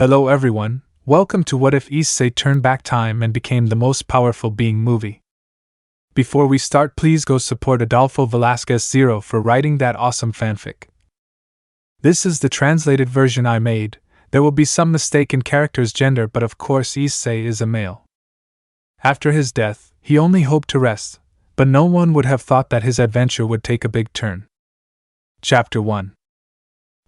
Hello everyone, welcome to What If Issei Turned Back Time and Became the Most Powerful Being movie. Before we start, please go support Adolfo Velasquez Zero for writing that awesome fanfic. This is the translated version I made. There will be some mistake in character's gender, but of course Issei is a male. After his death, he only hoped to rest, but no one would have thought that his adventure would take a big turn. Chapter 1.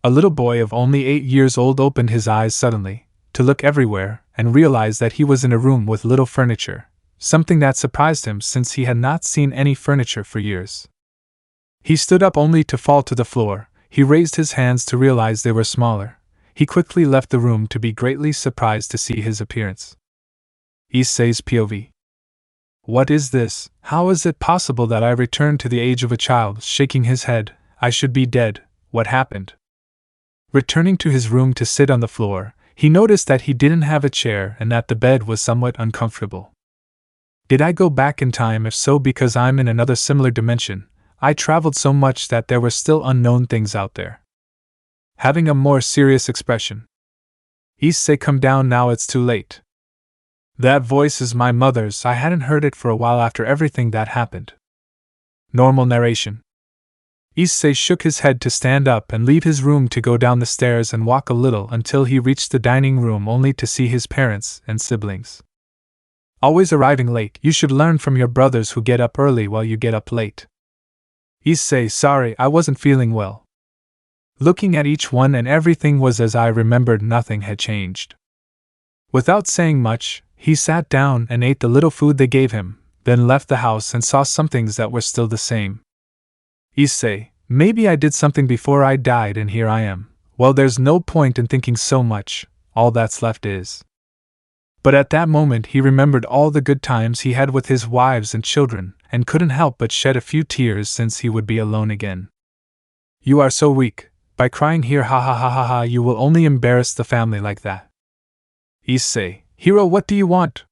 A little boy of only 8 years old opened his eyes suddenly, to look everywhere, and realized that he was in a room with little furniture, something that surprised him since he had not seen any furniture for years. He stood up only to fall to the floor. He raised his hands to realize they were smaller. He quickly left the room to be greatly surprised to see his appearance. Issei's POV. What is this? How is it possible that I returned to the age of a child? Shaking his head. I should be dead. What happened? Returning to his room to sit on the floor, he noticed that he didn't have a chair and that the bed was somewhat uncomfortable. Did I go back in time? If so, because I'm in another similar dimension, I traveled so much that there were still unknown things out there. Having a more serious expression. Issei, come down now, it's too late. That voice is my mother's. I hadn't heard it for a while after everything that happened. Normal narration. Issei shook his head to stand up and leave his room to go down the stairs and walk a little until he reached the dining room, only to see his parents and siblings. Always arriving late. You should learn from your brothers who get up early while you get up late. Issei, sorry, I wasn't feeling well. Looking at each one, and everything was as I remembered. Nothing had changed. Without saying much, he sat down and ate the little food they gave him, then left the house and saw some things that were still the same. Issei, maybe I did something before I died and here I am. Well, there's no point in thinking so much, all that's left is. But at that moment he remembered all the good times he had with his wives and children, and couldn't help but shed a few tears since he would be alone again. You are so weak. By crying here, ha ha ha ha ha, you will only embarrass the family like that. Issei, Hiro, what do you want?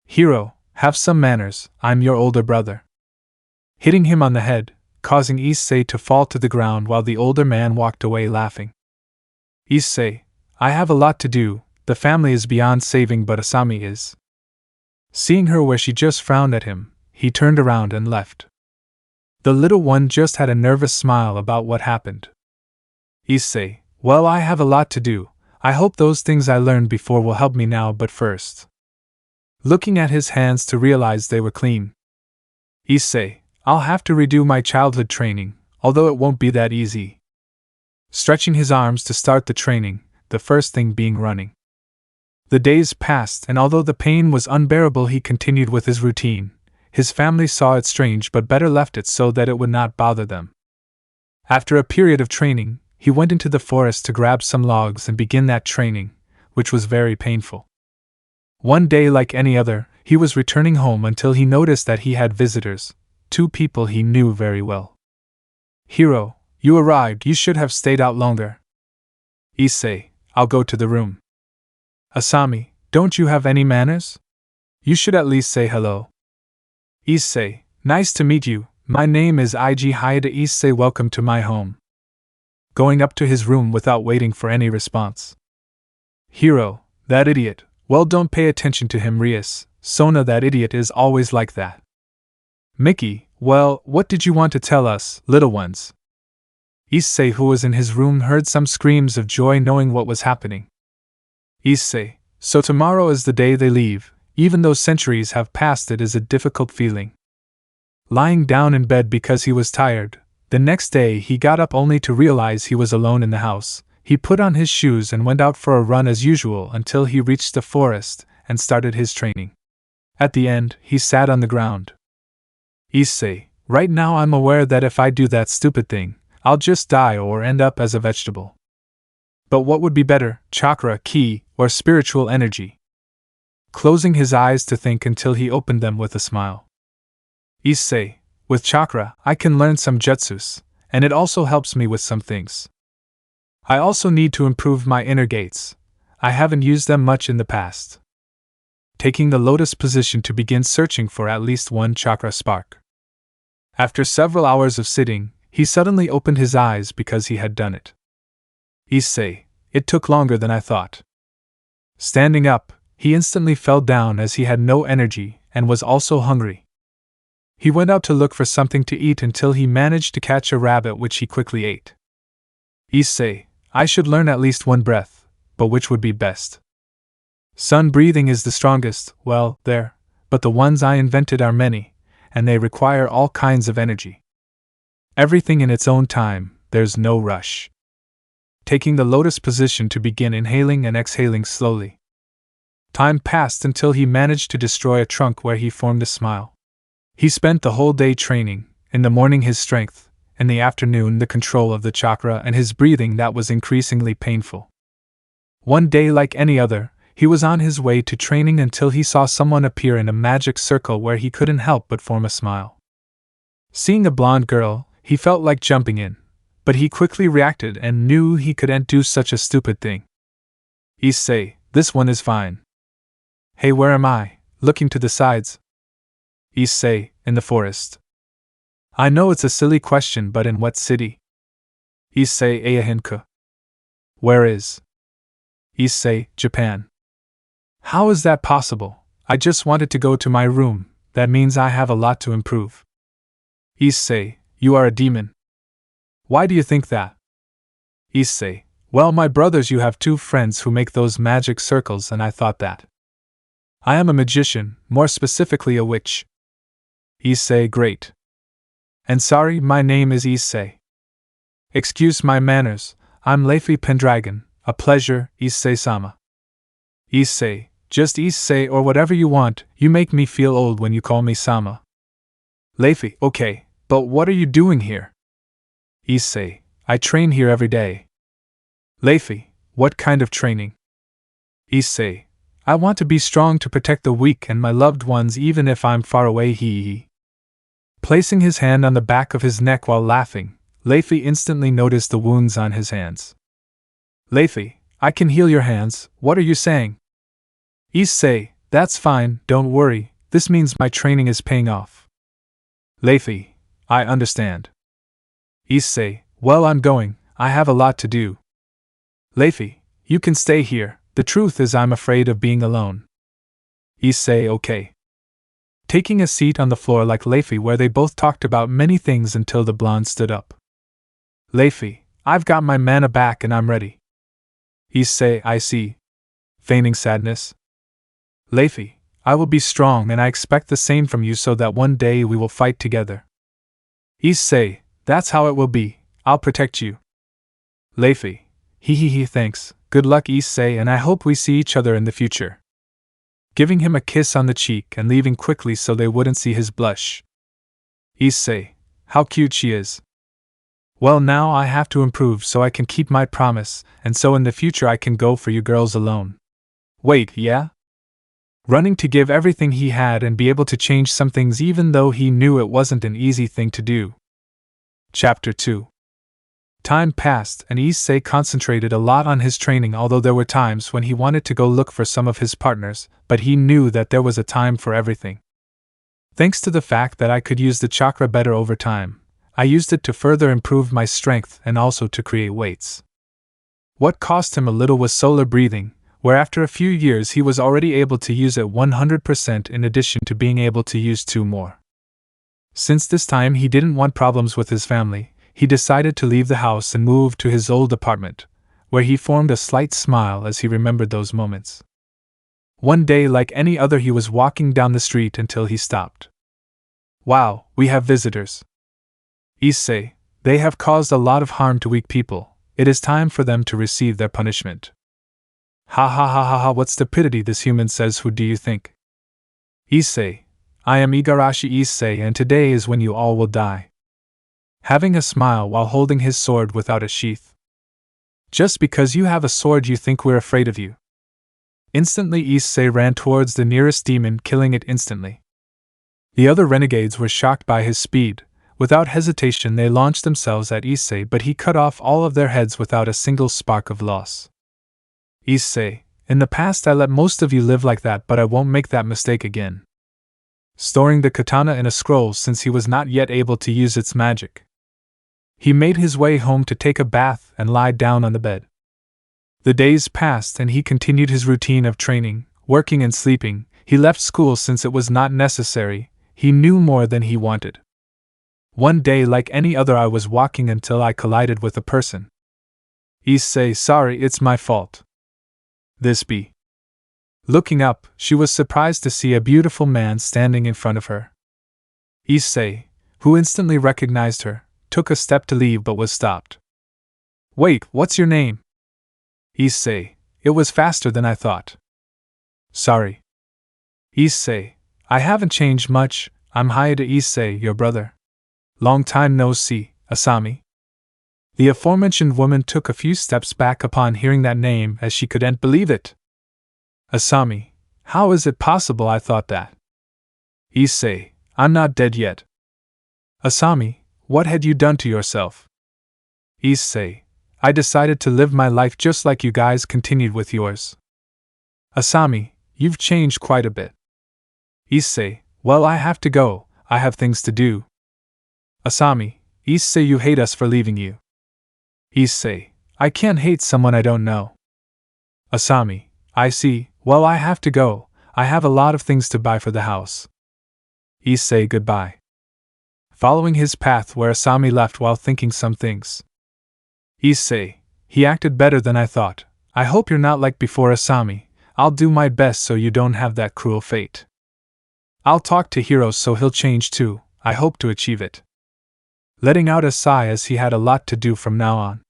Hiro, have some manners, I'm your older brother. Hitting him on the head, causing Issei to fall to the ground while the older man walked away laughing. Issei, I have a lot to do, the family is beyond saving, but Asami is. Seeing her where she just frowned at him, he turned around and left. The little one just had a nervous smile about what happened. Issei, well, I have a lot to do. I hope those things I learned before will help me now, but first. Looking at his hands to realize they were clean. Issei, I'll have to redo my childhood training, although it won't be that easy. Stretching his arms to start the training, the first thing being running. The days passed, and although the pain was unbearable, he continued with his routine. His family saw it strange, but better left it so that it would not bother them. After a period of training, he went into the forest to grab some logs and begin that training, which was very painful. One day, like any other, he was returning home until he noticed that he had visitors, 2 people he knew very well. Hiro, you arrived, you should have stayed out longer. Issei, I'll go to the room. Asami, don't you have any manners? You should at least say hello. Issei, nice to meet you, my name is Ig Hayada. Issei, welcome to my home. Going up to his room without waiting for any response. Hiro, that idiot, well, don't pay attention to him. Rias, Sona, that idiot is always like that. Mickey, well, what did you want to tell us, little ones? Issei, who was in his room, heard some screams of joy knowing what was happening. Issei, so tomorrow is the day they leave. Even though centuries have passed, it is a difficult feeling. Lying down in bed because he was tired, the next day he got up only to realize he was alone in the house. He put on his shoes and went out for a run as usual until he reached the forest and started his training. At the end, he sat on the ground. Issei, right now I'm aware that if I do that stupid thing, I'll just die or end up as a vegetable. But what would be better, chakra, ki, or spiritual energy? Closing his eyes to think until he opened them with a smile. Issei, with chakra, I can learn some jutsus, and it also helps me with some things. I also need to improve my inner gates. I haven't used them much in the past. Taking the lotus position to begin searching for at least one chakra spark. After several hours of sitting, he suddenly opened his eyes because he had done it. Issei, it took longer than I thought. Standing up, he instantly fell down as he had no energy and was also hungry. He went out to look for something to eat until he managed to catch a rabbit, which he quickly ate. Issei, I should learn at least one breath, but which would be best? Sun breathing is the strongest, well, there, but the ones I invented are many, and they require all kinds of energy. Everything in its own time, there's no rush. Taking the lotus position to begin inhaling and exhaling slowly. Time passed until he managed to destroy a trunk where he formed a smile. He spent the whole day training, in the morning his strength, in the afternoon the control of the chakra and his breathing that was increasingly painful. One day, like any other, he was on his way to training until he saw someone appear in a magic circle where he couldn't help but form a smile. Seeing a blonde girl, he felt like jumping in, but he quickly reacted and knew he couldn't do such a stupid thing. Issei, this one is fine. Hey, where am I? Looking to the sides. Issei, in the forest. I know it's a silly question, but in what city? Issei Ayahinka. Where is? Issei, Japan. How is that possible? I just wanted to go to my room, that means I have a lot to improve. Issei, you are a demon. Why do you think that? Issei, well, my brothers, you have two friends who make those magic circles, and I thought that. I am a magician, more specifically a witch. Issei, great. And sorry, my name is Issei. Excuse my manners, I'm Leify Pendragon, a pleasure, Issei-sama. Issei, just Issei or whatever you want, you make me feel old when you call me Sama. Leify, okay, but what are you doing here? Issei, I train here every day. Leify, what kind of training? Issei, I want to be strong to protect the weak and my loved ones even if I'm far away. He. Placing his hand on the back of his neck while laughing, Leify instantly noticed the wounds on his hands. Leify, I can heal your hands, what are you saying? Issei, that's fine, don't worry, this means my training is paying off. Leify, I understand. Issei, well, I'm going, I have a lot to do. Leify, you can stay here, the truth is I'm afraid of being alone. Issei, okay. Taking a seat on the floor like Leify where they both talked about many things until the blonde stood up. Leify, I've got my mana back and I'm ready. Issei, I see. Feigning sadness. Leify, I will be strong and I expect the same from you so that one day we will fight together. Issei, that's how it will be, I'll protect you. Leify, he thanks, good luck Issei and I hope we see each other in the future. Giving him a kiss on the cheek and leaving quickly so they wouldn't see his blush. Issei, how cute she is. Well, now I have to improve so I can keep my promise, and so in the future I can go for you girls alone. Wait, yeah? Running to give everything he had and be able to change some things even though he knew it wasn't an easy thing to do. Chapter 2. Time passed and Issei concentrated a lot on his training, although there were times when he wanted to go look for some of his partners, but he knew that there was a time for everything. Thanks to the fact that I could use the chakra better over time, I used it to further improve my strength and also to create weights. What cost him a little was solar breathing, where after a few years he was already able to use it 100% in addition to being able to use 2 more. Since this time he didn't want problems with his family, he decided to leave the house and move to his old apartment, where he formed a slight smile as he remembered those moments. One day, like any other, he was walking down the street until he stopped. Wow, we have visitors. Issei, they have caused a lot of harm to weak people, it is time for them to receive their punishment. Ha ha ha ha ha, what stupidity, this human says, who do you think? Issei, I am Igarashi Issei and today is when you all will die. Having a smile while holding his sword without a sheath. Just because you have a sword you think we're afraid of you. Instantly Issei ran towards the nearest demon, killing it instantly. The other renegades were shocked by his speed. Without hesitation they launched themselves at Issei, but he cut off all of their heads without a single spark of loss. Issei, in the past I let most of you live like that, but I won't make that mistake again. Storing the katana in a scroll since he was not yet able to use its magic. He made his way home to take a bath and lie down on the bed. The days passed and he continued his routine of training, working and sleeping. He left school since it was not necessary. He knew more than he wanted. One day, like any other, I was walking until I collided with a person. Issei, sorry, it's my fault. This be. Looking up, she was surprised to see a beautiful man standing in front of her. Issei, who instantly recognized her, took a step to leave but was stopped. Wait, what's your name? Issei, it was faster than I thought. Sorry. Issei, I haven't changed much, I'm Hayata Issei, your brother. Long time no see, Asami. The aforementioned woman took a few steps back upon hearing that name as she couldn't believe it. Asami, how is it possible I thought that? Issei, I'm not dead yet. Asami, what had you done to yourself? Issei, I decided to live my life just like you guys continued with yours. Asami, you've changed quite a bit. Issei, well, I have to go, I have things to do. Asami, Issei, you hate us for leaving you. Issei, I can't hate someone I don't know. Asami, I see, well, I have to go, I have a lot of things to buy for the house. Issei, goodbye. Following his path where Asami left while thinking some things. Issei, he acted better than I thought. I hope you're not like before, Asami. I'll do my best so you don't have that cruel fate. I'll talk to Hiro so he'll change too. I hope to achieve it. Letting out a sigh as he had a lot to do from now on.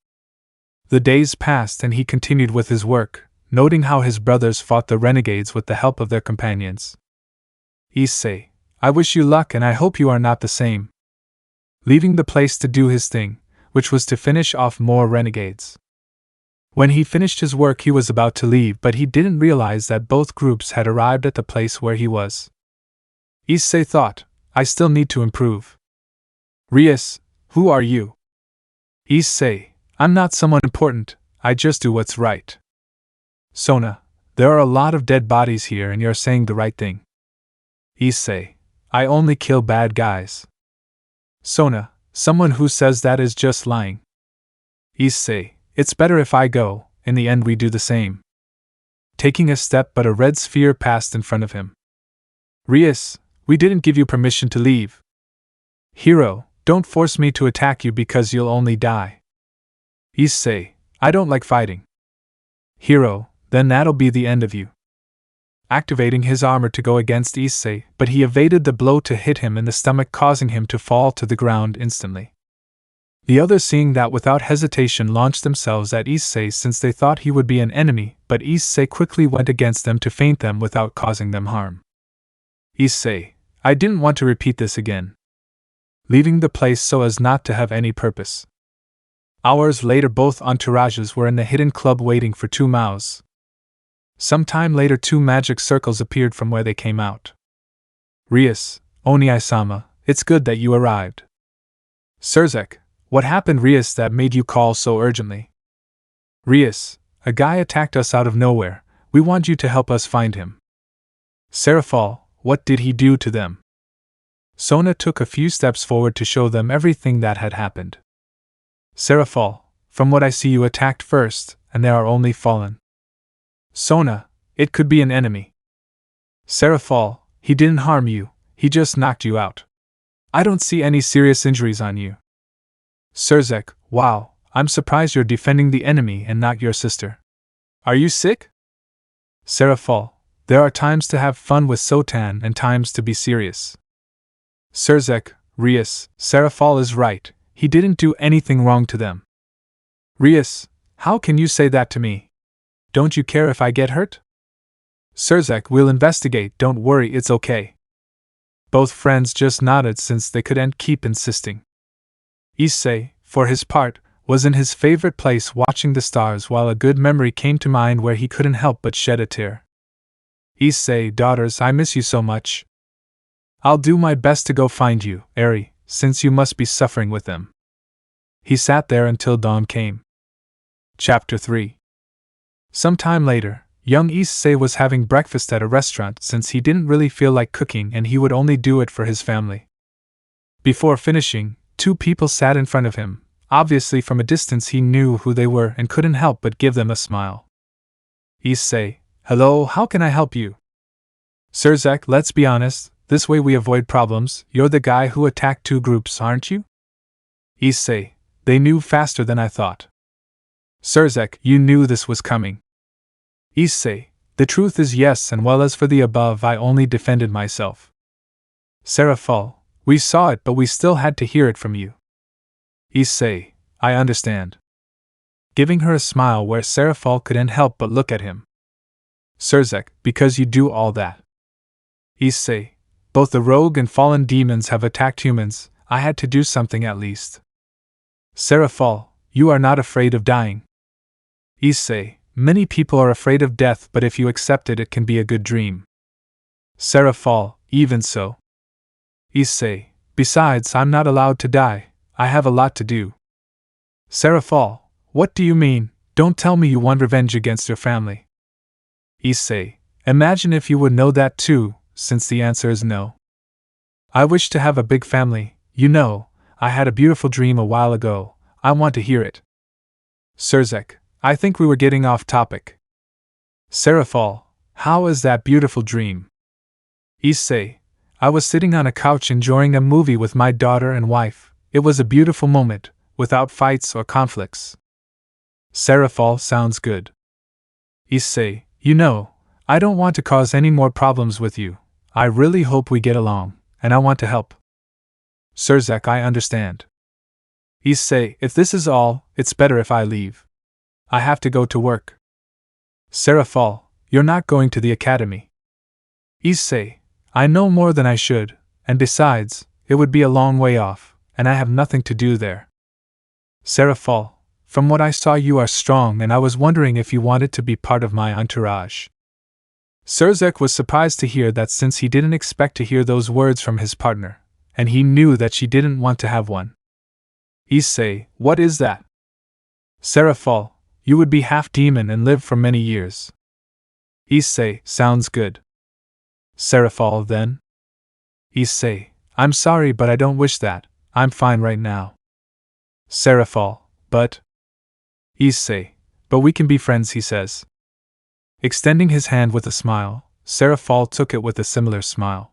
The days passed and he continued with his work, noting how his brothers fought the renegades with the help of their companions. Issei, I wish you luck and I hope you are not the same. Leaving the place to do his thing, which was to finish off more renegades. When he finished his work he was about to leave, but he didn't realize that both groups had arrived at the place where he was. Issei thought, I still need to improve. Rias, who are you? Issei, I'm not someone important, I just do what's right. Sona, there are a lot of dead bodies here and you're saying the right thing. Issei, I only kill bad guys. Sona, someone who says that is just lying. Issei, it's better if I go, in the end we do the same. Taking a step but a red sphere passed in front of him. Rias, we didn't give you permission to leave. Hiro, don't force me to attack you because you'll only die. Issei, I don't like fighting. Hiro, then that'll be the end of you. Activating his armor to go against Issei, but he evaded the blow to hit him in the stomach, causing him to fall to the ground instantly. The others, seeing that, without hesitation launched themselves at Issei since they thought he would be an enemy, but Issei quickly went against them to feint them without causing them harm. Issei, I didn't want to repeat this again. Leaving the place so as not to have any purpose. Hours later both entourages were in the hidden club waiting for two mouths. Some time later two magic circles appeared from where they came out. Rias, Oni-sama, it's good that you arrived. Surzek, what happened, Rias, that made you call so urgently? Rias, a guy attacked us out of nowhere, we want you to help us find him. Serafal, what did he do to them? Sona took a few steps forward to show them everything that had happened. Serafal, from what I see you attacked first, and there are only fallen. Sona, it could be an enemy. Serafal, he didn't harm you, he just knocked you out. I don't see any serious injuries on you. Surzek, wow, I'm surprised you're defending the enemy and not your sister. Are you sick? Serafal, there are times to have fun with Sotan and times to be serious. Surzek, Rias, Serafal is right, he didn't do anything wrong to them. Rias, how can you say that to me? Don't you care if I get hurt? Surzek, we'll investigate, don't worry, it's okay. Both friends just nodded since they couldn't keep insisting. Issei, for his part, was in his favorite place watching the stars while a good memory came to mind where he couldn't help but shed a tear. Issei, daughters, I miss you so much. I'll do my best to go find you, Eri, since you must be suffering with them. He sat there until dawn came. Chapter 3. Some time later, young Issei was having breakfast at a restaurant since he didn't really feel like cooking and he would only do it for his family. Before finishing, two people sat in front of him, Obviously, from a distance he knew who they were and couldn't help but give them a smile. Issei, hello, how can I help you? Sirzek, let's be honest, this way we avoid problems. You're the guy who attacked 2 groups, aren't you? Issei, they knew faster than I thought. Sirzek, you knew this was coming. Issei, the truth is yes, and well, as for the above, I only defended myself. Seraphol, we saw it, but we still had to hear it from you. Issei, I understand. Giving her a smile where Seraphol couldn't help but look at him. Sirzek, because you do all that. Issei, both the rogue and fallen demons have attacked humans, I had to do something at least. Seraphol, you are not afraid of dying. Issei, many people are afraid of death, but if you accept it, it can be a good dream. Seraphol, even so. Issei, besides, I'm not allowed to die, I have a lot to do. Seraphol, what do you mean? Don't tell me you want revenge against your family. Issei, imagine if you would know that too, since the answer is no. I wish to have a big family, you know, I had a beautiful dream a while ago, I want to hear it. Sirzek, I think we were getting off topic. Seraphol, how is that beautiful dream? Issei, I was sitting on a couch enjoying a movie with my daughter and wife. It was a beautiful moment, without fights or conflicts. Seraphol, sounds good. Issei, you know, I don't want to cause any more problems with you. I really hope we get along, and I want to help. Sirzek, I understand. Issei, if this is all, it's better if I leave. I have to go to work. Seraphol, you're not going to the academy. Issei, I know more than I should, and besides, it would be a long way off, and I have nothing to do there. Seraphol, from what I saw, you are strong, and I was wondering if you wanted to be part of my entourage. Sirzek was surprised to hear that, since he didn't expect to hear those words from his partner, and he knew that she didn't want to have one. Issei, what is that? Seraphol, you would be half demon and live for many years. Issei, sounds good. Seraphol, then? Issei, I'm sorry, but I don't wish that, I'm fine right now. Seraphol, but? Issei, but we can be friends, he says. Extending his hand with a smile, Seraphol took it with a similar smile.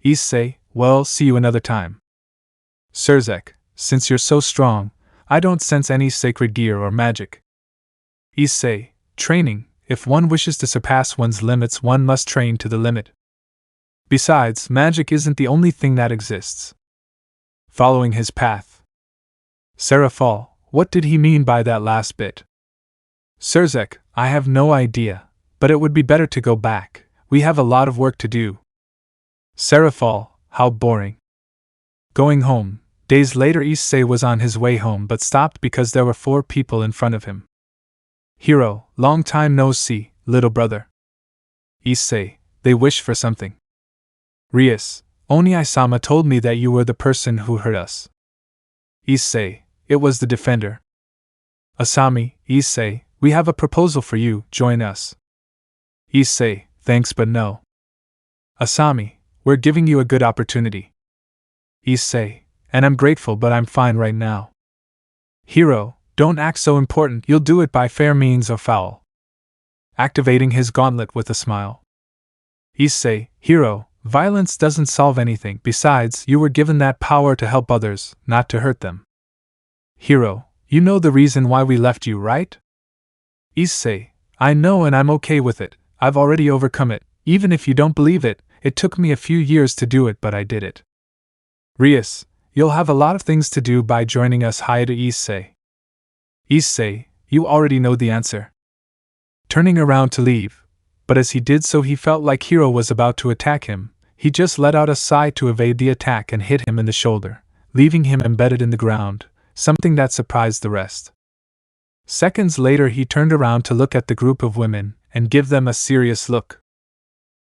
Issei, well, see you another time. Sirzek, since you're so strong, I don't sense any sacred gear or magic. Issei, training, if one wishes to surpass one's limits, one must train to the limit. Besides, magic isn't the only thing that exists. Following his path. Seraphol, what did he mean by that last bit? Sirzek, I have no idea, but it would be better to go back, we have a lot of work to do. Seraphol, how boring. Going home. Days later, Issei was on his way home but stopped because there were 4 people in front of him. Hiro, long time no see, little brother. Issei, they wish for something. Rias, Oni-sama told me that you were the person who hurt us. Issei, it was the defender. Asami, Issei, we have a proposal for you, join us. Issei, thanks but no. Asami, we're giving you a good opportunity. Issei, and I'm grateful but I'm fine right now. Hiro, don't act so important, you'll do it by fair means or foul. Activating his gauntlet with a smile. Issei, Hiro, violence doesn't solve anything, besides, you were given that power to help others, not to hurt them. Hiro, you know the reason why we left you, right? Issei, I know and I'm okay with it, I've already overcome it, even if you don't believe it, it took me a few years to do it but I did it. Rias, you'll have a lot of things to do by joining us, hi to Issei. Issei, you already know the answer. Turning around to leave, but as he did so he felt like Hiro was about to attack him, he just let out a sigh to evade the attack and hit him in the shoulder, leaving him embedded in the ground, something that surprised the rest. Seconds later he turned around to look at the group of women, and give them a serious look.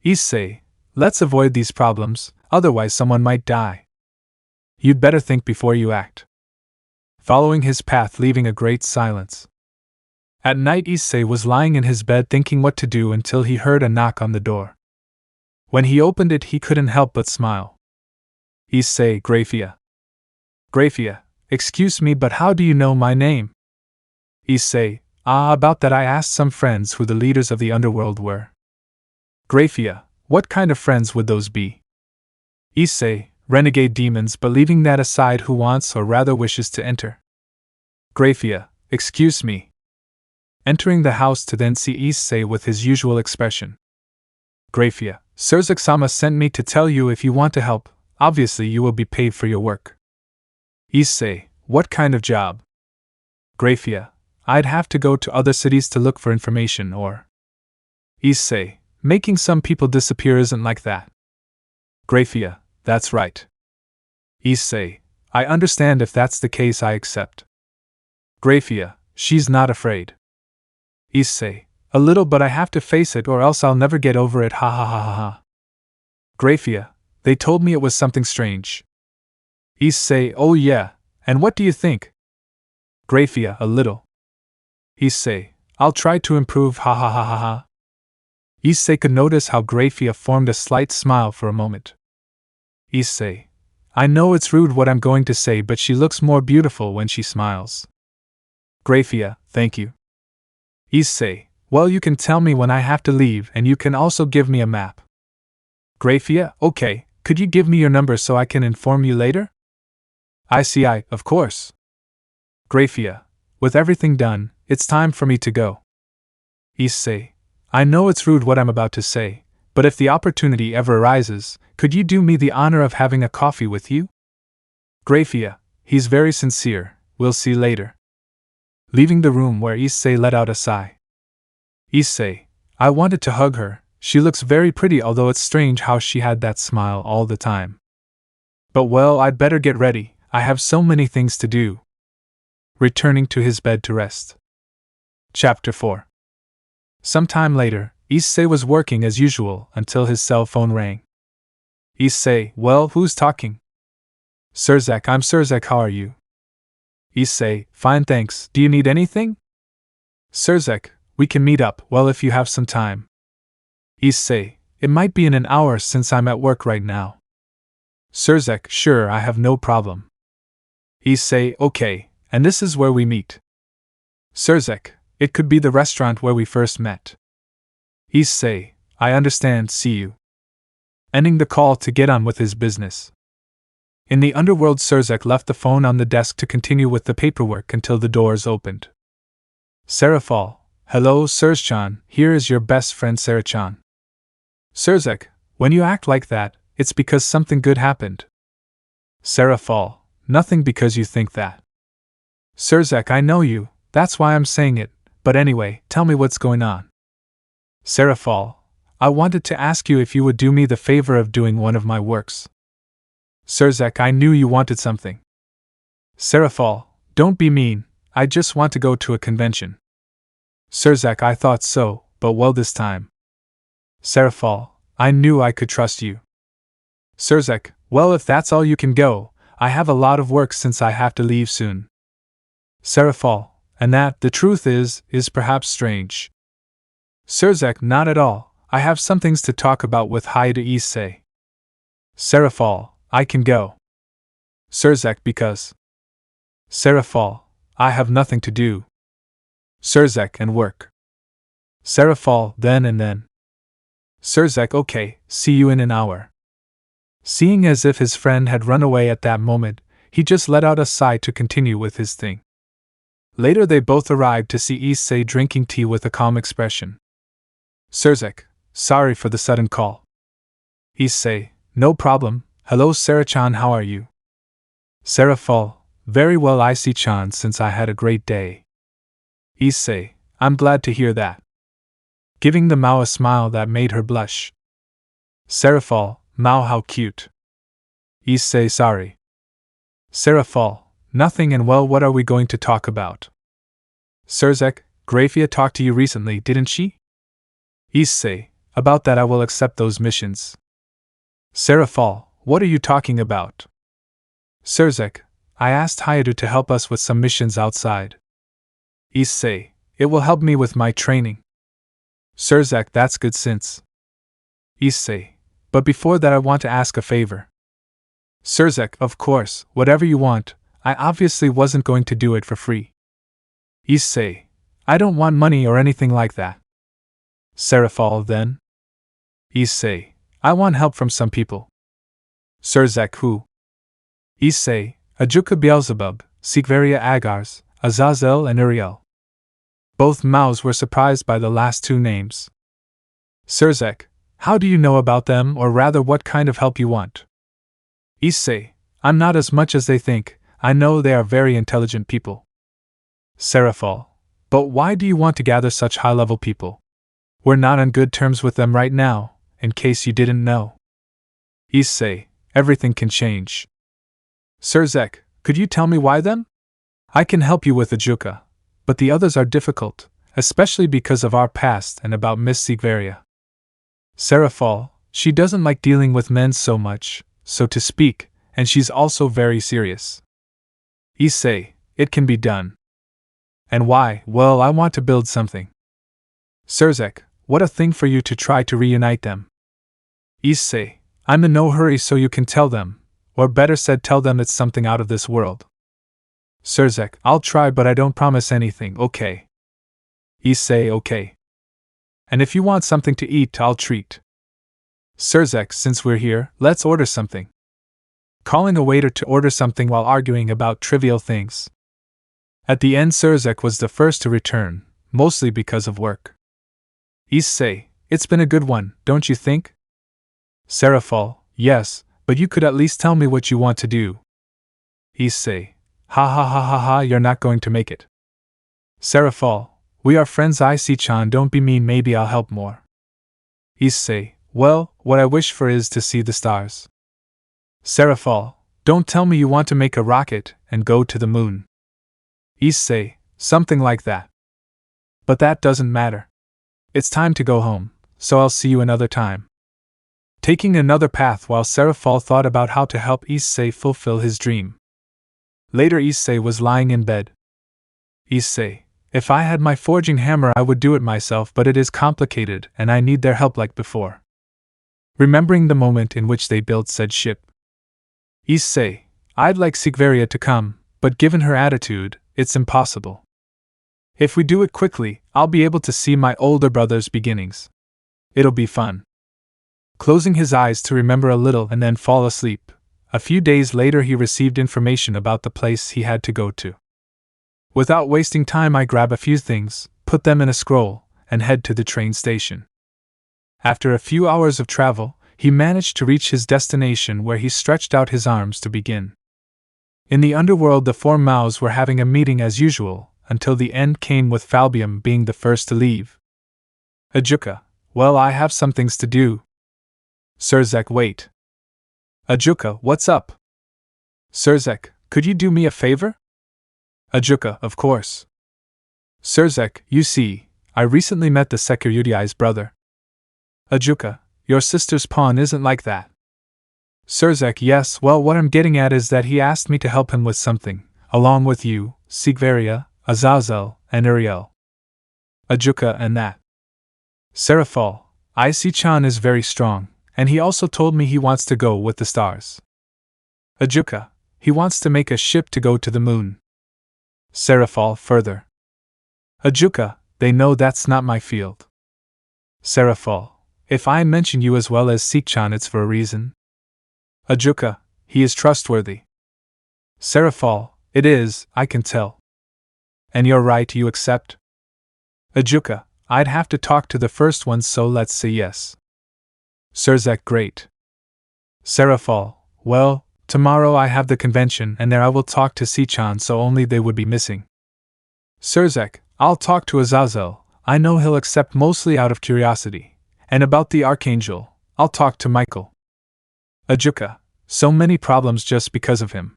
Issei, let's avoid these problems, otherwise someone might die. You'd better think before you act. Following his path, leaving a great silence. At night Issei was lying in his bed thinking what to do until he heard a knock on the door. When he opened it he couldn't help but smile. Issei, Grafia. Grafia, excuse me, but how do you know my name? Issei, about that I asked some friends who the leaders of the underworld were. Graphia, what kind of friends would those be? Issei, renegade demons, but leaving that aside, who wants or rather wishes to enter? Graphia, excuse me. Entering the house to then see Issei with his usual expression. Graphia, Surzak-sama sent me to tell you if you want to help, obviously you will be paid for your work. Issei, what kind of job? Graphia, I'd have to go to other cities to look for information or… Issei, making some people disappear isn't like that. Graphia, that's right. Issei, I understand. If that's the case, I accept. Graphia, she's not afraid. Issei, a little, but I have to face it or else I'll never get over it, ha ha ha ha ha. Graphia, they told me it was something strange. Issei, oh yeah, and what do you think? Graphia, a little. Issei, I'll try to improve, ha ha ha ha ha. Issei could notice how Graphia formed a slight smile for a moment. Issei, I know it's rude what I'm going to say, but she looks more beautiful when she smiles. Graphia, thank you. Issei, well, you can tell me when I have to leave, and you can also give me a map. Graphia, okay, could you give me your number so I can inform you later? Issei, of course. Graphia, with everything done, it's time for me to go. Issei, I know it's rude what I'm about to say, but if the opportunity ever arises, could you do me the honor of having a coffee with you? Graphia, he's very sincere, we'll see later. Leaving the room where Issei let out a sigh. Issei, I wanted to hug her, she looks very pretty, although it's strange how she had that smile all the time. But well, I'd better get ready, I have so many things to do. Returning to his bed to rest. Chapter 4. Some time later, Issei was working as usual until his cell phone rang. Issei, well, who's talking? Surzak, I'm Surzak, how are you? Issei, fine thanks, do you need anything? Surzak, we can meet up, well, if you have some time. Issei, it might be in an hour since I'm at work right now. Surzak, sure, I have no problem. Issei, okay, and this is where we meet. Surzak, it could be the restaurant where we first met. Issei, I understand, see you. Ending the call to get on with his business. In the underworld, Surzak left the phone on the desk to continue with the paperwork until the doors opened. Serafal, hello Surzchan, here is your best friend Sarachan. Surzak, when you act like that, it's because something good happened. Serafal, nothing because you think that. Surzak, I know you, that's why I'm saying it, but anyway, tell me what's going on. Serafal, I wanted to ask you if you would do me the favor of doing one of my works. Surzak, I knew you wanted something. Serafal, don't be mean, I just want to go to a convention. Surzak, I thought so, but well this time. Serafal, I knew I could trust you. Surzak, well, if that's all you can go, I have a lot of work since I have to leave soon. Serafal, and that, the truth is perhaps strange. Surzak, not at all, I have some things to talk about with Haida Issei. Serafal, I can go. Surzak, because. Serafal, I have nothing to do. Surzak, and work. Serafal, then and then. Surzak, okay, see you in an hour. Seeing as if his friend had run away at that moment, he just let out a sigh to continue with his thing. Later they both arrived to see Issei drinking tea with a calm expression. Surzak, sorry for the sudden call. Issei, no problem, hello Sarachan, how are you? Serafal, very well Issei-chan, since I had a great day. Issei, I'm glad to hear that. Giving the Mao a smile that made her blush. Serafal, Mao, how cute. Issei, sorry. Serafal, nothing, and well, what are we going to talk about? Surzak, Graphia talked to you recently, didn't she? Issei, about that I will accept those missions. Serafal, what are you talking about? Surzak, I asked Hayadu to help us with some missions outside. Issei, it will help me with my training. Surzak, that's good since. Issei, but before that I want to ask a favor. Surzak, of course, whatever you want, I obviously wasn't going to do it for free. Issei, I don't want money or anything like that. Serafal, then? Issei, I want help from some people. Surzek, who? Issei, Ajuka Beelzebub, Sigvaria Agars, Azazel and Uriel. Both mouths were surprised by the last two names. Surzek, how do you know about them, or rather what kind of help you want? Issei, I'm not as much as they think, I know they are very intelligent people. Serafal, but why do you want to gather such high-level people? We're not on good terms with them right now, in case you didn't know. Issei, everything can change. Surzek, could you tell me why then? I can help you with Ajuka, but the others are difficult, especially because of our past and about Miss Sigvaria. Serafal, she doesn't like dealing with men so much, so to speak, and she's also very serious. Issei, it can be done. And why? Well, I want to build something. Surzek, what a thing for you to try to reunite them. Issei, I'm in no hurry, so you can tell them, or better said, tell them it's something out of this world. Surzek, I'll try, but I don't promise anything, okay? Issei, okay. And if you want something to eat, I'll treat. Surzek, since we're here, let's order something. Calling a waiter to order something while arguing about trivial things. At the end, Surzek was the first to return, mostly because of work. Issei, it's been a good one, don't you think? Serafal, yes, but you could at least tell me what you want to do. Issei, ha ha ha ha ha, you're not going to make it. Serafal, we are friends, Issei-chan, don't be mean, maybe I'll help more. Issei, well, what I wish for is to see the stars. Serafal, don't tell me you want to make a rocket and go to the moon. Issei, something like that. But that doesn't matter. It's time to go home, so I'll see you another time. Taking another path while Serafal thought about how to help Issei fulfill his dream. Later, Issei was lying in bed. Issei, if I had my forging hammer I would do it myself, but it is complicated and I need their help like before. Remembering the moment in which they built said ship. Issei, I'd like Sigvaria to come, but given her attitude, it's impossible. If we do it quickly, I'll be able to see my older brother's beginnings. It'll be fun. Closing his eyes to remember a little and then fall asleep, a few days later he received information about the place he had to go to. Without wasting time, I grab a few things, put them in a scroll, and head to the train station. After a few hours of travel, he managed to reach his destination, where he stretched out his arms to begin. In the underworld, the four mouths were having a meeting as usual, until the end came, with Falbium being the first to leave. Ajuka, well, I have some things to do. Surzek, wait. Ajuka, what's up? Surzek, could you do me a favor? Ajuka, of course. Surzek, you see, I recently met the Security's brother. Ajuka, your sister's pawn isn't like that. Surzek, yes, well, what I'm getting at is that he asked me to help him with something, along with you, Sigvaria, Azazel, and Uriel. Ajuka, and that. Serafal, Issei-chan is very strong, and he also told me he wants to go with the stars. Ajuka, he wants to make a ship to go to the moon. Serafal, further. Ajuka, they know that's not my field. Serafal, if I mention you as well as Issei-chan, it's for a reason. Ajuka, he is trustworthy. Serafal, it is, I can tell. And you're right, you accept? Ajuka, I'd have to talk to the first one, so let's say yes. Surzek, great. Serafal, well, tomorrow I have the convention and there I will talk to Issei-chan, so only they would be missing. Surzek, I'll talk to Azazel, I know he'll accept mostly out of curiosity. And about the Archangel, I'll talk to Michael. Ajuka, so many problems just because of him.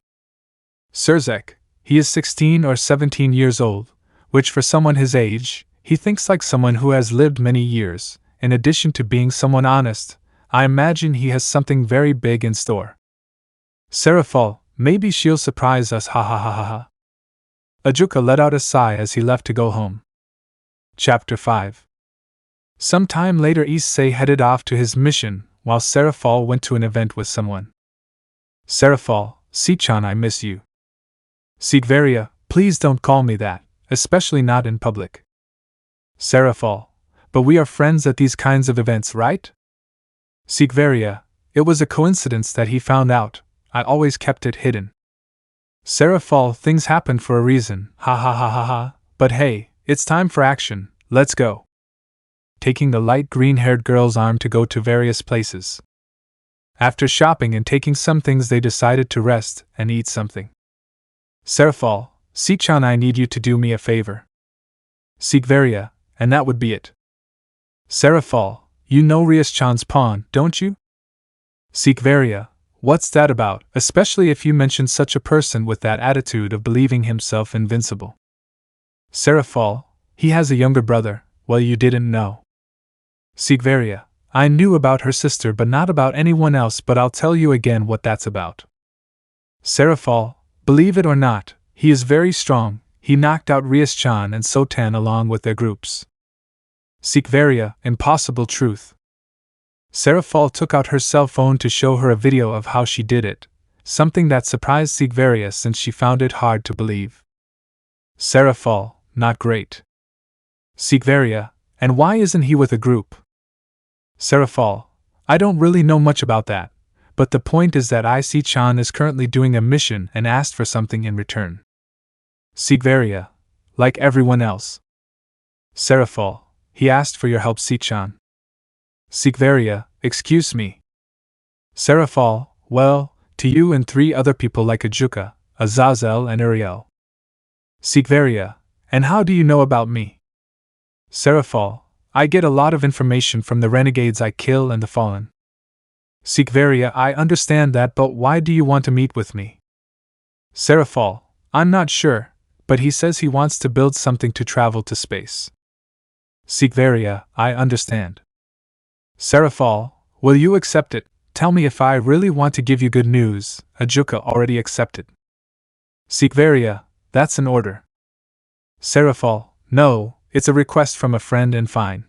Surzek, he is 16 or 17 years old, which for someone his age, he thinks like someone who has lived many years. In addition to being someone honest, I imagine he has something very big in store. Serafal, maybe she'll surprise us, ha ha ha ha ha. Ajuka let out a sigh as he left to go home. Chapter 5. Some time later, Issei headed off to his mission, while Serafal went to an event with someone. Serafal, Issei-chan, I miss you. Sigvaria, please don't call me that, especially not in public. Seraphol, but we are friends at these kinds of events, right? Sigvaria, it was a coincidence that he found out, I always kept it hidden. Seraphol, things happen for a reason, ha ha ha ha ha, but hey, it's time for action, let's go. Taking the light green-haired girl's arm to go to various places. After shopping and taking some things, they decided to rest and eat something. Seraphol, Sichan, I need you to do me a favor. Sigvaria, and that would be it. Seraphol, you know Rias-chan's pawn, don't you? Sigvaria, what's that about, especially if you mention such a person with that attitude of believing himself invincible? Seraphol, he has a younger brother, well, you didn't know. Sigvaria, I knew about her sister but not about anyone else, but I'll tell you again what that's about. Seraphol, believe it or not, he is very strong, he knocked out Rias-chan and Sotan along with their groups. Sigvaria, impossible truth. Seraphol took out her cell phone to show her a video of how she did it, something that surprised Sigvaria since she found it hard to believe. Seraphol, not great. Sigvaria, and why isn't he with a group? Seraphol, I don't really know much about that, but the point is that Issei-chan is currently doing a mission and asked for something in return. Sigvaria, like everyone else. Seraphol, he asked for your help, Sichan. Sigvaria, excuse me. Seraphol, well, to you and 3 other people like Ajuka, Azazel and Uriel. Sigvaria, and how do you know about me? Seraphol, I get a lot of information from the renegades I kill and the fallen. Sigvaria, I understand that, but why do you want to meet with me? Seraphol, I'm not sure, but he says he wants to build something to travel to space. Sigvaria, I understand. Seraphol, will you accept it? Tell me if I really want to give you good news. Ajuka already accepted. Sigvaria, that's an order. Seraphol, no, it's a request from a friend and fine.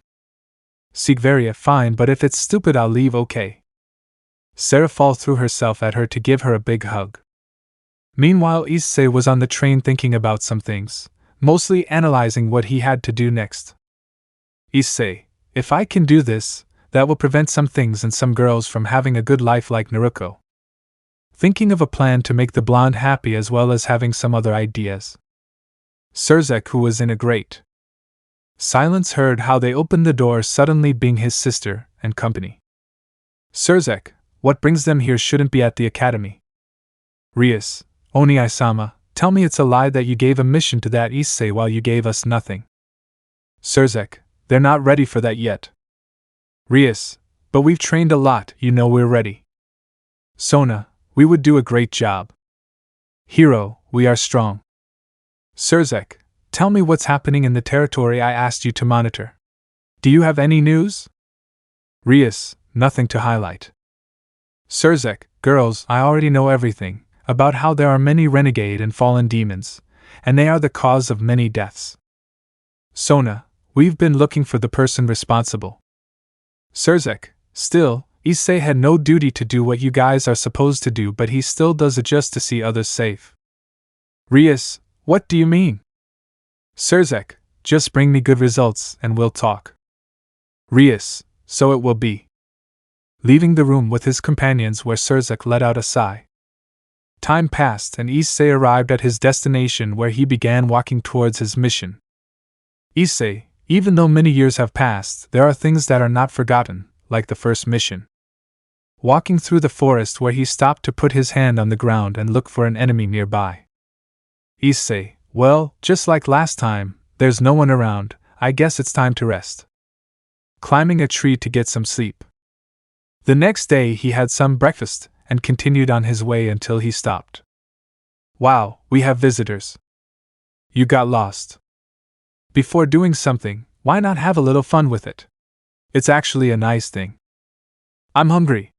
Sigvaria, fine, but if it's stupid I'll leave, okay. Seraphol threw herself at her to give her a big hug. Meanwhile, Issei was on the train thinking about some things, mostly analyzing what he had to do next. Issei, if I can do this, that will prevent some things and some girls from having a good life like Naruko. Thinking of a plan to make the blonde happy as well as having some other ideas. Surzek, who was in a great silence, heard how they opened the door, suddenly being his sister and company. Surzek, what brings them here shouldn't be at the academy. Rias, Oni-sama, tell me it's a lie that you gave a mission to that Issei while you gave us nothing. Surzek, they're not ready for that yet. Rias, but we've trained a lot, you know we're ready. Sona, we would do a great job. Hiro, we are strong. Surzek, tell me what's happening in the territory I asked you to monitor. Do you have any news? Rias, nothing to highlight. Surzek, girls, I already know everything, about how there are many renegade and fallen demons, and they are the cause of many deaths. Sona, we've been looking for the person responsible. Surzek, still, Issei had no duty to do what you guys are supposed to do, but he still does it just to see others safe. Rias, what do you mean? Surzek, just bring me good results and we'll talk. Rias, so it will be. Leaving the room with his companions, where Surzek let out a sigh. Time passed and Issei arrived at his destination, where he began walking towards his mission. Issei, even though many years have passed, there are things that are not forgotten, like the first mission. Walking through the forest, where he stopped to put his hand on the ground and look for an enemy nearby. Issei, well, just like last time, there's no one around, I guess it's time to rest. Climbing a tree to get some sleep. The next day he had some breakfast and continued on his way until he stopped. Wow, we have visitors. You got lost. Before doing something, why not have a little fun with it? It's actually a nice thing. I'm hungry.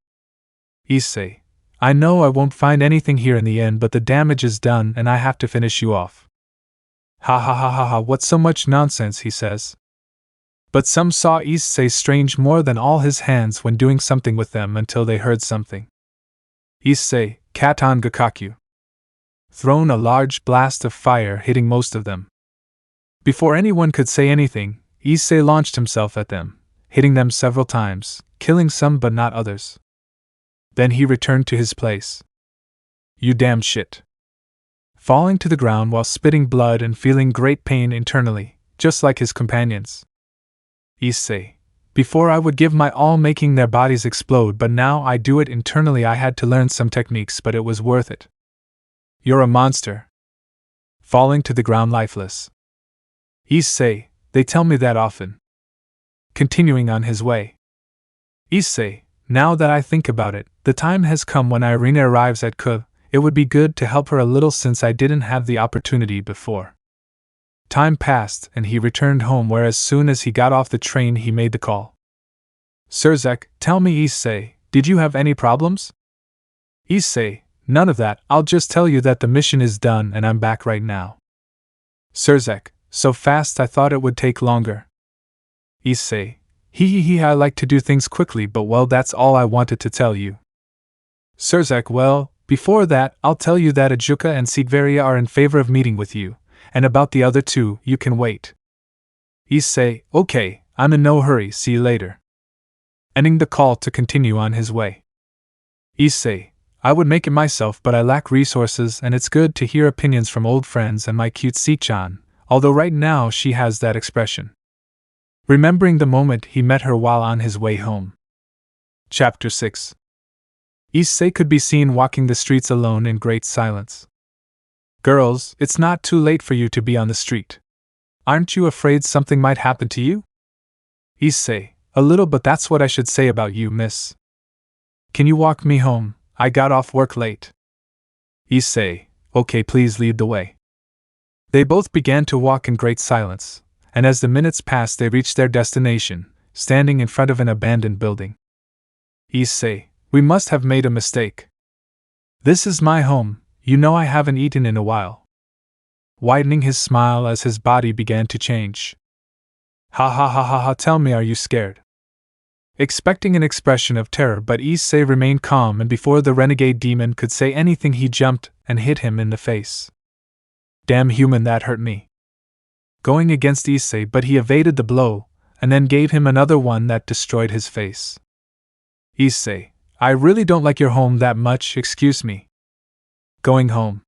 Issei, I know I won't find anything here in the end, but the damage is done and I have to finish you off. Ha ha ha ha ha, what's so much nonsense, he says. But some saw Issei strange more than all his hands when doing something with them until they heard something. Issei, Katan Gakaku. thrown a large blast of fire, hitting most of them. Before anyone could say anything, Issei launched himself at them, hitting them several times, killing some but not others. Then he returned to his place. You damn shit. Falling to the ground while spitting blood and feeling great pain internally, just like his companions. Issei. Before I would give my all making their bodies explode, but now I do it internally. I had to learn some techniques, but it was worth it. You're a monster. Falling to the ground lifeless. Issei, they tell me that often. Continuing on his way. Issei, now that I think about it, the time has come when Irina arrives at Khaos. It would be good to help her a little since I didn't have the opportunity before. Time passed and he returned home, where as soon as he got off the train he made the call. Surzek, tell me, Issei, did you have any problems? Issei, none of that, I'll just tell you that the mission is done and I'm back right now. Surzek, so fast, I thought it would take longer. Issei, I like to do things quickly, but well, that's all I wanted to tell you. Surzek, well, before that, I'll tell you that Ajuka and Sigvaria are in favor of meeting with you, and about the other two, you can wait. Issei, okay, I'm in no hurry, see you later. Ending the call to continue on his way. Issei, I would make it myself, but I lack resources, and it's good to hear opinions from old friends and my cute Sichan, although right now she has that expression. Remembering the moment he met her while on his way home. Chapter 6. Issei could be seen walking the streets alone in great silence. Girls, it's not too late for you to be on the street. Aren't you afraid something might happen to you? Issei, a little, but that's what I should say about you, miss. Can you walk me home? I got off work late. Issei, okay, please lead the way. They both began to walk in great silence, and as the minutes passed they reached their destination, standing in front of an abandoned building. Issei, we must have made a mistake. This is my home, you know I haven't eaten in a while. Widening his smile as his body began to change. Ha ha ha ha ha, tell me, are you scared? Expecting an expression of terror, but Issei remained calm, and before the renegade demon could say anything he jumped and hit him in the face. Damn human, that hurt me. Going against Issei, but he evaded the blow, and then gave him another one that destroyed his face. Issei, I really don't like your home that much, excuse me. Going home.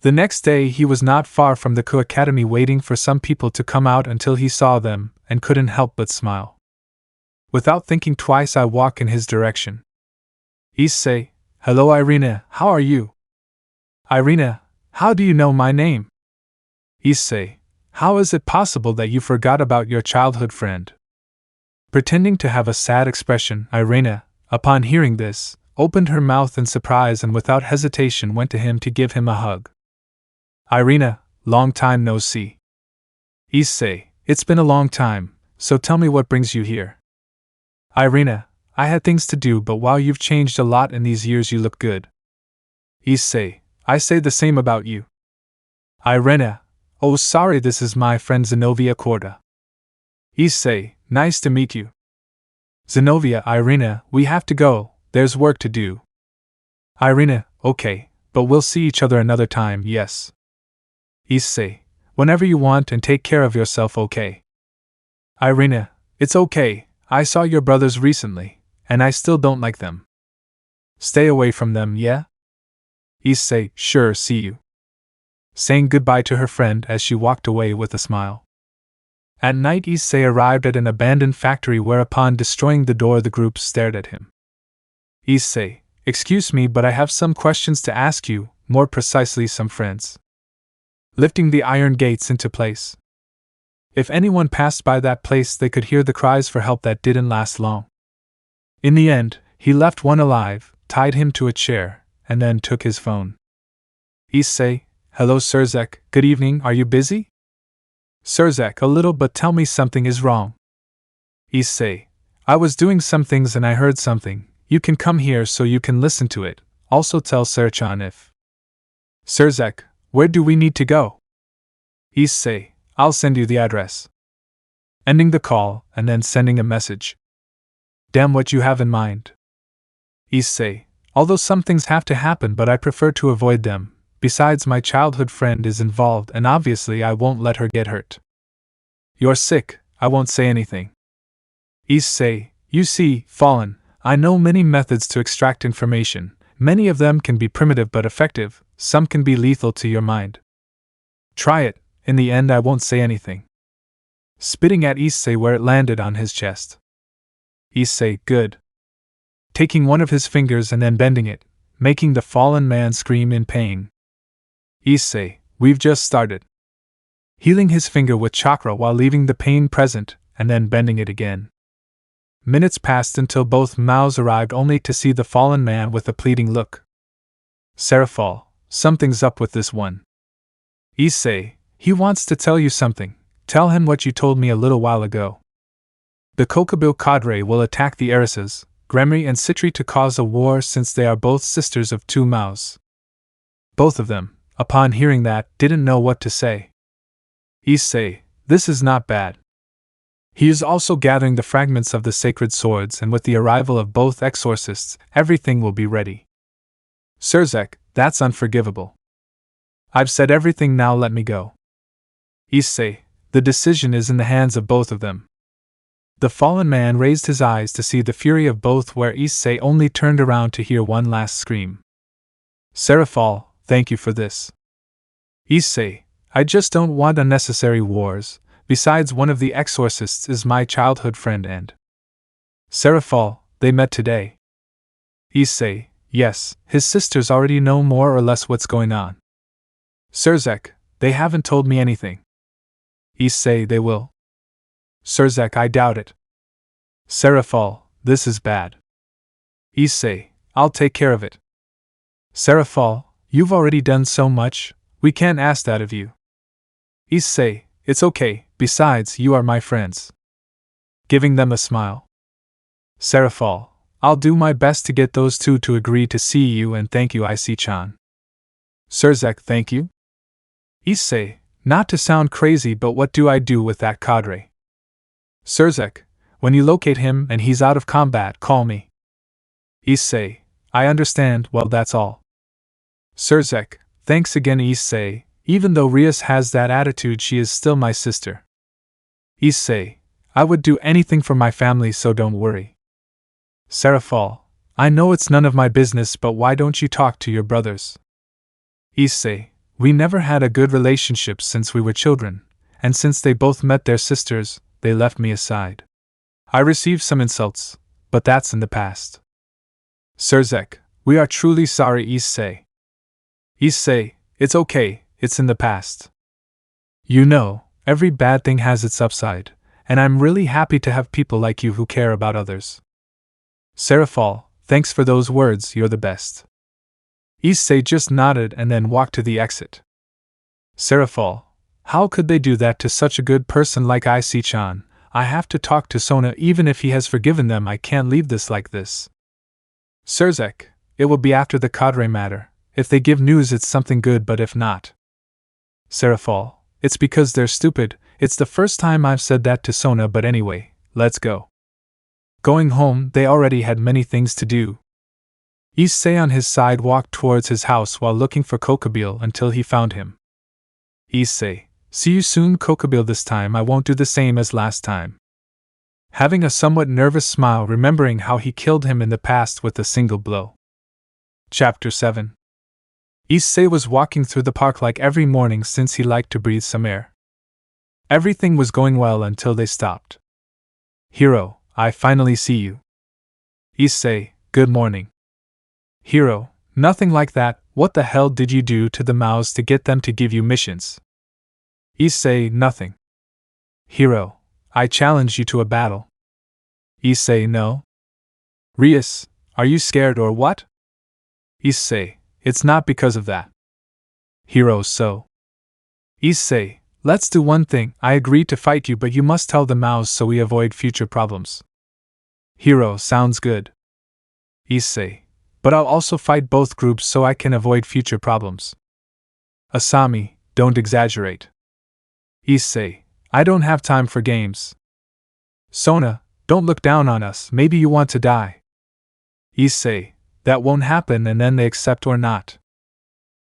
The next day he was not far from the Khaos Academy, waiting for some people to come out until he saw them, and couldn't help but smile. Without thinking twice I walk in his direction. Issei, hello Irina, how are you? Irina, how do you know my name? Issei, how is it possible that you forgot about your childhood friend? Pretending to have a sad expression, Irina, upon hearing this, opened her mouth in surprise and without hesitation went to him to give him a hug. Irina, long time no see. Issei, it's been a long time, so tell me what brings you here. Irina, I had things to do, but wow, you've changed a lot in these years, you look good. Issei, I say the same about you. Irina, oh sorry, this is my friend Zenobia Korda. Issei, nice to meet you. Zenobia, Irina, we have to go, there's work to do. Irina, okay, but we'll see each other another time, yes. Issei, whenever you want, and take care of yourself, okay? Irina, it's okay, I saw your brothers recently, and I still don't like them. Stay away from them, yeah? Issei, sure, see you. Saying goodbye to her friend as she walked away with a smile. At night Issei arrived at an abandoned factory, where upon destroying the door the group stared at him. Issei, excuse me, but I have some questions to ask you, more precisely some friends. Lifting the iron gates into place. If anyone passed by that place they could hear the cries for help that didn't last long. In the end, he left one alive, tied him to a chair, and then took his phone. Issei, hello Surzek, good evening, are you busy? Surzek, a little, but tell me, something is wrong. Issei, I was doing some things and I heard something, you can come here so you can listen to it, also tell Serchan if. Surzek, where do we need to go? Issei, I'll send you the address. Ending the call, and then sending a message. Damn, what you have in mind. Issei, although some things have to happen, but I prefer to avoid them, besides my childhood friend is involved and obviously I won't let her get hurt. You're sick, I won't say anything. Issei, you see, Fallen, I know many methods to extract information. Many of them can be primitive but effective, some can be lethal to your mind. Try it, in the end I won't say anything. Spitting at Issei where it landed on his chest. Issei, good. Taking one of his fingers and then bending it, making the fallen man scream in pain. Issei, we've just started. Healing his finger with chakra while leaving the pain present, and then bending it again. Minutes passed until both mouths arrived only to see the fallen man with a pleading look. Seraphal, something's up with this one. Issei, he wants to tell you something. Tell him what you told me a little while ago. The Kokabil cadre will attack the heiresses, Gremry and Citri, to cause a war since they are both sisters of two mouths. Both of them, upon hearing that, didn't know what to say. Issei, this is not bad. He is also gathering the fragments of the sacred swords, and with the arrival of both exorcists, everything will be ready. Surzek, that's unforgivable. I've said everything, now let me go. Issei, the decision is in the hands of both of them. The fallen man raised his eyes to see the fury of both, where Issei only turned around to hear one last scream. Seraphal, thank you for this. Issei, I just don't want unnecessary wars. Besides, one of the exorcists is my childhood friend and… Seraphal, they met today. Issei, yes, his sisters already know more or less what's going on. Surzek, they haven't told me anything. Issei, they will. Surzek, I doubt it. Seraphal, this is bad. Issei, I'll take care of it. Seraphal, you've already done so much, we can't ask that of you. Issei, it's okay, besides, you are my friends. Giving them a smile. Seraphal, I'll do my best to get those two to agree to see you, and thank you, Issei-chan. Surzek, thank you? Issei, not to sound crazy, but what do I do with that cadre? Surzek, when you locate him and he's out of combat, call me. Issei, I understand, well, that's all. Surzek, thanks again, Issei. Even though Rias has that attitude, she is still my sister. Issei, I would do anything for my family, so don't worry. Seraphal, I know it's none of my business, but why don't you talk to your brothers? Issei, we never had a good relationship since we were children, and since they both met their sisters, they left me aside. I received some insults, but that's in the past. Surzek, we are truly sorry, Issei. Issei, it's okay. It's in the past. You know, every bad thing has its upside, and I'm really happy to have people like you who care about others. Seraphal, thanks for those words, you're the best. Issei just nodded and then walked to the exit. Seraphal, how could they do that to such a good person like Issei-chan? I have to talk to Sona. Even if he has forgiven them, I can't leave this like this. Surzek, it will be after the cadre matter. If they give news, it's something good, but if not… Seraphal, it's because they're stupid. It's the first time I've said that to Sona, but anyway, let's go. Going home, they already had many things to do. Issei on his side walked towards his house while looking for Kokabil until he found him. Issei, see you soon, Kokabil. This time I won't do the same as last time. Having a somewhat nervous smile, remembering how he killed him in the past with a single blow. Chapter 7. Issei was walking through the park like every morning since he liked to breathe some air. Everything was going well until they stopped. Hiro, I finally see you. Issei, good morning. Hiro, nothing like that. What the hell did you do to the mouths to get them to give you missions? Issei, nothing. Hiro, I challenge you to a battle. Issei, no. Rias, are you scared or what? Issei, it's not because of that. Hiro, so. Issei, let's do one thing. I agree to fight you, but you must tell the mouths so we avoid future problems. Hiro, sounds good. Issei, but I'll also fight both groups so I can avoid future problems. Asami, don't exaggerate. Issei, I don't have time for games. Sona, don't look down on us, maybe you want to die. Issei, that won't happen, and then they accept or not.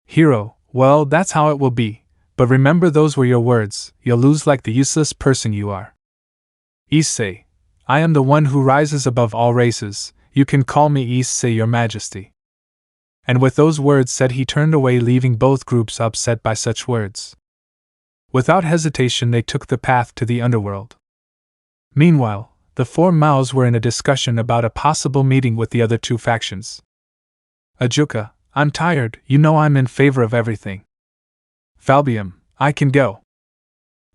Hiro, Well, that's how it will be, but remember those were your words, you'll lose like the useless person you are. Issei, I am the one who rises above all races, you can call me Issei, your majesty. And with those words said he turned away, leaving both groups upset by such words. Without hesitation they took the path to the underworld. Meanwhile, the four Maos were in a discussion about a possible meeting with the other two factions. Ajuka, I'm tired, you know I'm in favor of everything. Falbium, I can go.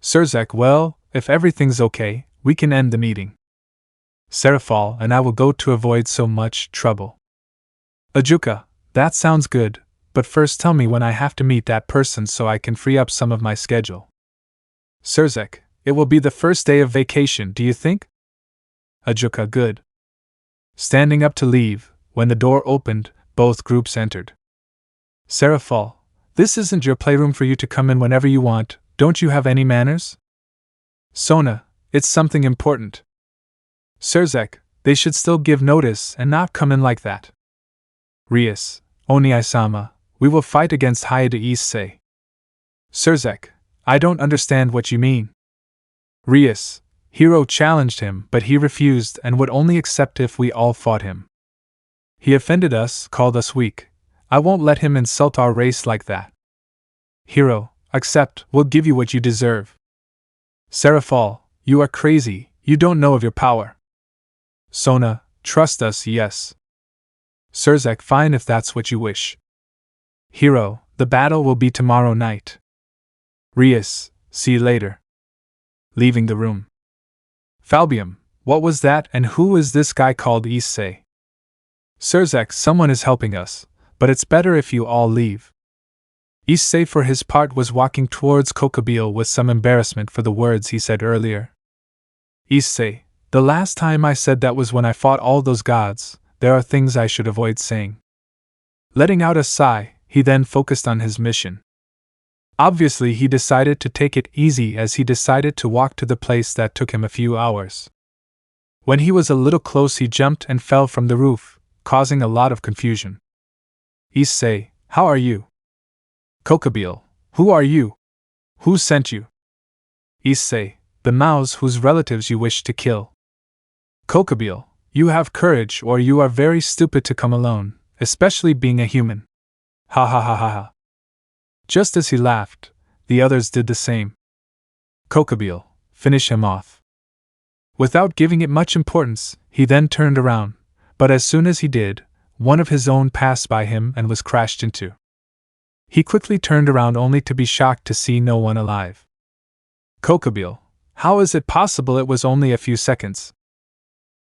Surzek, well, if everything's okay, we can end the meeting. Serafal and I will go to avoid so much trouble. Ajuka, that sounds good, but first tell me when I have to meet that person so I can free up some of my schedule. Surzek, it will be the first day of vacation, do you think? Ajuka, good. Standing up to leave, when the door opened, both groups entered. Serafal, this isn't your playroom for you to come in whenever you want, don't you have any manners? Sona, it's something important. Surzek, they should still give notice and not come in like that. Rias, Oni-sama, we will fight against Hayate Issei. Surzek, I don't understand what you mean. Rias, Hiro challenged him, but he refused and would only accept if we all fought him. He offended us, called us weak. I won't let him insult our race like that. Hiro, accept, we'll give you what you deserve. Serafal, you are crazy, you don't know of your power. Sona, trust us, yes. Surzek, fine if that's what you wish. Hiro, the battle will be tomorrow night. Rias, see you later. Leaving the room. Falbium, what was that and who is this guy called Issei? Surzek, someone is helping us, but it's better if you all leave. Issei for his part was walking towards Kokobile with some embarrassment for the words he said earlier. Issei, the last time I said that was when I fought all those gods, there are things I should avoid saying. Letting out a sigh, he then focused on his mission. Obviously he decided to take it easy as he decided to walk to the place that took him a few hours. When he was a little close he jumped and fell from the roof, causing a lot of confusion. Issei, how are you? Kokobile, who are you? Who sent you? Issei, the Maos whose relatives you wish to kill. Kokobile, you have courage or you are very stupid to come alone, especially being a human. Ha ha ha ha ha. Just as he laughed, the others did the same. Kokobile, finish him off. Without giving it much importance, he then turned around, but as soon as he did, one of his own passed by him and was crashed into. He quickly turned around only to be shocked to see no one alive. Kokobile, how is it possible it was only a few seconds?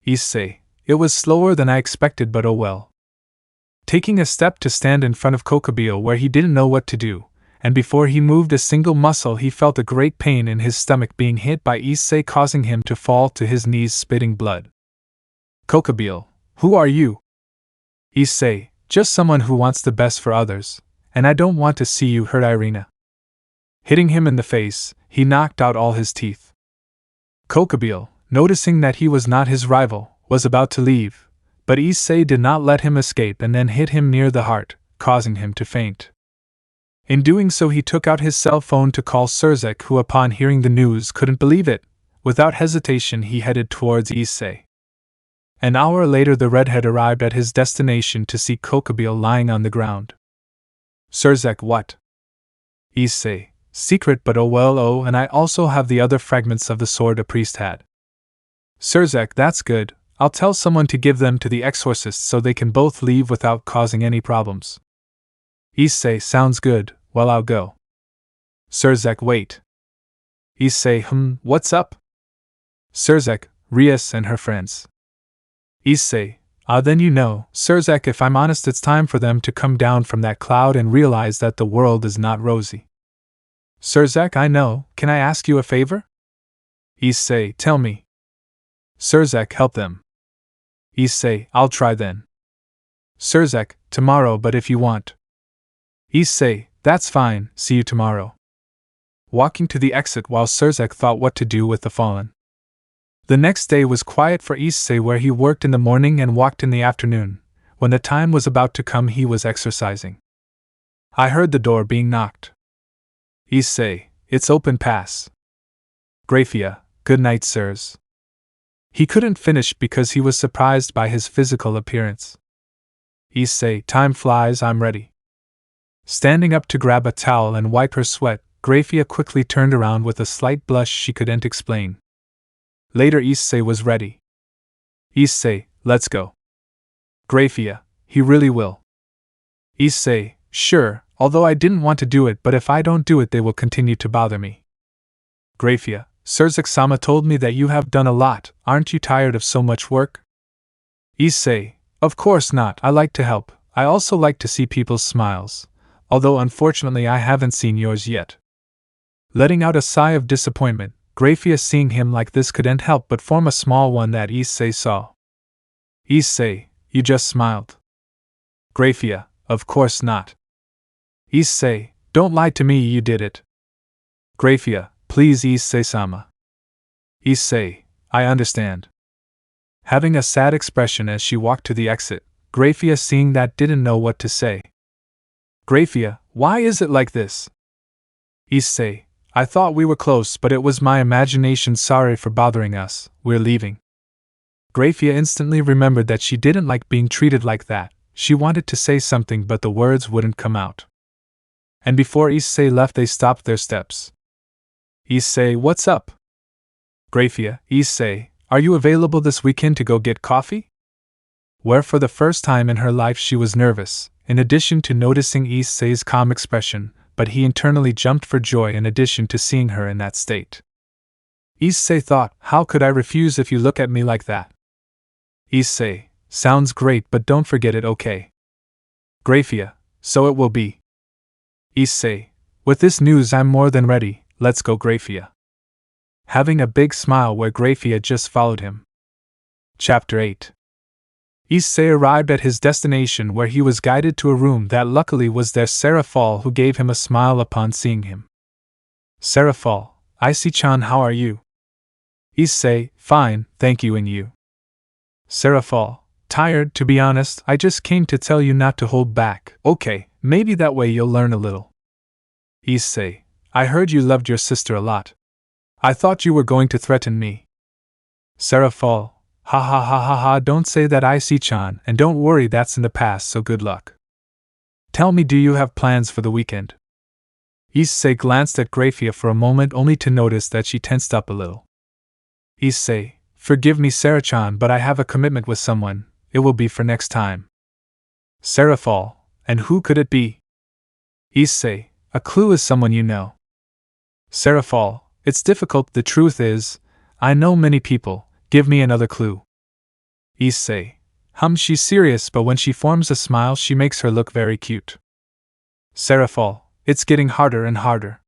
Issei, it was slower than I expected but oh well. Taking a step to stand in front of Kokobile where he didn't know what to do, and before he moved a single muscle he felt a great pain in his stomach being hit by Issei causing him to fall to his knees spitting blood. Kokobile, who are you? Issei, just someone who wants the best for others, and I don't want to see you hurt Irina. Hitting him in the face, he knocked out all his teeth. Kokobile, noticing that he was not his rival, was about to leave, but Issei did not let him escape and then hit him near the heart, causing him to faint. In doing so he took out his cell phone to call Surzek who upon hearing the news couldn't believe it. Without hesitation he headed towards Issei. An hour later the redhead arrived at his destination to see Kokobile lying on the ground. Surzek, what? Issei, secret but oh well oh, and I also have the other fragments of the sword a priest had. Surzek, that's good, I'll tell someone to give them to the exorcist so they can both leave without causing any problems. Issei, sounds good, well I'll go. Surzek, wait. Issei, what's up? Surzek, Rias and her friends. Issei, then you know, Surzek, if I'm honest it's time for them to come down from that cloud and realize that the world is not rosy. Surzek, I know, can I ask you a favor? Issei, tell me. Surzek, help them. Issei, I'll try then. Surzek, tomorrow but if you want. Issei, that's fine, see you tomorrow. Walking to the exit while Surzek thought what to do with the fallen. The next day was quiet for Issei where he worked in the morning and walked in the afternoon. When the time was about to come he was exercising. I heard the door being knocked. Issei, it's open, pass. Graphia, good night, sirs. He couldn't finish because he was surprised by his physical appearance. Issei, time flies, I'm ready. Standing up to grab a towel and wipe her sweat, Graphia quickly turned around with a slight blush she couldn't explain. Later Issei was ready. Issei, let's go. Graphia, he really will. Issei, sure, although I didn't want to do it, but if I don't do it they will continue to bother me. Graphia, Surzak-sama told me that you have done a lot, aren't you tired of so much work? Issei, of course not, I like to help, I also like to see people's smiles, although unfortunately I haven't seen yours yet. Letting out a sigh of disappointment, Graphia seeing him like this couldn't help but form a small one that Issei saw. Issei, you just smiled. Graphia, of course not. Issei, don't lie to me, you did it. Graphia, please Issei-sama. Issei, I understand. Having a sad expression as she walked to the exit, Graphia seeing that didn't know what to say. Graphia, why is it like this? Issei, I thought we were close, but it was my imagination, sorry for bothering us, we're leaving. Graphia instantly remembered that she didn't like being treated like that. She wanted to say something but the words wouldn't come out. And before Issei left they stopped their steps. Issei, what's up? Graphia, Issei, are you available this weekend to go get coffee? Where for the first time in her life she was nervous, in addition to noticing Issei's calm expression, but he internally jumped for joy in addition to seeing her in that state. Issei thought, how could I refuse if you look at me like that? Issei, sounds great, but don't forget it, okay? Graphia, so it will be. Issei, with this news I'm more than ready, let's go, Graphia. Having a big smile where Graphia just followed him. Chapter 8. Issei arrived at his destination where he was guided to a room that luckily was there Seraphal, who gave him a smile upon seeing him. Seraphal, Issei-chan, how are you? Issei, fine, thank you, and you? Seraphal, tired, to be honest, I just came to tell you not to hold back. Okay, maybe that way you'll learn a little. Issei, I heard you loved your sister a lot. I thought you were going to threaten me. Seraphal, ha ha ha ha ha, don't say that, Issei-chan, and don't worry, that's in the past, so good luck. Tell me, do you have plans for the weekend? Issei glanced at Graphia for a moment only to notice that she tensed up a little. Issei, forgive me, Sarah-chan, but I have a commitment with someone, it will be for next time. Seraphal, and who could it be? Issei, a clue is someone you know. Seraphal, it's difficult, the truth is, I know many people, give me another clue. Issei, she's serious, but when she forms a smile she makes her look very cute. Seraphal, it's getting harder and harder.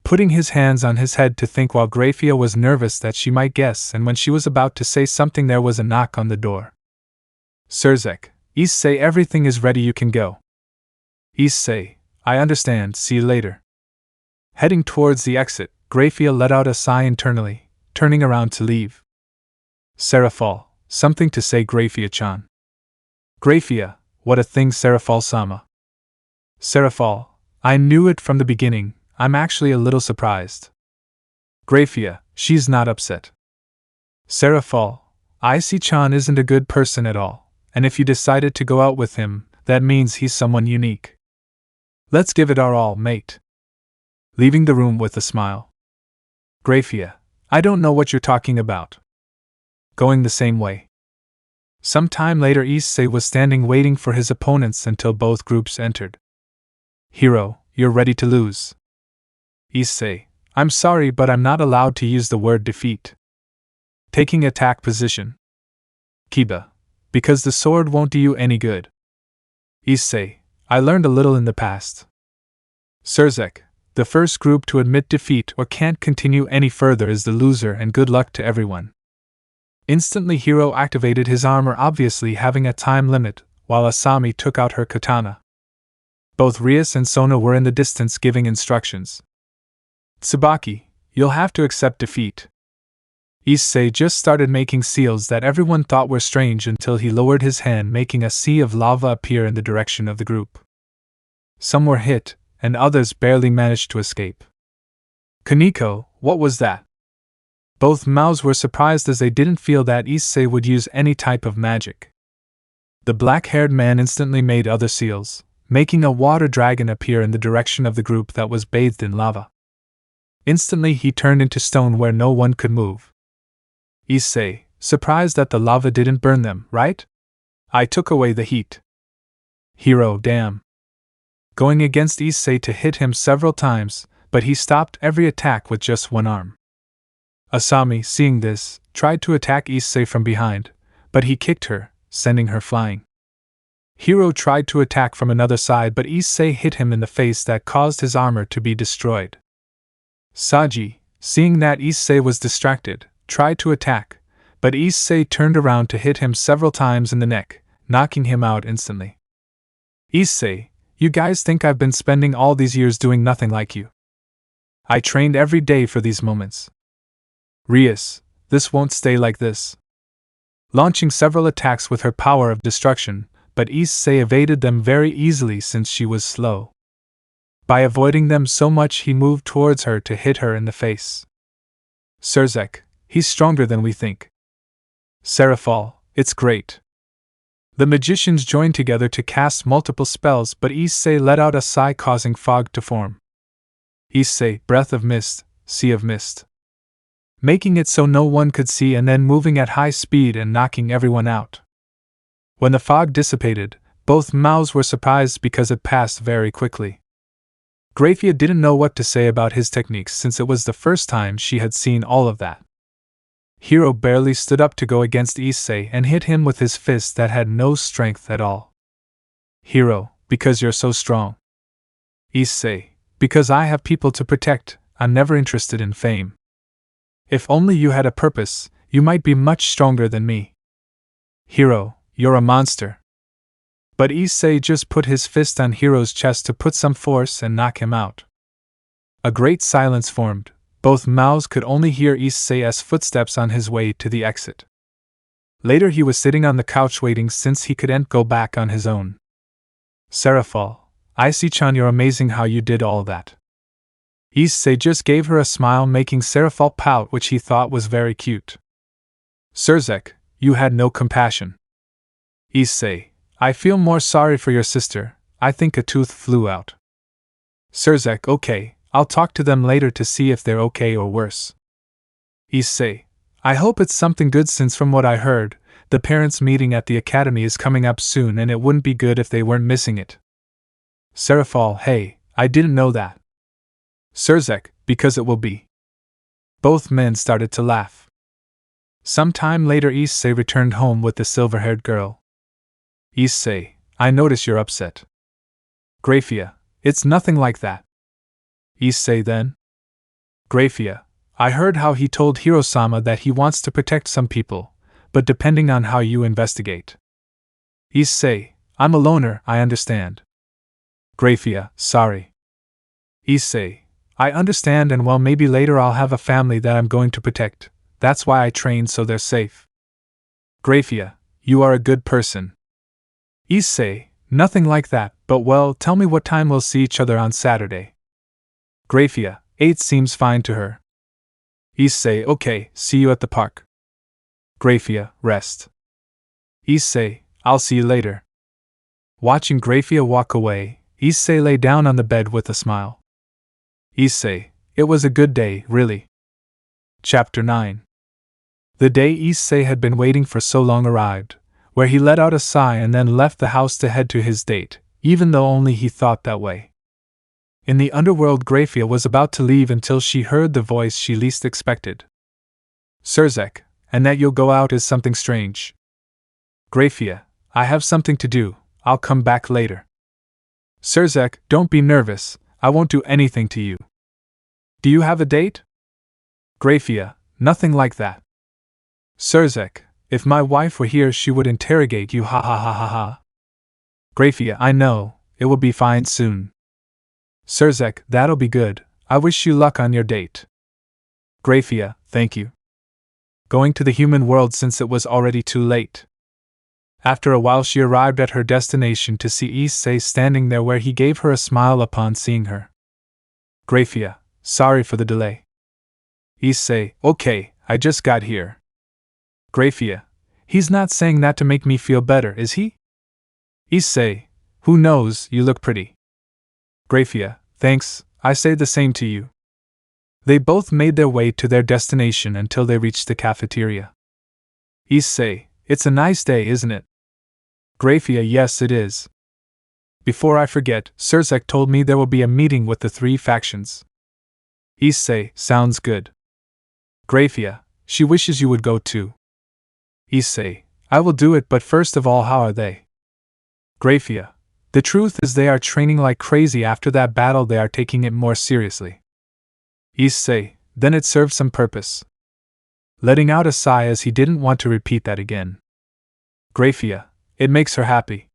Putting his hands on his head to think while Graphia was nervous that she might guess, and when she was about to say something there was a knock on the door. Surzak, Issei, everything is ready, you can go. Issei, I understand, see you later. Heading towards the exit, Graphia let out a sigh internally, turning around to leave. Seraphal, something to say, Graphia-chan. Graphia, what a thing, Seraphal-sama. Seraphal, I knew it from the beginning, I'm actually a little surprised. Graphia, she's not upset. Seraphal, Issei-chan isn't a good person at all, and if you decided to go out with him, that means he's someone unique. Let's give it our all, mate. Leaving the room with a smile. Graphia, I don't know what you're talking about. Going the same way. Some time later Issei was standing waiting for his opponents until both groups entered. Hero, you're ready to lose. Issei, I'm sorry, but I'm not allowed to use the word defeat. Taking attack position. Kiba, because the sword won't do you any good. Issei, I learned a little in the past. Surzak, the first group to admit defeat or can't continue any further is the loser, and good luck to everyone. Instantly Hero activated his armor, obviously having a time limit, while Asami took out her katana. Both Rias and Sona were in the distance giving instructions. Tsubaki, you'll have to accept defeat. Issei just started making seals that everyone thought were strange until he lowered his hand, making a sea of lava appear in the direction of the group. Some were hit, and others barely managed to escape. Kaneko, what was that? Both mouths were surprised as they didn't feel that Issei would use any type of magic. The black-haired man instantly made other seals, making a water dragon appear in the direction of the group that was bathed in lava. Instantly he turned into stone where no one could move. Issei, surprised that the lava didn't burn them, right? I took away the heat. Hero, damn. Going against Issei to hit him several times, but he stopped every attack with just one arm. Asami, seeing this, tried to attack Issei from behind, but he kicked her, sending her flying. Hero tried to attack from another side, but Issei hit him in the face that caused his armor to be destroyed. Saji, seeing that Issei was distracted, tried to attack, but Issei turned around to hit him several times in the neck, knocking him out instantly. Issei, you guys think I've been spending all these years doing nothing like you? I trained every day for these moments. Rias, this won't stay like this. Launching several attacks with her power of destruction, but Issei evaded them very easily since she was slow. By avoiding them so much, he moved towards her to hit her in the face. Surzek, he's stronger than we think. Seraphal, it's great. The magicians joined together to cast multiple spells, but Issei let out a sigh, causing fog to form. Issei, breath of mist, sea of mist. Making it so no one could see, and then moving at high speed and knocking everyone out. When the fog dissipated, both mouths were surprised because it passed very quickly. Grafia didn't know what to say about his techniques since it was the first time she had seen all of that. Hero barely stood up to go against Issei and hit him with his fist that had no strength at all. Hero, because you're so strong. Issei, because I have people to protect, I'm never interested in fame. If only you had a purpose, you might be much stronger than me. Hero, you're a monster. But Issei just put his fist on Hero's chest to put some force and knock him out. A great silence formed. Both mouths could only hear Issei's footsteps on his way to the exit. Later he was sitting on the couch waiting since he couldn't go back on his own. Seraphal, Issei-chan, you're amazing how you did all that. Issei just gave her a smile, making Seraphal pout, which he thought was very cute. Surzek, you had no compassion. Issei, I feel more sorry for your sister, I think a tooth flew out. Surzek, okay, I'll talk to them later to see if they're okay or worse. Issei, I hope it's something good since from what I heard, the parents' meeting at the academy is coming up soon and it wouldn't be good if they weren't missing it. Seraphal, hey, I didn't know that. Surzek, because it will be. Both men started to laugh. Some time later Issei returned home with the silver-haired girl. Issei, I notice you're upset. Grafia, it's nothing like that. Issei then? Grafia, I heard how he told Hiro-sama that he wants to protect some people, but depending on how you investigate. Issei, I'm a loner, I understand. Grafia, sorry. Issei, I understand, and well, maybe later I'll have a family that I'm going to protect, that's why I train so they're safe. Grafia, you are a good person. Issei, nothing like that, but well, tell me what time we'll see each other on Saturday. Grafia, 8 seems fine to her. Issei, okay, see you at the park. Grafia, rest. Issei, I'll see you later. Watching Grafia walk away, Issei lay down on the bed with a smile. Issei, it was a good day, really. Chapter 9. The day Issei had been waiting for so long arrived, where he let out a sigh and then left the house to head to his date, even though only he thought that way. In the underworld, Grafia was about to leave until she heard the voice she least expected. Surzek, and that you'll go out is something strange. Grafia, I have something to do, I'll come back later. Surzek, don't be nervous, I won't do anything to you. Do you have a date? Grafia, nothing like that. Surzek, if my wife were here she would interrogate you, ha ha ha ha ha. Grafia, I know, it will be fine soon. Surzek, that'll be good, I wish you luck on your date. Grafia, thank you. Going to the human world since it was already too late. After a while she arrived at her destination to see Issei standing there where he gave her a smile upon seeing her. Grafia, sorry for the delay. Issei, okay, I just got here. Grafia, he's not saying that to make me feel better, is he? Issei, who knows, you look pretty. Grafia, thanks, I say the same to you. They both made their way to their destination until they reached the cafeteria. Issei, it's a nice day, isn't it? Grafia, yes it is. Before I forget, Surzek told me there will be a meeting with the 3 factions. Issei, sounds good. Grafia, she wishes you would go too. Issei, I will do it, but first of all, how are they? Grafia, the truth is they are training like crazy. After that battle they are taking it more seriously. Issei, then it served some purpose. Letting out a sigh as he didn't want to repeat that again. Grafia, it makes her happy.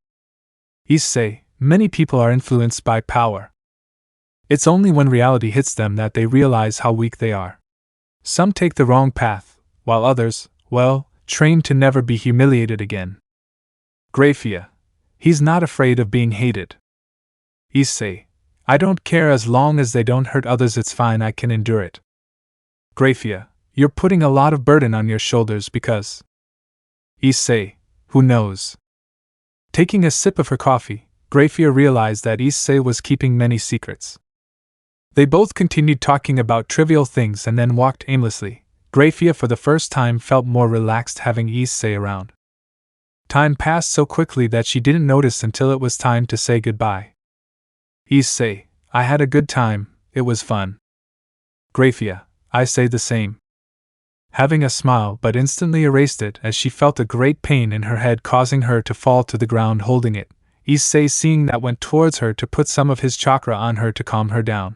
Issei, many people are influenced by power. It's only when reality hits them that they realize how weak they are. Some take the wrong path, while others, well, train to never be humiliated again. Grafia, he's not afraid of being hated. Issei, I don't care as long as they don't hurt others, it's fine, I can endure it. Grafia, you're putting a lot of burden on your shoulders because… Issei, who knows? Taking a sip of her coffee, Grafia realized that Issei was keeping many secrets. They both continued talking about trivial things and then walked aimlessly. Grafia for the first time felt more relaxed having Issei around. Time passed so quickly that she didn't notice until it was time to say goodbye. Issei, I had a good time, it was fun. Grafia, I say the same. Having a smile but instantly erased it as she felt a great pain in her head causing her to fall to the ground holding it. Issei seeing that went towards her to put some of his chakra on her to calm her down.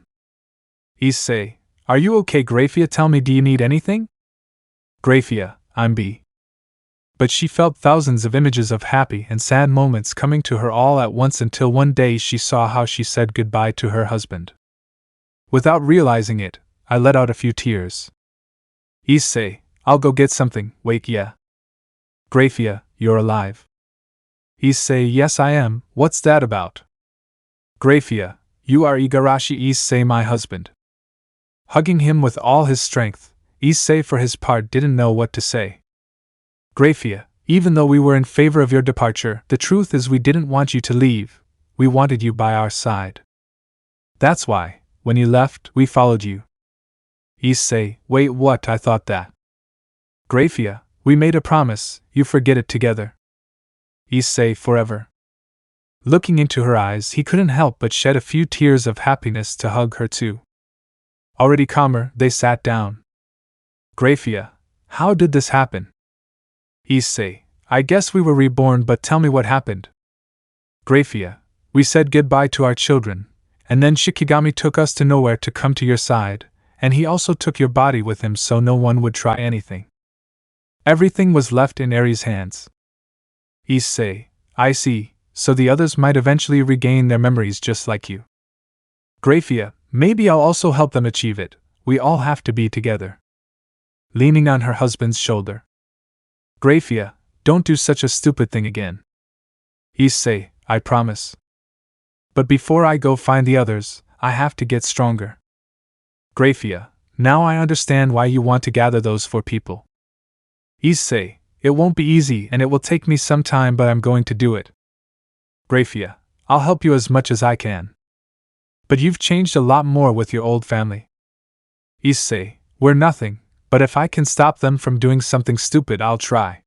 Issei, are you okay? Grafia, tell me, do you need anything? Grafia, I'm B. But she felt thousands of images of happy and sad moments coming to her all at once until one day she saw how she said goodbye to her husband. Without realizing it, I let out a few tears. Issei, I'll go get something, wait, yeah. Grafia, you're alive. Issei, yes I am, what's that about? Grafia, you are Igarashi Issei, my husband. Hugging him with all his strength, Issei for his part didn't know what to say. Grafia, even though we were in favor of your departure, the truth is we didn't want you to leave, we wanted you by our side. That's why, when you left, we followed you. Issei, wait, what? I thought that. Grafia, we made a promise, you forget it together. Issei, forever. Looking into her eyes, he couldn't help but shed a few tears of happiness to hug her too. Already calmer, they sat down. Grafia, how did this happen? Issei, I guess we were reborn, but tell me what happened. Grafia, we said goodbye to our children, and then Shikigami took us to nowhere to come to your side, and he also took your body with him so no one would try anything. Everything was left in Aries' hands. Issei, I see, so the others might eventually regain their memories just like you. Grafia, maybe I'll also help them achieve it, we all have to be together. Leaning on her husband's shoulder. Grafia, don't do such a stupid thing again. Issei, I promise. But before I go find the others, I have to get stronger. Grafia, now I understand why you want to gather those 4 people. Issei, it won't be easy and it will take me some time, but I'm going to do it. Grafia, I'll help you as much as I can. But you've changed a lot more with your old family. Issei, we're nothing, but if I can stop them from doing something stupid, I'll try.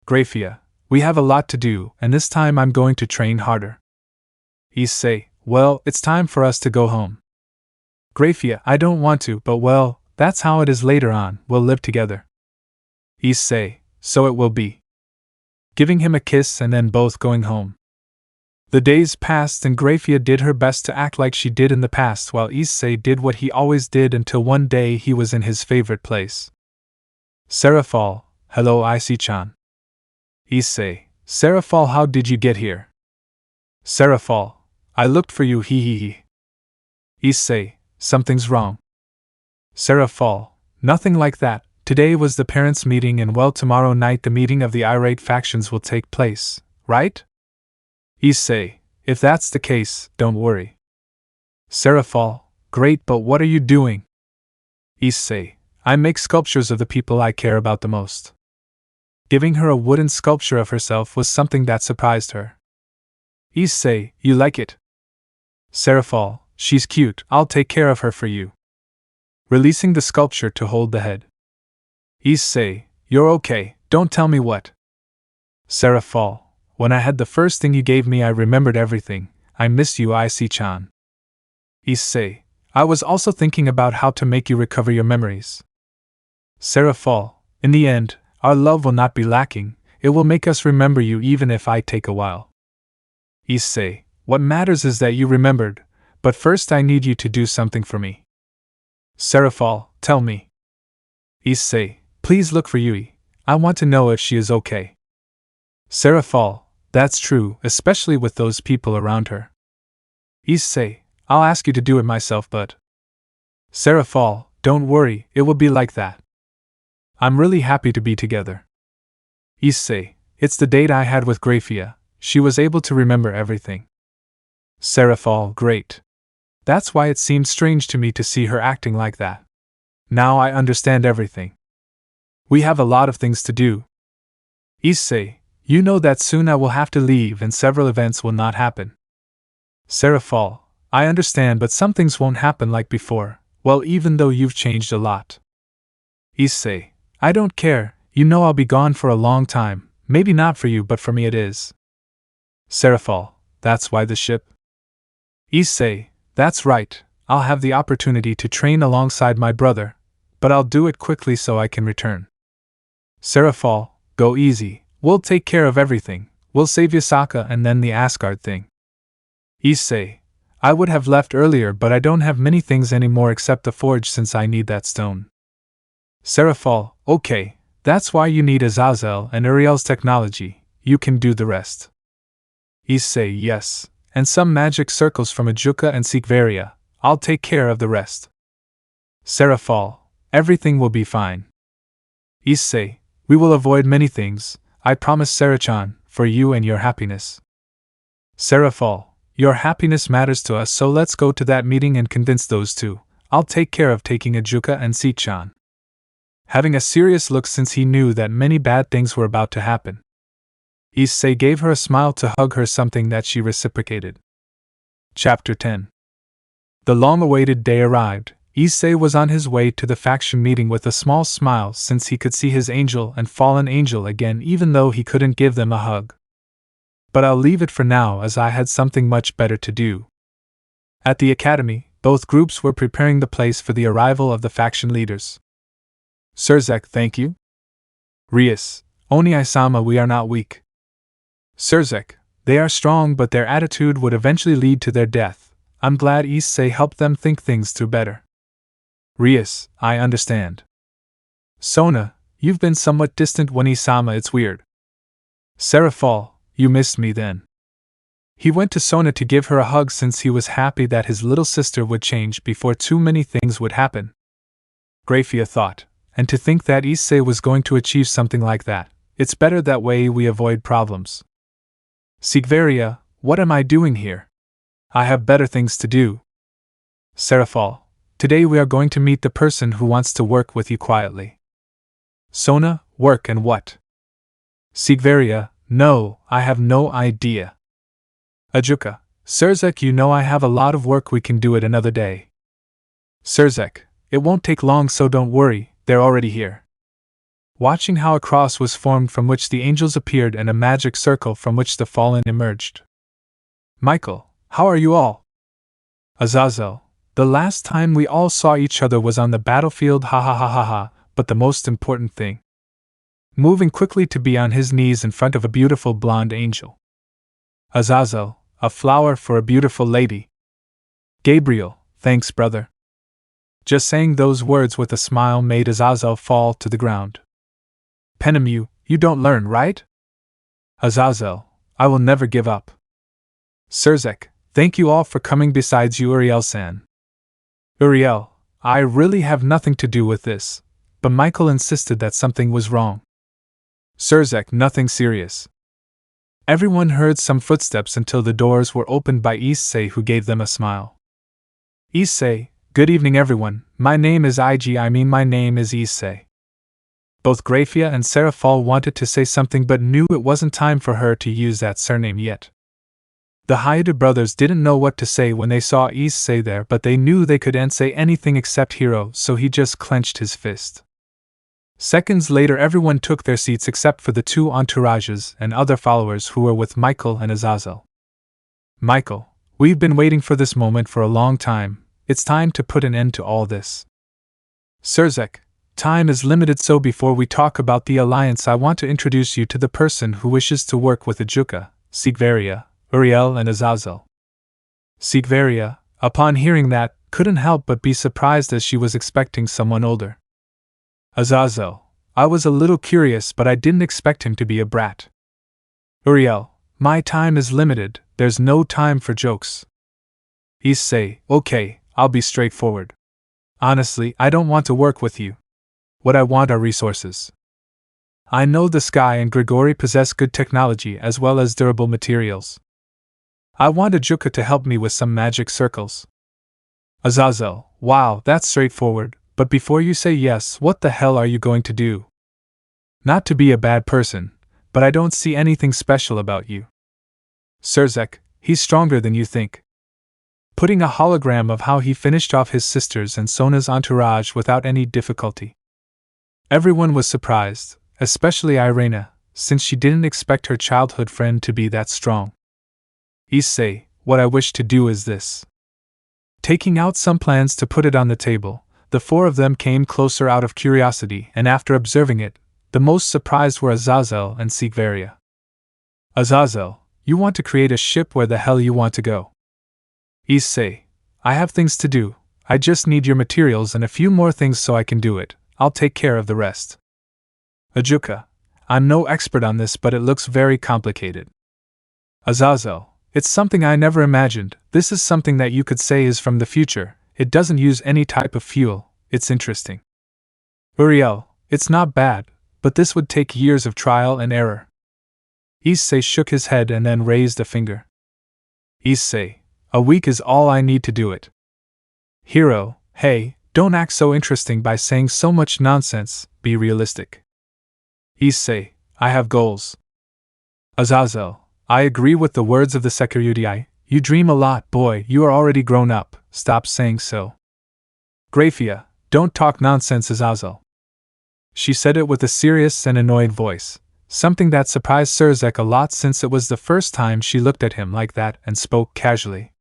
Grafia, we have a lot to do, and this time I'm going to train harder. Issei, well, it's time for us to go home. Grafia, I don't want to, but well, that's how it is later on, we'll live together. Issei, so it will be. Giving him a kiss and then both going home. The days passed and Grafia did her best to act like she did in the past while Issei did what he always did until one day he was in his favorite place. Seraphal, hello Issei-chan. Issei, Seraphal, how did you get here? Seraphal, I looked for you, hee hee hee. Issei, something's wrong. Seraphal, nothing like that, Today was the parents' meeting and well tomorrow night the meeting of the irate factions will take place, right? Issei, if that's the case, don't worry. Seraphol, great, but what are you doing? Issei, I make sculptures of the people I care about the most. Giving her a wooden sculpture of herself was something that surprised her. Issei, you like it? Seraphol, she's cute, I'll take care of her for you. Releasing the sculpture to hold the head. Issei, you're okay, don't tell me what. Seraphol, when I had the first thing you gave me I remembered everything, I miss you Issei-chan. Issei, I was also thinking about how to make you recover your memories. Seraphol, in the end, our love will not be lacking, it will make us remember you even if I take a while. Issei, what matters is that you remembered, but first I need you to do something for me. Seraphol, tell me. Issei, please look for Yui, I want to know if she is okay. Seraphol, that's true, especially with those people around her. Issei, I'll ask you to do it myself but… Seraphol, don't worry, it will be like that. I'm really happy to be together. Issei, it's the date I had with Graphia, she was able to remember everything. Seraphol, great. That's why it seemed strange to me to see her acting like that. Now I understand everything. We have a lot of things to do. Issei, you know that soon I will have to leave and several events will not happen. Seraphol, I understand but some things won't happen like before, well even though you've changed a lot. Issei, I don't care, you know I'll be gone for a long time, maybe not for you but for me it is. Seraphol, that's why the ship? Issei, that's right, I'll have the opportunity to train alongside my brother, but I'll do it quickly so I can return. Seraphol, go easy, we'll take care of everything, we'll save Yasaka and then the Asgard thing. Issei, I would have left earlier but I don't have many things anymore except the forge since I need that stone. Seraphol, okay, that's why you need Azazel and Uriel's technology, you can do the rest. Issei, yes, and some magic circles from Ajuka and Sikvaria, I'll take care of the rest. Seraphol, everything will be fine. Issei, we will avoid many things, I promise Sarachan, for you and your happiness. Seraphol, your happiness matters to us so let's go to that meeting and convince those two, I'll take care of taking Ajuka and Sichan. Having a serious look since he knew that many bad things were about to happen. Issei gave her a smile to hug her, something that she reciprocated. Chapter 10. The long-awaited day arrived. Issei was on his way to the faction meeting with a small smile since he could see his angel and fallen angel again even though he couldn't give them a hug. But I'll leave it for now as I had something much better to do. At the academy, both groups were preparing the place for the arrival of the faction leaders. Surzek, thank you. Rias, Oni-sama, we are not weak. Surzek, they are strong but their attitude would eventually lead to their death. I'm glad Issei helped them think things through better. Rias, I understand. Sona, you've been somewhat distant Oni-sama, it's weird. Seraphol, you missed me then. He went to Sona to give her a hug since he was happy that his little sister would change before too many things would happen. Graphia thought, and to think that Issei was going to achieve something like that, it's better that way we avoid problems. Sikvaria, what am I doing here? I have better things to do. Seraphol, today we are going to meet the person who wants to work with you quietly. Sona, work and what? Sikvaria, no, I have no idea. Ajuka, Surzek, you know I have a lot of work, we can do it another day. Surzek, it won't take long so don't worry, they're already here. Watching how a cross was formed from which the angels appeared and a magic circle from which the fallen emerged. Michael, how are you all? Azazel, the last time we all saw each other was on the battlefield, ha ha ha ha ha, but the most important thing. Moving quickly to be on his knees in front of a beautiful blonde angel. Azazel, a flower for a beautiful lady. Gabriel, thanks brother. Just saying those words with a smile made Azazel fall to the ground. Penemu, you don't learn, right? Azazel, I will never give up. Surzek, thank you all for coming besides you Uriel-san. Uriel, I really have nothing to do with this. but Michael insisted that something was wrong. Surzek, nothing serious. Everyone heard some footsteps until the doors were opened by Issei, who gave them a smile. Issei, good evening everyone, my name is my name is Issei. Both Grafia and Seraphol wanted to say something but knew it wasn't time for her to use that surname yet. The Hayate brothers didn't know what to say when they saw Issei there, but they knew they couldn't say anything except hero, so he just clenched his fist. Seconds later everyone took their seats except for the two entourages and other followers who were with Michael and Azazel. Michael, we've been waiting for this moment for a long time, it's time to put an end to all this. Surzek, time is limited, so before we talk about the alliance I want to introduce you to the person who wishes to work with Ajuka, Sigvaria, Uriel and Azazel. Sigvaria, upon hearing that, couldn't help but be surprised as she was expecting someone older. Azazel, I was a little curious but I didn't expect him to be a brat. Uriel, my time is limited, there's no time for jokes. Issei, okay, I'll be straightforward. Honestly, I don't want to work with you. What I want are resources. I know the Sky and Grigori possess good technology as well as durable materials. I want Ajuka to help me with some magic circles. Azazel, wow, that's straightforward, but before you say yes, what the hell are you going to do? Not to be a bad person, but I don't see anything special about you. Surzek, he's stronger than you think. Putting a hologram of how he finished off his sisters and Sona's entourage without any difficulty. Everyone was surprised, especially Irena, since she didn't expect her childhood friend to be that strong. Issei, what I wish to do is this. Taking out some plans to put it on the table, the four of them came closer out of curiosity, and after observing it, the most surprised were Azazel and Sigvaria. Azazel, you want to create a ship, where the hell you want to go? Issei, I have things to do, I just need your materials and a few more things so I can do it, I'll take care of the rest. Ajuka, I'm no expert on this but it looks very complicated. Azazel, it's something I never imagined, this is something that you could say is from the future, it doesn't use any type of fuel, it's interesting. Uriel, it's not bad, but this would take years of trial and error. Issei shook his head and then raised a finger. Issei, a week is all I need to do it. Hero, hey, don't act so interesting by saying so much nonsense, be realistic. Issei, I have goals. Azazel, I agree with the words of the Security. You dream a lot, boy, you are already grown up, stop saying so. Grafia, don't talk nonsense, Azazel. She said it with a serious and annoyed voice, something that surprised Surzek a lot since it was the first time she looked at him like that and spoke casually.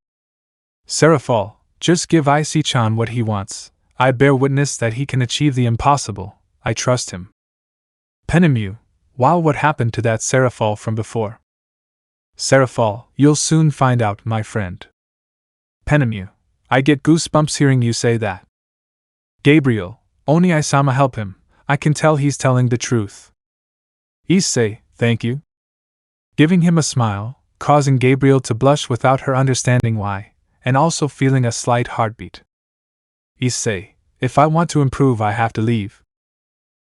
Seraphol, just give Issei-chan what he wants, I bear witness that he can achieve the impossible, I trust him. Penemu, wow, what happened to that Seraphol from before? Seraphol, you'll soon find out, my friend. Penemu, I get goosebumps hearing you say that. Gabriel, only Isama help him, I can tell he's telling the truth. Issei, thank you. Giving him a smile, causing Gabriel to blush without her understanding why, and also feeling a slight heartbeat. Issei, if I want to improve I have to leave.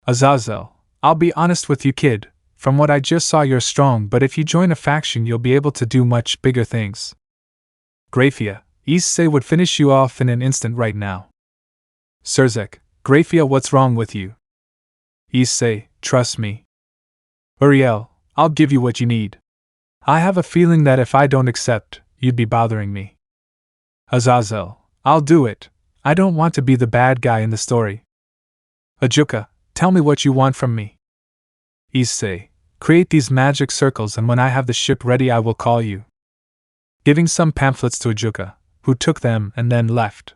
Azazel, I'll be honest with you, kid, from what I just saw you're strong, but if you join a faction you'll be able to do much bigger things. Grafia, Issei would finish you off in an instant right now. Surzek, Grafia, what's wrong with you? Issei, trust me. Uriel, I'll give you what you need. I have a feeling that if I don't accept, you'd be bothering me. Azazel, I'll do it. I don't want to be the bad guy in the story. Ajuka, tell me what you want from me. Issei, create these magic circles and when I have the ship ready I will call you. Giving some pamphlets to Ajuka, who took them and then left.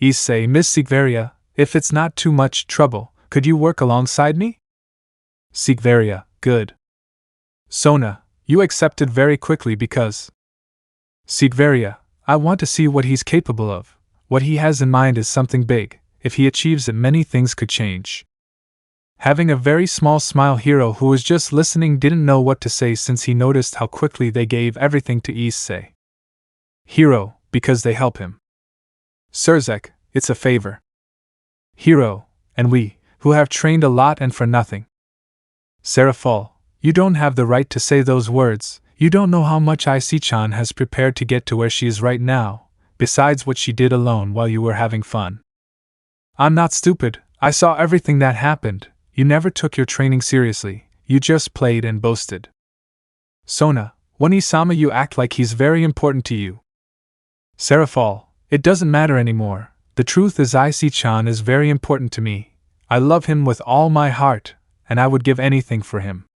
Issei, Miss Sigvaria, if it's not too much trouble, could you work alongside me? Sigvaria, good. Sona, you accepted very quickly because. Sigvaria, I want to see what he's capable of. What he has in mind is something big. If he achieves it, many things could change. Having a very small smile, Hero, who was just listening, didn't know what to say since he noticed how quickly they gave everything to Issei. Hero, because they help him. Surzek, it's a favor. Hero, and we, who have trained a lot and for nothing. Seraphol, you don't have the right to say those words. You don't know how much Issei-chan has prepared to get to where she is right now, besides what she did alone while you were having fun. I'm not stupid, I saw everything that happened. You never took your training seriously, you just played and boasted. Sona, when Isama you act like he's very important to you. Seraphol, it doesn't matter anymore. The truth is Issei-chan is very important to me. I love him with all my heart, and I would give anything for him.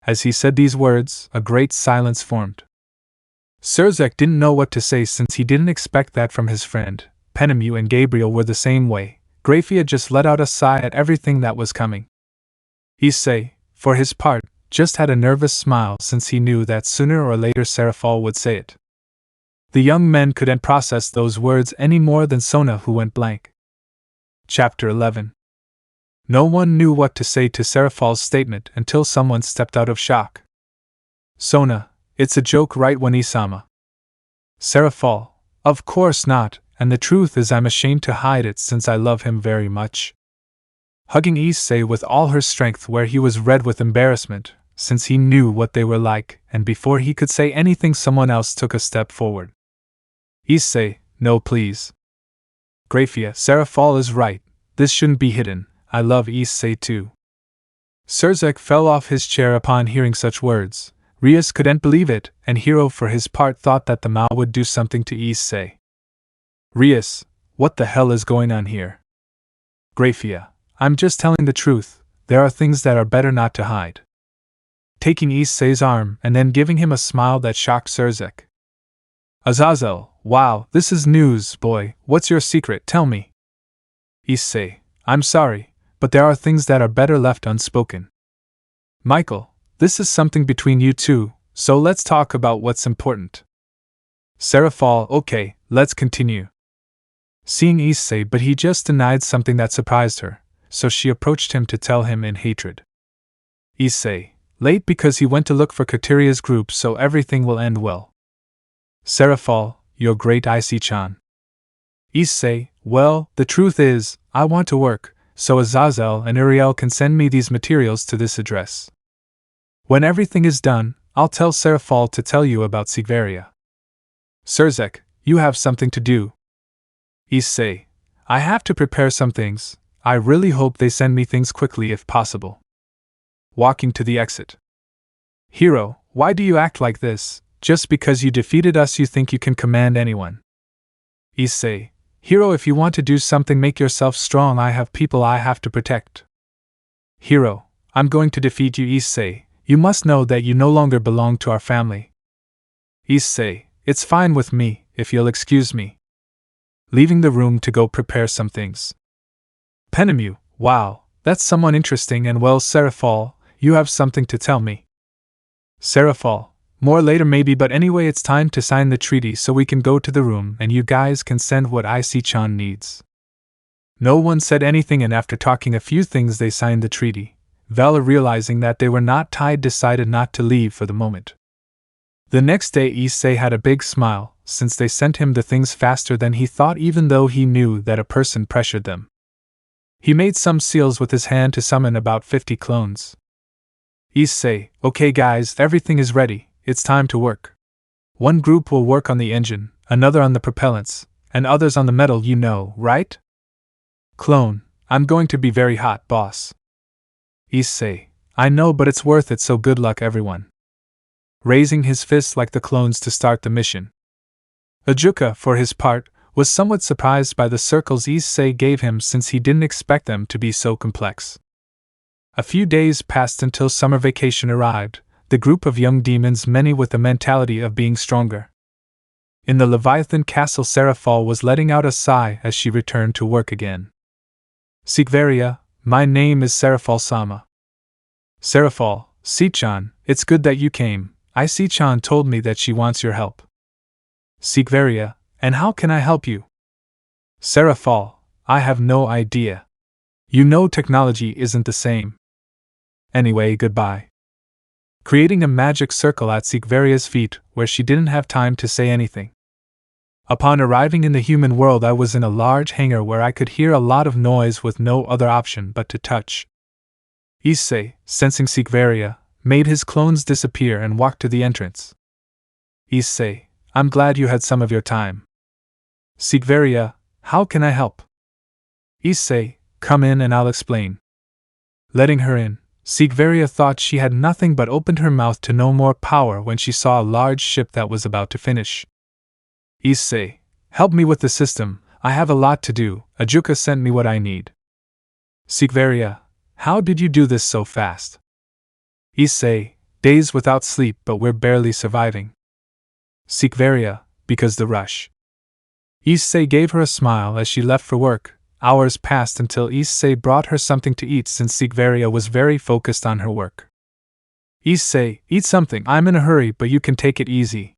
As he said these words, a great silence formed. Surzek didn't know what to say since he didn't expect that from his friend. Penemu and Gabriel were the same way. Grafia just let out a sigh at everything that was coming. Issei, for his part, just had a nervous smile since he knew that sooner or later Seraphol would say it. The young men couldn't process those words any more than Sona, who went blank. Chapter 11. No one knew what to say to Seraphol's statement until someone stepped out of shock. Sona, it's a joke, right? When Isama. Seraphol, of course not, and the truth is I'm ashamed to hide it since I love him very much. Hugging Issei with all her strength where he was red with embarrassment, since he knew what they were like, and before he could say anything someone else took a step forward. Issei, no please. Grafia, Seraphol is right, this shouldn't be hidden. I love Issei too. Surzek fell off his chair upon hearing such words. Rias couldn't believe it, and Hiro for his part thought that the Mao would do something to Issei. Rias, what the hell is going on here? Grafia, I'm just telling the truth, there are things that are better not to hide. Taking Issei's arm and then giving him a smile that shocked Surzek. Azazel, wow, this is news, boy, what's your secret, tell me. Issei, I'm sorry, but there are things that are better left unspoken. Michael, this is something between you two, so let's talk about what's important. Seraphol, okay, let's continue. Seeing Issei, but he just denied something that surprised her, so she approached him to tell him in hatred. Issei, late because he went to look for Kateria's group, so everything will end well. Seraphol, you're great, Issei-chan. Issei, well, the truth is, I want to work, so Azazel and Uriel can send me these materials to this address. When everything is done, I'll tell Seraphol to tell you about Sigvaria. Surzek, you have something to do. Issei, I have to prepare some things. I really hope they send me things quickly if possible. Walking to the exit. Hiro, why do you act like this? Just because you defeated us you think you can command anyone. Issei, Hiro, if you want to do something, make yourself strong. I have people I have to protect. Hiro, I'm going to defeat you. Issei, you must know that you no longer belong to our family. Issei, it's fine with me, if you'll excuse me. Leaving the room to go prepare some things. Penemu, wow, that's someone interesting, and well, Seraphol, you have something to tell me. Seraphol, more later maybe, but anyway it's time to sign the treaty so we can go to the room and you guys can send what Issei-chan needs. No one said anything, and after talking a few things they signed the treaty. Vala, realizing that they were not tied, decided not to leave for the moment. The next day Issei had a big smile, since they sent him the things faster than he thought, even though he knew that a person pressured them. He made some seals with his hand to summon about 50 clones. Issei, okay guys, everything is ready. It's time to work. One group will work on the engine, another on the propellants, and others on the metal, you know, right? Clone, I'm going to be very hot, boss. Issei, I know, but it's worth it, so good luck everyone. Raising his fist like the clones to start the mission. Ajuka, for his part, was somewhat surprised by the circles Issei gave him since he didn't expect them to be so complex. A few days passed until summer vacation arrived. The group of young demons, many with the mentality of being stronger. In the Leviathan Castle, Seraphol was letting out a sigh as she returned to work again. Sigvaria, my name is Seraphol-sama. Seraphol, Issei-chan, it's good that you came. Issei-chan told me that she wants your help. Sigvaria, and how can I help you? Seraphol, I have no idea. You know technology isn't the same. Anyway, goodbye. Creating a magic circle at Sigvaria's feet, where she didn't have time to say anything. Upon arriving in the human world, I was in a large hangar where I could hear a lot of noise with no other option but to touch. Issei, sensing Sigvaria, made his clones disappear and walked to the entrance. Issei, I'm glad you had some of your time. Sigvaria, how can I help? Issei, come in and I'll explain. Letting her in, Sigvaria thought she had nothing but opened her mouth to no more power when she saw a large ship that was about to finish. Issei, help me with the system, I have a lot to do, Ajuka sent me what I need. Sigvaria, how did you do this so fast? Issei, days without sleep, but we're barely surviving. Sigvaria, because the rush. Issei gave her a smile as she left for work. Hours passed until Issei brought her something to eat since Sigvaria was very focused on her work. Issei, eat something, I'm in a hurry but you can take it easy.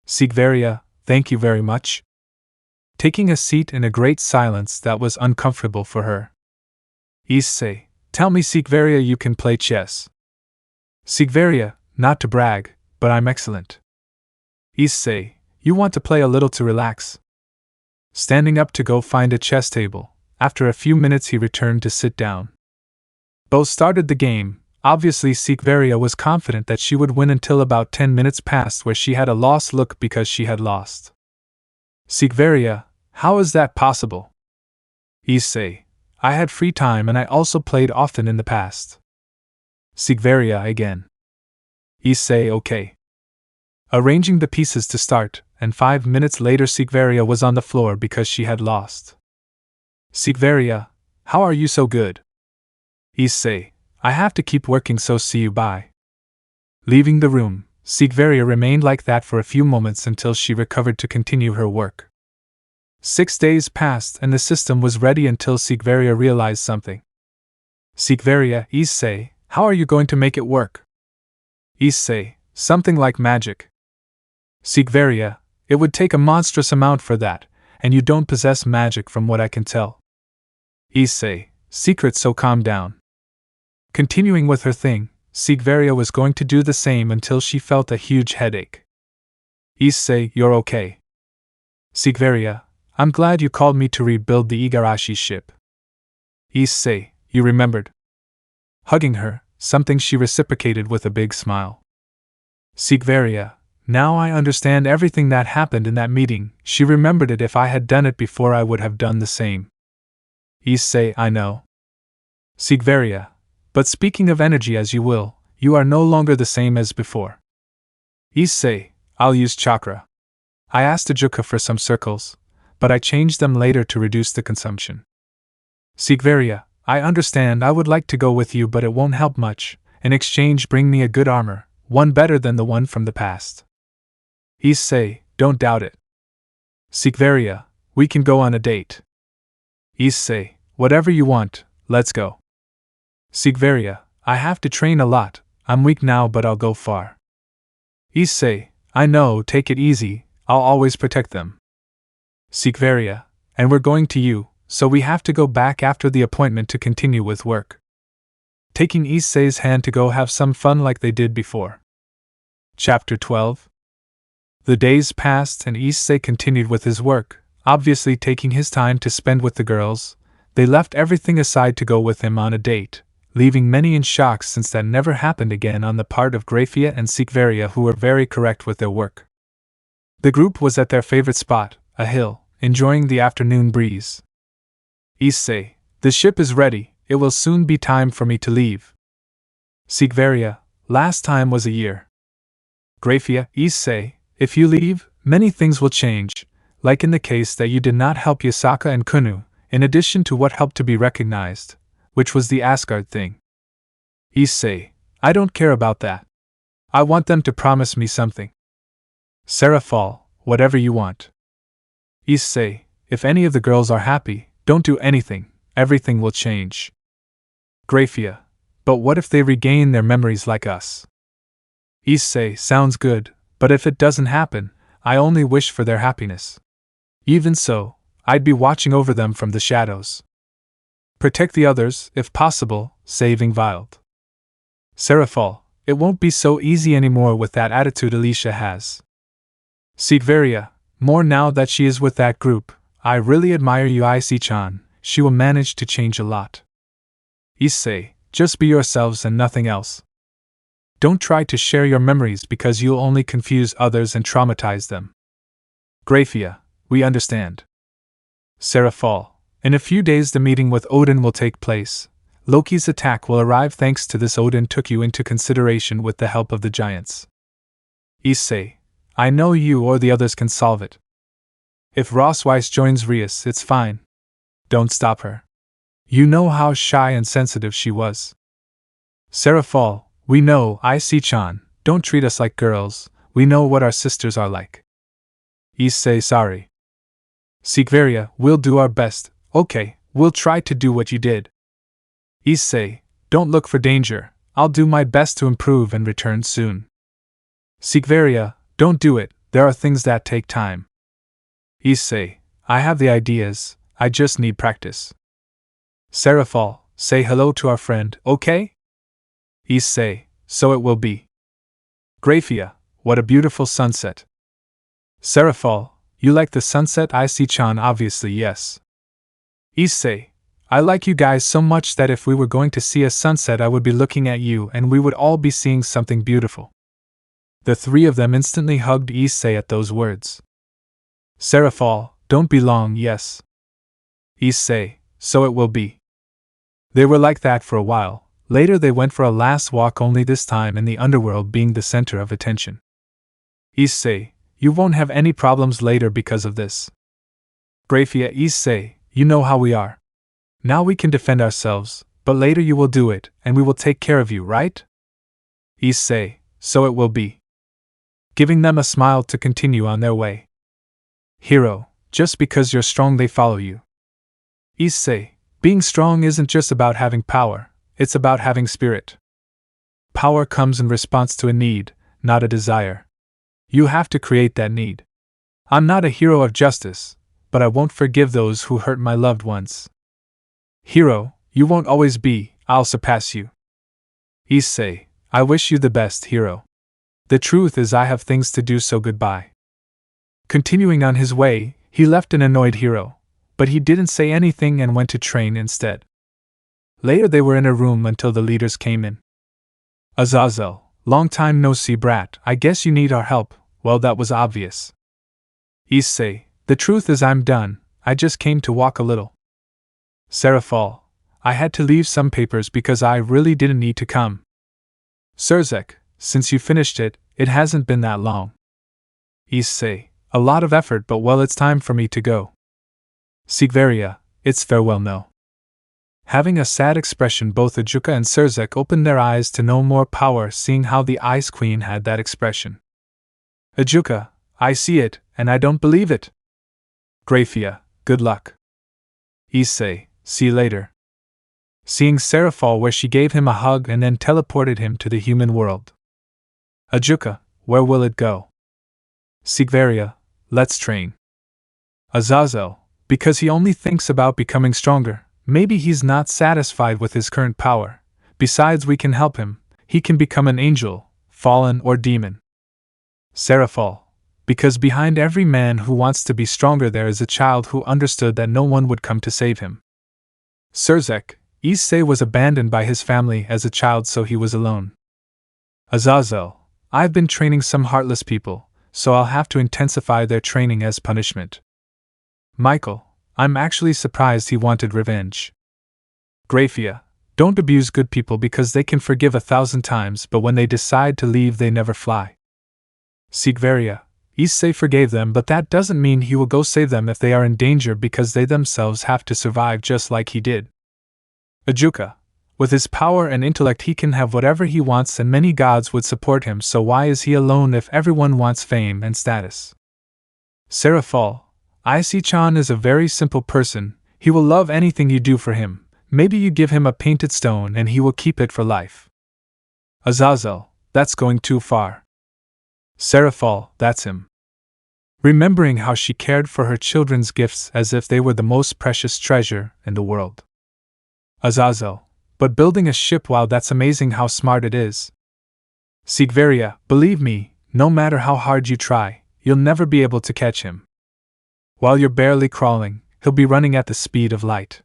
Sigvaria, thank you very much. Taking a seat in a great silence that was uncomfortable for her. Issei, tell me Sigvaria, you can play chess. Sigvaria, not to brag, but I'm excellent. Issei, you want to play a little to relax? Standing up to go find a chess table, after a few minutes he returned to sit down. Both started the game. Obviously Sigvaria was confident that she would win until about 10 minutes passed where she had a lost look because she had lost. Sigvaria, how is that possible? Issei, I had free time and I also played often in the past. Sigvaria again. Issei, okay. Arranging the pieces to start, and 5 minutes later Sigvaria was on the floor because she had lost. Sigvaria, how are you so good? Issei, I have to keep working, so see you bye. Leaving the room, Sigvaria remained like that for a few moments until she recovered to continue her work. 6 days passed and the system was ready until Sigvaria realized something. Sigvaria, Issei, how are you going to make it work? Issei, something like magic. Sigvaria, it would take a monstrous amount for that, and you don't possess magic from what I can tell. Issei, secret, so calm down. Continuing with her thing, Sigvaria was going to do the same until she felt a huge headache. Issei, you're okay. Sigvaria, I'm glad you called me to rebuild the Igarashi ship. Issei, you remembered. Hugging her, something she reciprocated with a big smile. Sigvaria, now I understand everything that happened in that meeting. She remembered it. If I had done it before, I would have done the same. Issei, I know. Sigvaria, but speaking of energy, as you will, you are no longer the same as before. Issei, I'll use chakra. I asked Ajuka for some circles, but I changed them later to reduce the consumption. Sigvaria, I understand. I would like to go with you, but it won't help much. In exchange, bring me a good armor, one better than the one from the past. Issei, don't doubt it. Sigvaria, we can go on a date. Issei, whatever you want, let's go. Sigvaria, I have to train a lot. I'm weak now, but I'll go far. Issei, I know, take it easy, I'll always protect them. Sigvaria, and we're going to you, so we have to go back after the appointment to continue with work. Taking Issei's hand to go have some fun like they did before. Chapter 12. The days passed and Issei continued with his work, obviously taking his time to spend with the girls. They left everything aside to go with him on a date, leaving many in shock since that never happened again on the part of Grafia and Sigvaria, who were very correct with their work. The group was at their favorite spot, a hill, enjoying the afternoon breeze. Issei, the ship is ready, it will soon be time for me to leave. Sigvaria, last time was a year. Grafia, Issei, if you leave, many things will change, like in the case that you did not help Yasaka and Kunu, in addition to what helped to be recognized, which was the Asgard thing. Issei, I don't care about that. I want them to promise me something. Seraphal, whatever you want. Issei, if any of the girls are happy, don't do anything, everything will change. Grafia, but what if they regain their memories like us? Issei, sounds good, but if it doesn't happen, I only wish for their happiness. Even so, I'd be watching over them from the shadows. Protect the others, if possible, saving Wild. Seraphal, it won't be so easy anymore with that attitude Alicia has. Sigvaria, More now that she is with that group. I really admire you, Issei-chan. She will manage to change a lot. Issei, just be yourselves and nothing else. Don't try to share your memories because you'll only confuse others and traumatize them. Graphia, we understand. Seraphol, in a few days the meeting with Odin will take place. Loki's attack will arrive thanks to this. Odin took you into consideration with the help of the giants. Issei, I know you or the others can solve it. If Rossweiss joins Rias, it's fine. Don't stop her. You know how shy and sensitive she was. Seraphol, we know, Issei-chan, don't treat us like girls, we know what our sisters are like. Issei, sorry. Sigvaria, we'll do our best. Okay, we'll try to do what you did. Issei, don't look for danger, I'll do my best to improve and return soon. Sigvaria, don't do it, there are things that take time. Issei, I have the ideas, I just need practice. Seraphol, say hello to our friend, okay? Issei, so it will be. Graphia, what a beautiful sunset. Seraphol, you like the sunset? Issei-chan, obviously yes. Issei, I like you guys so much that if we were going to see a sunset I would be looking at you and we would all be seeing something beautiful. The three of them instantly hugged Issei at those words. Seraphol, don't be long, yes. Issei, so it will be. They were like that for a while. Later they went for a last walk, only this time in the underworld being the center of attention. Issei, you won't have any problems later because of this. Graphia, Issei, you know how we are. Now we can defend ourselves, but later you will do it, and we will take care of you, right? Issei, so it will be. Giving them a smile to continue on their way. Hero, just because you're strong they follow you. Issei, being strong isn't just about having power, it's about having spirit. Power comes in response to a need, not a desire. You have to create that need. I'm not a hero of justice, but I won't forgive those who hurt my loved ones. Hero, you won't always be, I'll surpass you. Issei, I wish you the best, hero. The truth is I have things to do, so goodbye. Continuing on his way, he left an annoyed hero, but he didn't say anything and went to train instead. Later they were in a room until the leaders came in. Azazel, long time no see, brat, I guess you need our help. Well, that was obvious. Issei, the truth is I'm done, I just came to walk a little. Seraphol, I had to leave some papers because I really didn't need to come. Surzek, since you finished it, it hasn't been that long. Issei, a lot of effort, but well, it's time for me to go. Sigvaria, it's farewell no. Having a sad expression, both Ajuka and Surzek opened their eyes to no more power, seeing how the Ice Queen had that expression. Ajuka, I see it, and I don't believe it. Graphia, good luck. Issei, see you later. Seeing Seraphol, where she gave him a hug and then teleported him to the human world. Ajuka, where will it go? Sigvaria, let's train. Azazel, because he only thinks about becoming stronger, maybe he's not satisfied with his current power. Besides, we can help him, he can become an angel, fallen or demon. Seraphol, because behind every man who wants to be stronger there is a child who understood that no one would come to save him. Surzek, Issei was abandoned by his family as a child, so he was alone. Azazel, I've been training some heartless people, so I'll have to intensify their training as punishment. Michael, I'm actually surprised he wanted revenge. Graphia, don't abuse good people because they can forgive 1,000 times, but when they decide to leave they never fly. Sigvaria, Issei forgave them, but that doesn't mean he will go save them if they are in danger, because they themselves have to survive just like he did. Ajuka, with his power and intellect he can have whatever he wants and many gods would support him, so why is he alone if everyone wants fame and status? Seraphol, Issei-chan is a very simple person, he will love anything you do for him, maybe you give him a painted stone and he will keep it for life. Azazel, that's going too far. Seraphol, that's him. Remembering how she cared for her children's gifts as if they were the most precious treasure in the world. Azazel, but building a ship, wow, that's amazing how smart it is. Sigvaria, believe me, no matter how hard you try, you'll never be able to catch him. While you're barely crawling, he'll be running at the speed of light.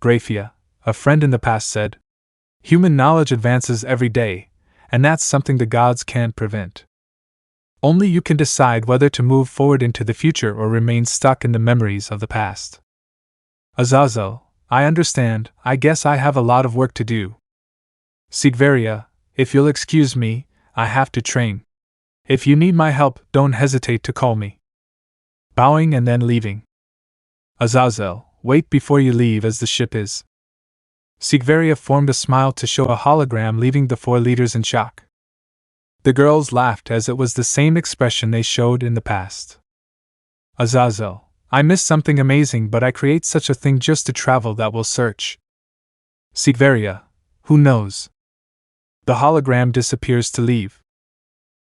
Graphia, a friend in the past, said, human knowledge advances every day, and that's something the gods can't prevent. Only you can decide whether to move forward into the future or remain stuck in the memories of the past. Azazel, I understand, I guess I have a lot of work to do. Sigvaria, if you'll excuse me, I have to train. If you need my help, don't hesitate to call me. Bowing and then leaving. Azazel, wait before you leave, as the ship is. Sigvaria formed a smile to show a hologram, leaving the 4 leaders in shock. The girls laughed, as it was the same expression they showed in the past. Azazel, I missed something amazing, but I create such a thing just to travel that will search. Sigvaria, who knows? The hologram disappears to leave.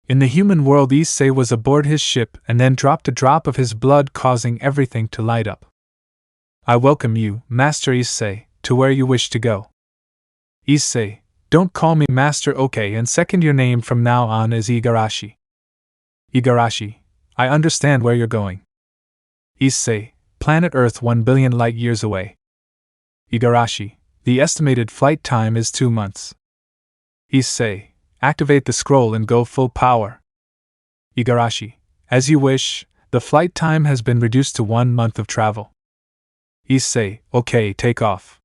In the human world, Issei was aboard his ship and then dropped a drop of his blood, causing everything to light up. I welcome you, Master Issei, to where you wish to go. Issei, don't call me Master, okay, and second your name from now on is Igarashi. Igarashi, I understand where you're going. Issei, planet Earth 1 billion light years away. Igarashi, the estimated flight time is 2 months. Issei, activate the scroll and go full power. Igarashi, as you wish, the flight time has been reduced to 1 month of travel. Issei, okay, take off.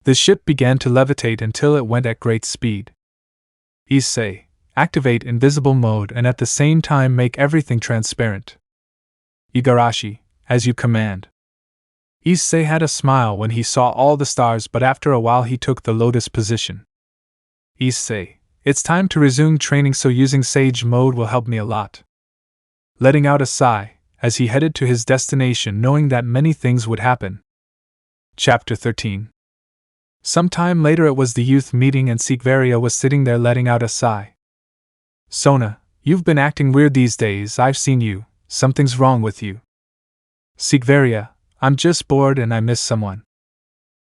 The ship began to levitate until it went at great speed. Issei, activate invisible mode and at the same time make everything transparent. Igarashi, as you command. Issei had a smile when he saw all the stars, but after a while he took the lotus position. Issei, it's time to resume training, so using sage mode will help me a lot. Letting out a sigh, as he headed to his destination, knowing that many things would happen. Chapter 13. Sometime later it was the youth meeting and Sigvaria was sitting there letting out a sigh. Sona, you've been acting weird these days, I've seen you, something's wrong with you. Sigvaria, I'm just bored and I miss someone.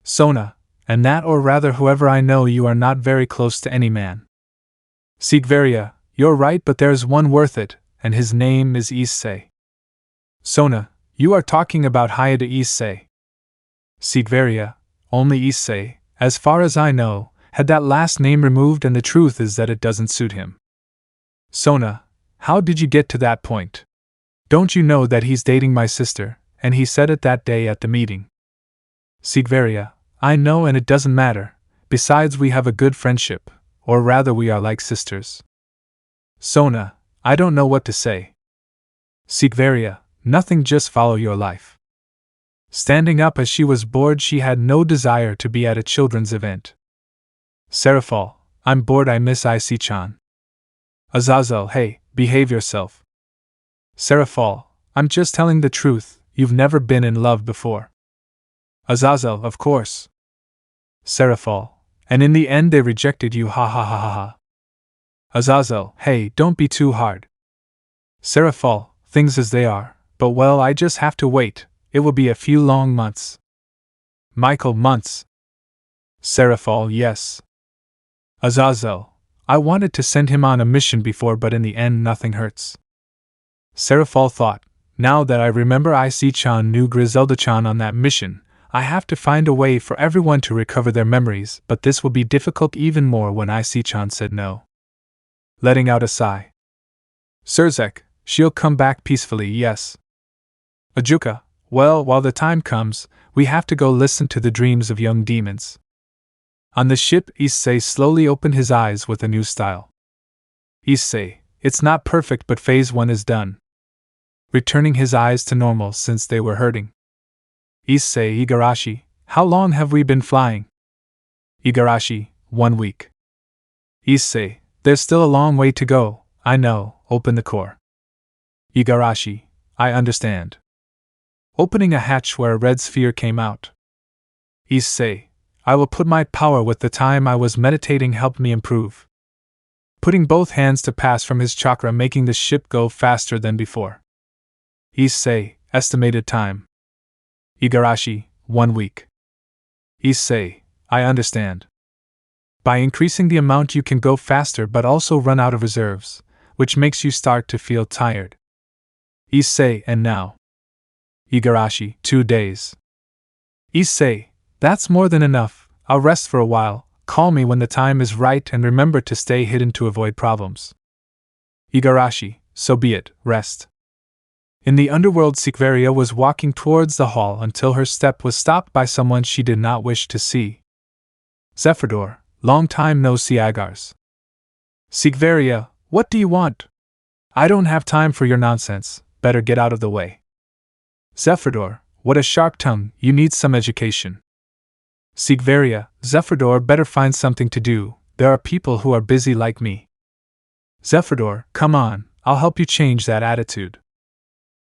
Sona, and that, or rather whoever I know, you are not very close to any man. Sigvaria, you're right, but there's one worth it, and his name is Issei. Sona, you are talking about Hayate Issei. Sigvaria, only Issei, as far as I know, had that last name removed, and the truth is that it doesn't suit him. Sona, how did you get to that point? Don't you know that he's dating my sister, and he said it that day at the meeting? Sigvaria, I know, and it doesn't matter, besides we have a good friendship, or rather we are like sisters. Sona, I don't know what to say. Sigvaria, nothing, just follow your life. Standing up as she was bored, she had no desire to be at a children's event. Seraphal, I'm bored, I miss Issei-chan. Azazel, hey, behave yourself. Seraphal, I'm just telling the truth, you've never been in love before. Azazel, of course. Seraphal, and in the end they rejected you, ha ha ha ha ha. Azazel, hey, don't be too hard. Seraphal, things as they are, but well, I just have to wait, it will be a few long months. Michael, months. Seraphal, yes. Azazel, I wanted to send him on a mission before, but in the end nothing hurts. Seraphal thought, now that I remember Issei-chan knew Griselda-chan on that mission, I have to find a way for everyone to recover their memories, but this will be difficult even more when Issei-chan said no. Letting out a sigh. Surzek, she'll come back peacefully, yes. Ajuka, well, while the time comes, we have to go listen to the dreams of young demons. On the ship, Issei slowly opened his eyes with a new style. Issei, it's not perfect, but phase 1 is done. Returning his eyes to normal since they were hurting. Issei, Igarashi, how long have we been flying? Igarashi, 1 week. Issei, there's still a long way to go, I know, open the core. Igarashi, I understand. Opening a hatch where a red sphere came out. Issei, I will put my power with the time I was meditating helped me improve. Putting both hands to pass from his chakra, making the ship go faster than before. Issei, estimated time. Igarashi, 1 week. Issei, I understand. By increasing the amount you can go faster but also run out of reserves, which makes you start to feel tired. Issei, and now. Igarashi, 2 days. Issei, that's more than enough, I'll rest for a while, call me when the time is right and remember to stay hidden to avoid problems. Igarashi, so be it, rest. In the underworld, Sikveria was walking towards the hall until her step was stopped by someone she did not wish to see. Zephyror, long time no see Agars. Sikveria, what do you want? I don't have time for your nonsense, better get out of the way. Zephyror, what a sharp tongue, you need some education. Sikveria, Zephyror, better find something to do, there are people who are busy like me. Zephyror, come on, I'll help you change that attitude.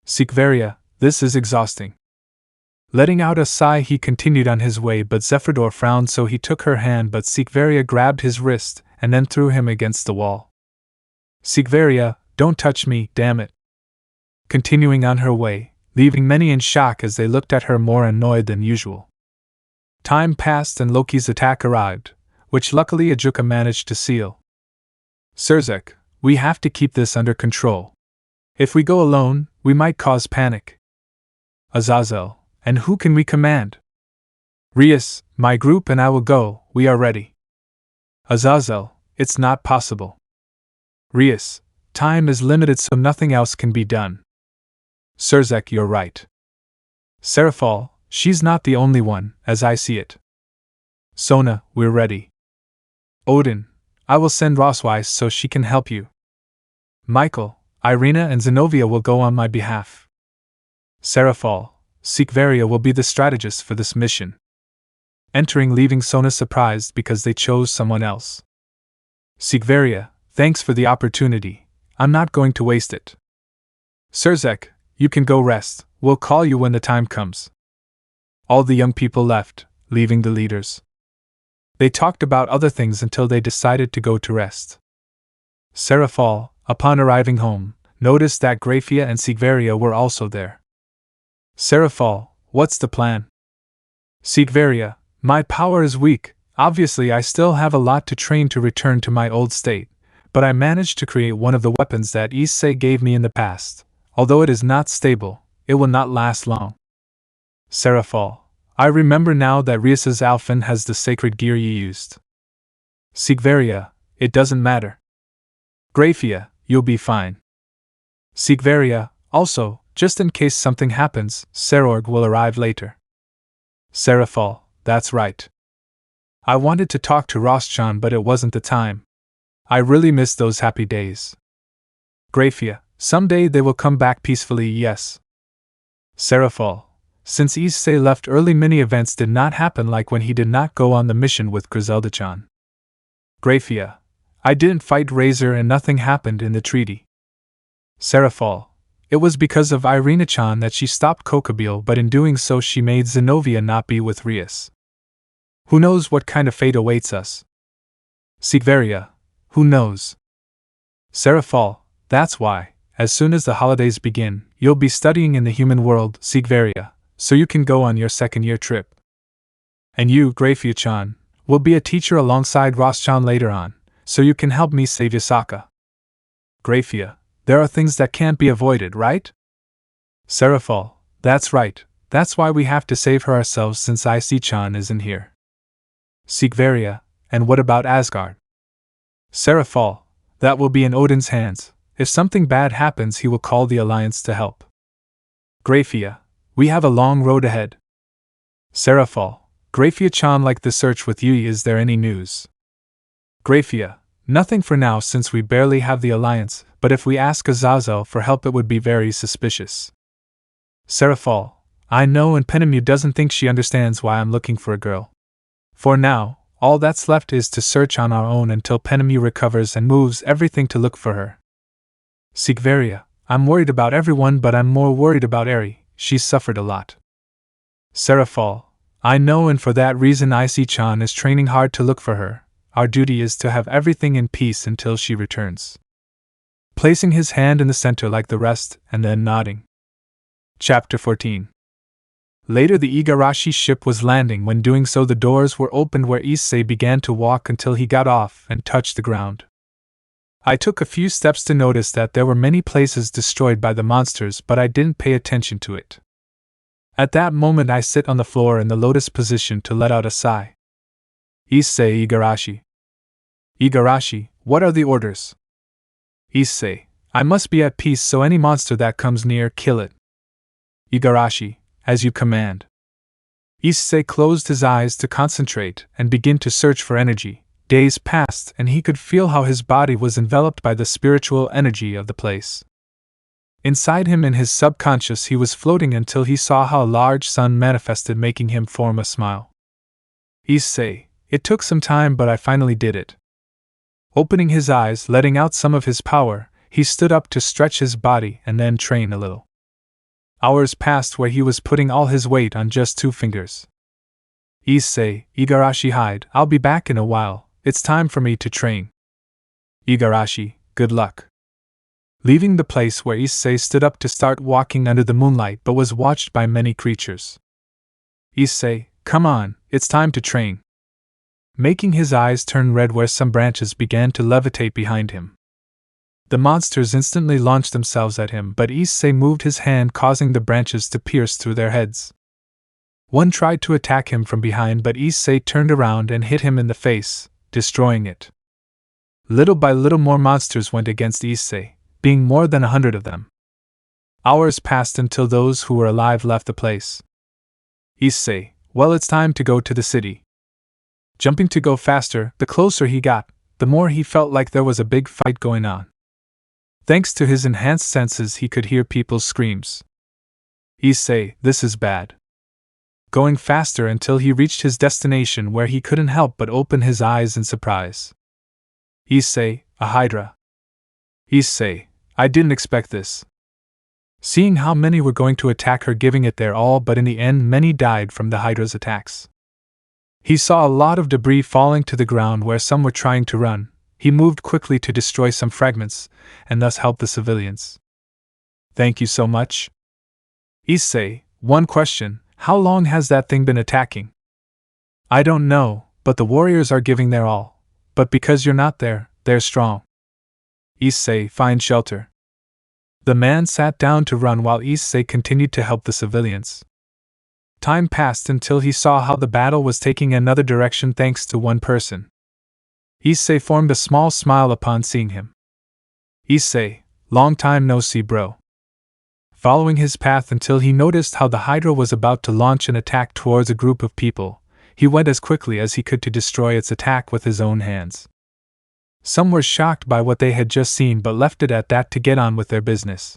Sikveria, this is exhausting. Letting out a sigh, he continued on his way, but Zephyror frowned, so he took her hand, but Sikveria grabbed his wrist and then threw him against the wall. Sikveria, don't touch me, damn it. Continuing on her way, leaving many in shock as they looked at her more annoyed than usual. Time passed and Loki's attack arrived, which luckily Ajuka managed to seal. Surzek, we have to keep this under control. If we go alone, we might cause panic. Azazel, and who can we command? Rias, my group and I will go, we are ready. Azazel, it's not possible. Rias, time is limited so nothing else can be done. Surzek, you're right. Seraphal, she's not the only one, as I see it. Sona, we're ready. Odin, I will send Roswise so she can help you. Michael, Irina and Zenobia will go on my behalf. Seraphal, Sikveria will be the strategist for this mission. Entering, leaving Sona surprised because they chose someone else. Sikveria, thanks for the opportunity, I'm not going to waste it. Surzek, you can go rest, we'll call you when the time comes. All the young people left, leaving the leaders. They talked about other things until they decided to go to rest. Seraphal, upon arriving home, noticed that Grafia and Sikveria were also there. Seraphal, what's the plan? Sikveria, my power is weak, obviously I still have a lot to train to return to my old state, but I managed to create one of the weapons that Issei gave me in the past. Although it is not stable, it will not last long. Seraphal, I remember now that Rias's Alphen has the sacred gear you used. Sikveria, it doesn't matter. Grafia, you'll be fine. Sikveria, also, just in case something happens, Serorg will arrive later. Seraphal, that's right. I wanted to talk to Roschan, but it wasn't the time. I really miss those happy days. Grafia, someday they will come back peacefully, yes. Seraphal, since Issei left early, many events did not happen, like when he did not go on the mission with Griselda-chan. Grafia, I didn't fight Razor and nothing happened in the treaty. Seraphal, it was because of Irina-chan that she stopped Kokobile, but in doing so she made Zenobia not be with Rias. Who knows what kind of fate awaits us? Sikveria, who knows? Seraphal, that's why, as soon as the holidays begin, you'll be studying in the human world, Sikveria, so you can go on your second-year trip. And you, Grafia-chan, will be a teacher alongside Roschan later on, so you can help me save Yasaka. Grafia, there are things that can't be avoided, right? Seraphal, that's right, that's why we have to save her ourselves since Issei-chan isn't here. Sikveria, and what about Asgard? Seraphal, that will be in Odin's hands. If something bad happens, he will call the Alliance to help. Grafia, we have a long road ahead. Seraphal, Grafia-chan, like the search with Yui, is there any news? Grafia, nothing for now since we barely have the Alliance, but if we ask Azazel for help it would be very suspicious. Seraphal, I know, and Penemu doesn't think she understands why I'm looking for a girl. For now, all that's left is to search on our own until Penemu recovers and moves everything to look for her. Sikveria, I'm worried about everyone, but I'm more worried about Eri, she's suffered a lot. Seraphal, I know, and for that reason Issei-chan is training hard to look for her. Our duty is to have everything in peace until she returns. Placing his hand in the center like the rest, and then nodding. Chapter 14. Later the Igarashi ship was landing. When doing so the doors were opened where Issei began to walk until he got off and touched the ground. I took a few steps to notice that there were many places destroyed by the monsters, but I didn't pay attention to it. At that moment I sit on the floor in the lotus position to let out a sigh. Issei Igarashi. Igarashi, what are the orders? Issei, I must be at peace, so any monster that comes near, kill it. Igarashi, as you command. Issei closed his eyes to concentrate and begin to search for energy. Days passed and he could feel how his body was enveloped by the spiritual energy of the place. Inside him, in his subconscious, he was floating until he saw how a large sun manifested, making him form a smile. Issei, it took some time, but I finally did it. Opening his eyes, letting out some of his power, he stood up to stretch his body and then train a little. Hours passed where he was putting all his weight on just 2 fingers. Issei, Igarashi, hide, I'll be back in a while, it's time for me to train. Igarashi, good luck. Leaving the place where Issei stood up to start walking under the moonlight but was watched by many creatures. Issei, come on, it's time to train. Making his eyes turn red where some branches began to levitate behind him. The monsters instantly launched themselves at him, but Issei moved his hand, causing the branches to pierce through their heads. One tried to attack him from behind, but Issei turned around and hit him in the face, destroying it. Little by little more monsters went against Issei, being more than 100 of them. Hours passed until those who were alive left the place. Issei, well, it's time to go to the city. Jumping to go faster, the closer he got, the more he felt like there was a big fight going on. Thanks to his enhanced senses, he could hear people's screams. Issei, this is bad. Going faster until he reached his destination, where he couldn't help but open his eyes in surprise. Issei, a hydra. Issei, I didn't expect this. Seeing how many were going to attack her, giving it their all, but in the end many died from the hydra's attacks. He saw a lot of debris falling to the ground where some were trying to run. He moved quickly to destroy some fragments, and thus help the civilians. Thank you so much. Issei, one question, how long has that thing been attacking? I don't know, but the warriors are giving their all. But because you're not there, they're strong. Issei, find shelter. The man sat down to run while Issei continued to help the civilians. Time passed until he saw how the battle was taking another direction thanks to one person. Issei formed a small smile upon seeing him. Issei, long time no see, bro. Following his path until he noticed how the Hydra was about to launch an attack towards a group of people, he went as quickly as he could to destroy its attack with his own hands. Some were shocked by what they had just seen but left it at that to get on with their business.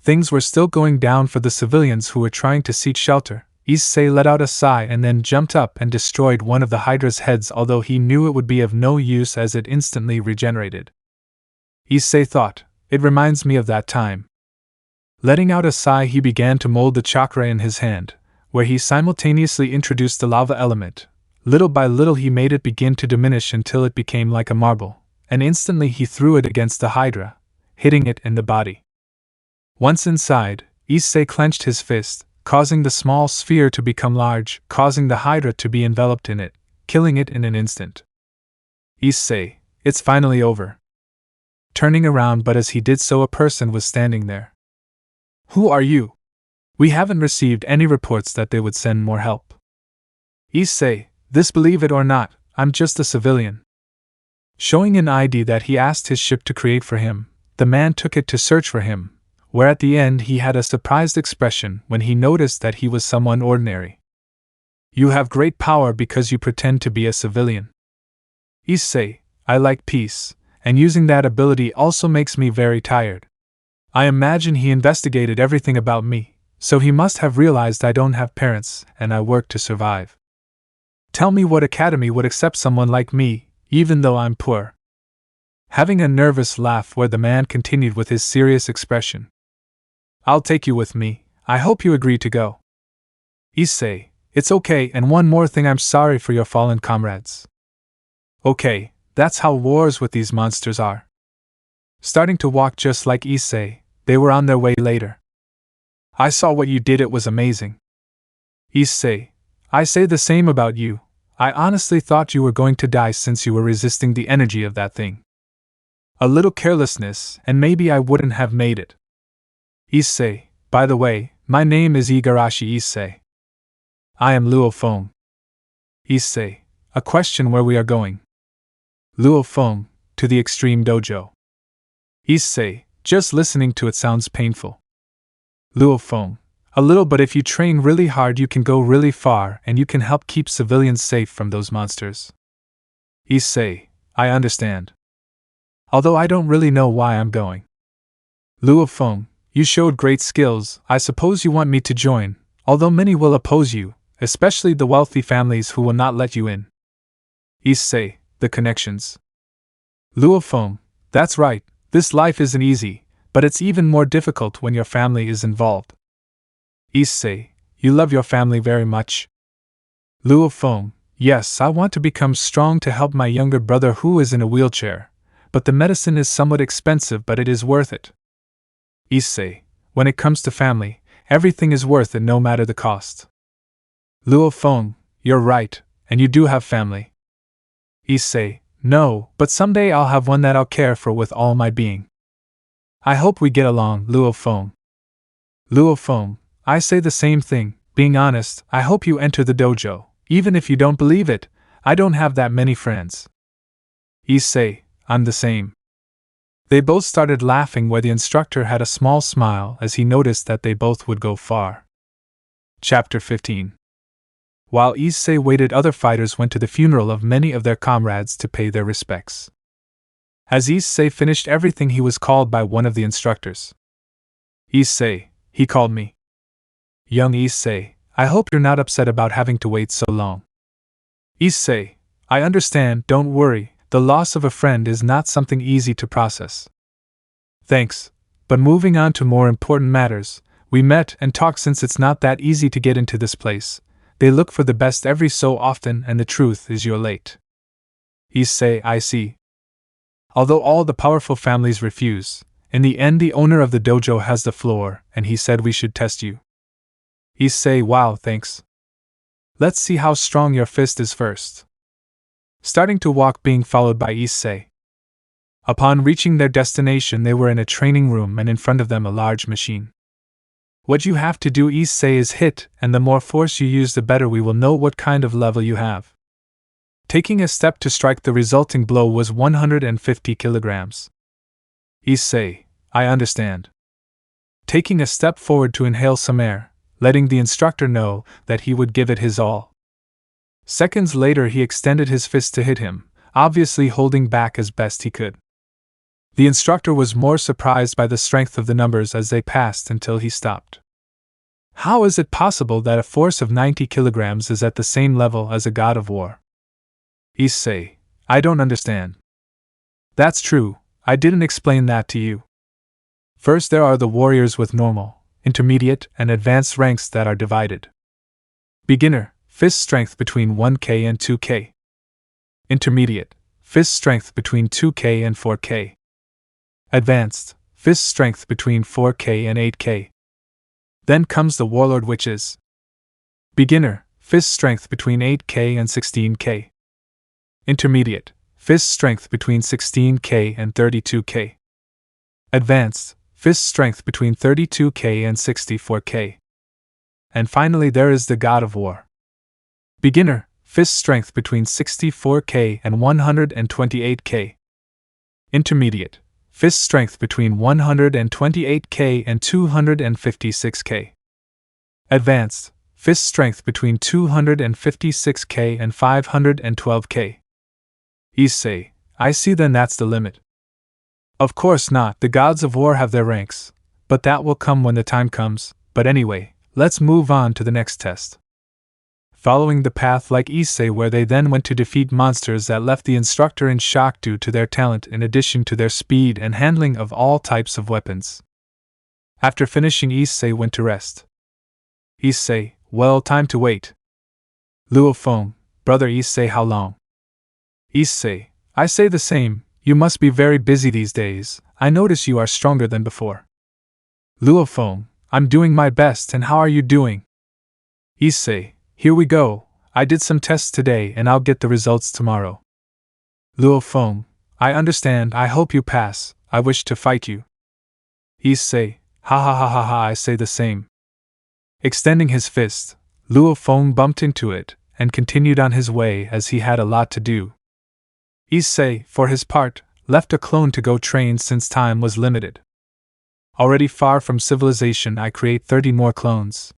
Things were still going down for the civilians who were trying to seek shelter. Issei let out a sigh and then jumped up and destroyed one of the Hydra's heads, although he knew it would be of no use as it instantly regenerated. Issei thought, it reminds me of that time. Letting out a sigh, he began to mold the chakra in his hand, where he simultaneously introduced the lava element. Little by little he made it begin to diminish until it became like a marble, and instantly he threw it against the Hydra, hitting it in the body. Once inside, Issei clenched his fist, causing the small sphere to become large, causing the Hydra to be enveloped in it, killing it in an instant. Issei, it's finally over. Turning around, but as he did so a person was standing there. Who are you? We haven't received any reports that they would send more help. Issei, this, believe it or not, I'm just a civilian. Showing an ID that he asked his ship to create for him, the man took it to search for him, where at the end he had a surprised expression when he noticed that he was someone ordinary. You have great power because you pretend to be a civilian. Issei, I like peace, and using that ability also makes me very tired. I imagine he investigated everything about me, so he must have realized I don't have parents and I work to survive. Tell me what academy would accept someone like me, even though I'm poor. Having a nervous laugh where the man continued with his serious expression. I'll take you with me, I hope you agree to go. Issei, it's okay, and one more thing, I'm sorry for your fallen comrades. Okay, that's how wars with these monsters are. Starting to walk just like Issei, they were on their way later. I saw what you did, it was amazing. Issei, I say the same about you. I honestly thought you were going to die since you were resisting the energy of that thing. A little carelessness, and maybe I wouldn't have made it. Issei, by the way, My name is Igarashi Issei. I am Luo Feng. Issei, a question where we are going. Luo Feng, to the Extreme Dojo. Issei, just listening to it sounds painful. Luo Feng, a little, but if you train really hard you can go really far and you can help keep civilians safe from those monsters. Issei, I understand. Although I don't really know why I'm going. Luo Feng, you showed great skills, I suppose you want me to join, although many will oppose you, especially the wealthy families who will not let you in. Issei, the connections. Luo Feng, that's right, this life isn't easy, but it's even more difficult when your family is involved. Issei, you love your family very much? Luo Feng, yes, I want to become strong to help my younger brother who is in a wheelchair, but the medicine is somewhat expensive, but it is worth it. Issei, when it comes to family, everything is worth it no matter the cost. Luo Feng, you're right, and you do have family. Issei, no, but someday I'll have one that I'll care for with all my being. I hope we get along, Luo Feng. Luo Feng, I say the same thing, being honest, I hope you enter the dojo, even if you don't believe it, I don't have that many friends. Issei, I'm the same. They both started laughing where the instructor had a small smile as he noticed that they both would go far. Chapter 15. While Issei waited, other fighters went to the funeral of many of their comrades to pay their respects. As Issei finished everything he was called by one of the instructors. Issei, he called me. Young Issei, I hope you're not upset about having to wait so long. Issei, I understand, don't worry, the loss of a friend is not something easy to process. Thanks, but moving on to more important matters, we met and talked since it's not that easy to get into this place. They look for the best every so often and the truth is you're late. Issei, I see. Although all the powerful families refuse, in the end the owner of the dojo has the floor and he said we should test you. Issei, wow, thanks. Let's see how strong your fist is first. Starting to walk, being followed by Issei. Upon reaching their destination they were in a training room and in front of them a large machine. What you have to do, Issei, is hit, and the more force you use the better we will know what kind of level you have. Taking a step to strike, the resulting blow was 150 kilograms. Issei, I understand. Taking a step forward to inhale some air, letting the instructor know that he would give it his all. Seconds later he extended his fist to hit him, obviously holding back as best he could. The instructor was more surprised by the strength of the numbers as they passed until he stopped. How is it possible that a force of 90 kilograms is at the same level as a god of war? Issei, I don't understand. That's true, I didn't explain that to you. First there are the warriors with normal, intermediate, and advanced ranks that are divided. Beginner, fist strength between 1k and 2k. Intermediate, fist strength between 2k and 4k. Advanced, fist strength between 4k and 8k. Then comes the warlord, which is beginner, fist strength between 8k and 16k. Intermediate, fist strength between 16k and 32k. Advanced, fist strength between 32k and 64k. And finally there is the god of war. Beginner, fist strength between 64k and 128k. Intermediate, fist strength between 128k and 256k. Advanced, fist strength between 256k and 512k. Issei, I see, then that's the limit. Of course not, the gods of war have their ranks, but that will come when the time comes, but anyway, let's move on to the next test. Following the path like Issei, where they then went to defeat monsters that left the instructor in shock due to their talent in addition to their speed and handling of all types of weapons. After finishing, Issei went to rest. Issei, well, time to wait. Luo Feng, brother Issei, how long? Issei, I say the same, you must be very busy these days, I notice you are stronger than before. Luo Feng, I'm doing my best, and how are you doing? Issei, here we go, I did some tests today and I'll get the results tomorrow. Luo Feng, I understand, I hope you pass, I wish to fight you. Issei, ha ha ha ha ha, I say the same. Extending his fist, Luo Feng bumped into it and continued on his way as he had a lot to do. Issei, for his part, left a clone to go train since time was limited. Already far from civilization, I create 30 more clones.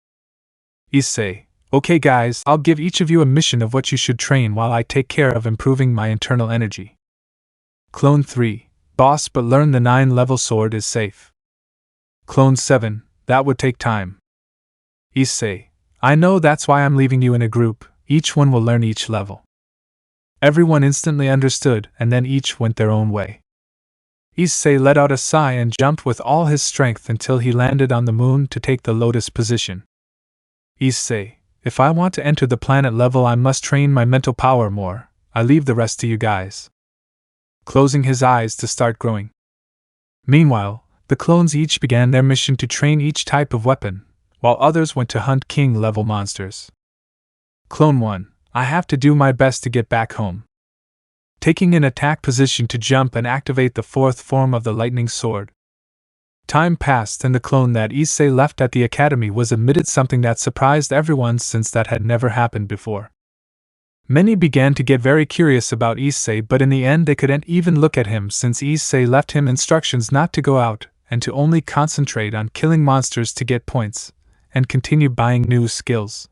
Issei, okay guys, I'll give each of you a mission of what you should train while I take care of improving my internal energy. Clone 3, boss, but learn the 9-level sword is safe. Clone 7, that would take time. Issei, I know, that's why I'm leaving you in a group, each one will learn each level. Everyone instantly understood, and then each went their own way. Issei let out a sigh and jumped with all his strength until he landed on the moon to take the lotus position. Issei, if I want to enter the planet level, I must train my mental power more. I leave the rest to you guys. Closing his eyes to start growing. Meanwhile, the clones each began their mission to train each type of weapon, while others went to hunt king-level monsters. Clone 1, I have to do my best to get back home. Taking an attack position to jump and activate the 4th form of the lightning sword. Time passed and the clone that Issei left at the academy was admitted, something that surprised everyone since that had never happened before. Many began to get very curious about Issei, but in the end they couldn't even look at him since Issei left him instructions not to go out and to only concentrate on killing monsters to get points and continue buying new skills.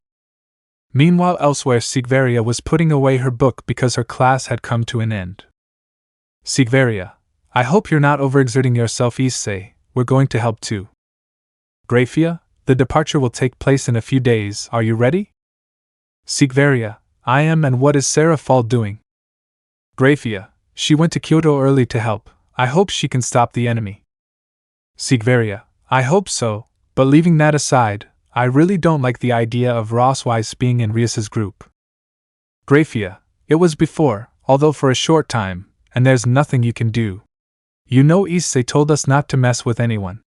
Meanwhile, elsewhere, Sigvaria was putting away her book because her class had come to an end. Sigvaria, I hope you're not overexerting yourself. Issei, we're going to help too. Grafia, the departure will take place in a few days, are you ready? Sigvaria, I am, and what is Sarah Fall doing? Grafia, she went to Kyoto early to help, I hope she can stop the enemy. Sigvaria, I hope so, but leaving that aside, I really don't like the idea of Ross Weiss being in Rias's group. Grafia, it was before, although for a short time, and there's nothing you can do. You know Issei told us not to mess with anyone.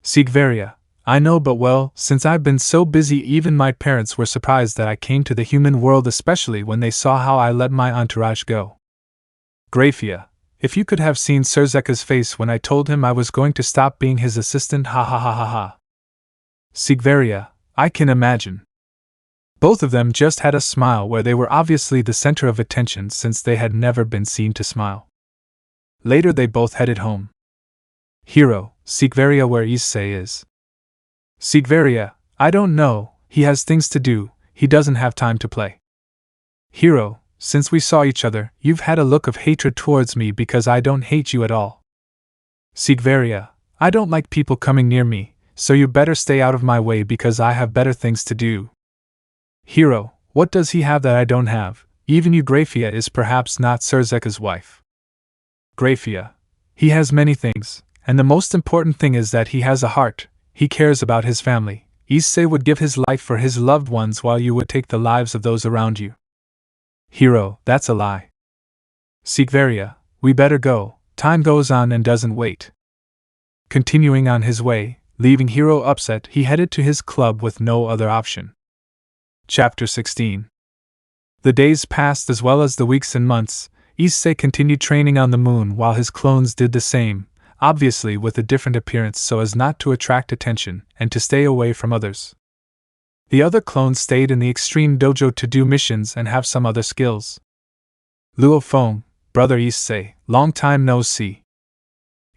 Sigvaria, I know, but well, since I've been so busy, even my parents were surprised that I came to the human world, especially when they saw how I let my entourage go. Grafia, if you could have seen Surzeka's face when I told him I was going to stop being his assistant, ha ha ha ha ha. Sigvaria, I can imagine. Both of them just had a smile where they were obviously the center of attention since they had never been seen to smile. Later they both headed home. Hero, Sigvaria, where Issei is? Sigvaria, I don't know, he has things to do, he doesn't have time to play. Hero, since we saw each other, you've had a look of hatred towards me because I don't hate you at all. Sigvaria, I don't like people coming near me, so you better stay out of my way because I have better things to do. Hero, what does he have that I don't have? Even you. Grafia is perhaps not Surzeka's wife. Grafia, he has many things, and the most important thing is that he has a heart, he cares about his family. Issei would give his life for his loved ones while you would take the lives of those around you. Hero, that's a lie. Sigvaria, we better go, time goes on and doesn't wait. Continuing on his way, leaving Hero upset, he headed to his club with no other option. Chapter 16. The days passed as well as the weeks and months. Issei continued training on the moon while his clones did the same, obviously with a different appearance so as not to attract attention and to stay away from others. The other clones stayed in the extreme dojo to do missions and have some other skills. Luo Feng, brother Issei, long time no see.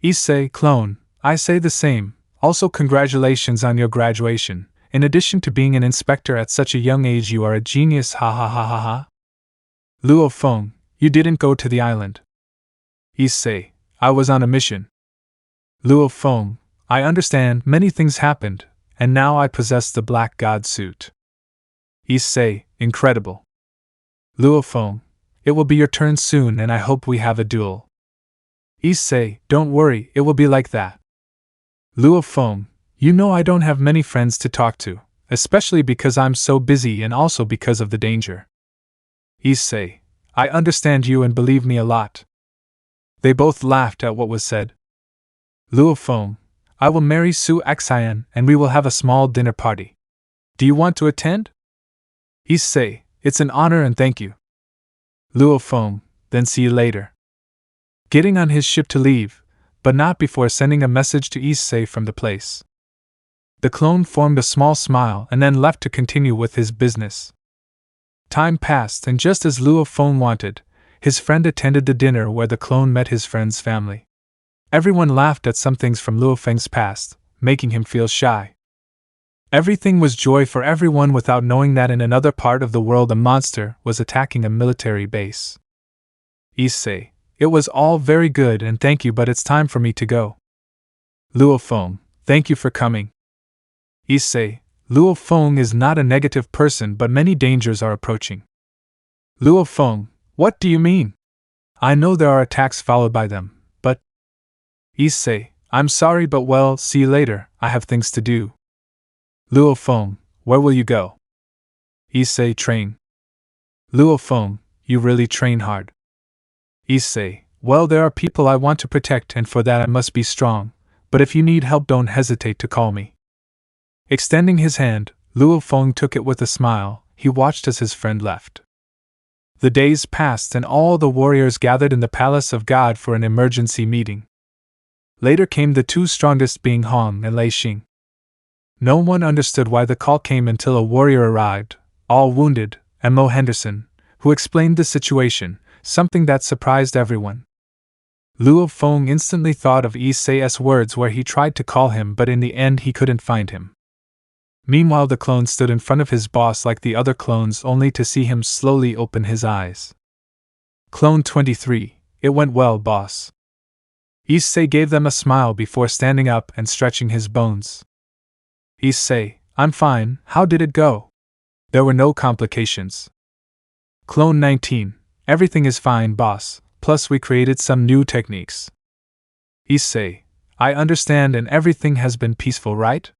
Issei, clone, I say the same. Also, congratulations on your graduation. In addition to being an inspector at such a young age, you are a genius, ha ha ha ha ha. Luo Feng, you didn't go to the island. Issei, I was on a mission. Luo Feng, I understand, many things happened, and now I possess the Black God suit. Issei, incredible. Luo Feng, it will be your turn soon and I hope we have a duel. Issei, don't worry, it will be like that. Luo Feng, you know I don't have many friends to talk to, especially because I'm so busy and also because of the danger. Issei, I understand you and believe me a lot. They both laughed at what was said. Luo Feng, I will marry Su Xian and we will have a small dinner party. Do you want to attend? Issei, it's an honor and thank you. Luo Feng, then see you later. Getting on his ship to leave, but not before sending a message to Issei from the place. The clone formed a small smile and then left to continue with his business. Time passed, and just as Luo Feng wanted, his friend attended the dinner where the clone met his friend's family. Everyone laughed at some things from Luo Feng's past, making him feel shy. Everything was joy for everyone without knowing that in another part of the world a monster was attacking a military base. Issei, it was all very good and thank you, but it's time for me to go. Luo Feng, thank you for coming. Issei, Luo Feng is not a negative person, but many dangers are approaching. Luo Feng, what do you mean? I know there are attacks followed by them, but… Issei, I'm sorry, but well, see you later, I have things to do. Luo Feng, where will you go? Issei, train. Luo Feng, you really train hard. Issei, well, there are people I want to protect, and for that I must be strong, but if you need help, don't hesitate to call me. Extending his hand, Luo Feng took it with a smile. He watched as his friend left. The days passed and all the warriors gathered in the Palace of God for an emergency meeting. Later came the two strongest, being Hong and Lei Xing. No one understood why the call came until a warrior arrived, all wounded, and Mo Henderson, who explained the situation, something that surprised everyone. Luo Feng instantly thought of Issei's words where he tried to call him, but in the end he couldn't find him. Meanwhile, the clone stood in front of his boss like the other clones, only to see him slowly open his eyes. Clone 23, it went well, boss. Issei gave them a smile before standing up and stretching his bones. Issei, I'm fine, how did it go? There were no complications. Clone 19, everything is fine, boss, plus we created some new techniques. Issei, I understand, and everything has been peaceful, right?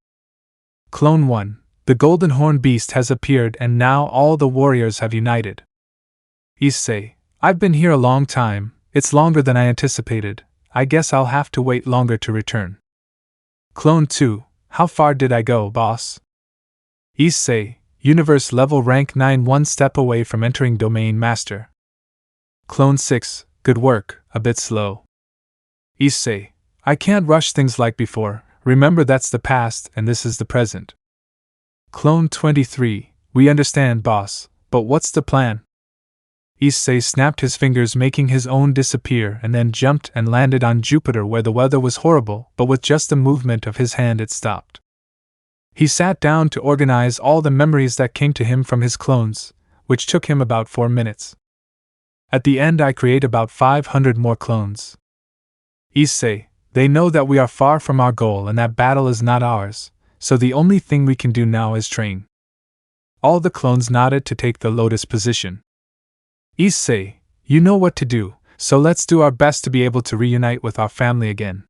Clone 1, the golden horn beast has appeared and now all the warriors have united. Issei, I've been here a long time, it's longer than I anticipated, I guess I'll have to wait longer to return. Clone 2, how far did I go, boss? Issei, universe level rank 9, one step away from entering domain master. Clone 6, good work, a bit slow. Issei, I can't rush things like before. Remember, that's the past and this is the present. Clone 23, we understand, boss, but what's the plan? Issei snapped his fingers, making his own disappear, and then jumped and landed on Jupiter where the weather was horrible, but with just a movement of his hand it stopped. He sat down to organize all the memories that came to him from his clones, which took him about 4 minutes. At the end I create about 500 more clones. Issei, they know that we are far from our goal and that battle is not ours, so the only thing we can do now is train. All the clones nodded to take the lotus position. Issei, you know what to do, so let's do our best to be able to reunite with our family again.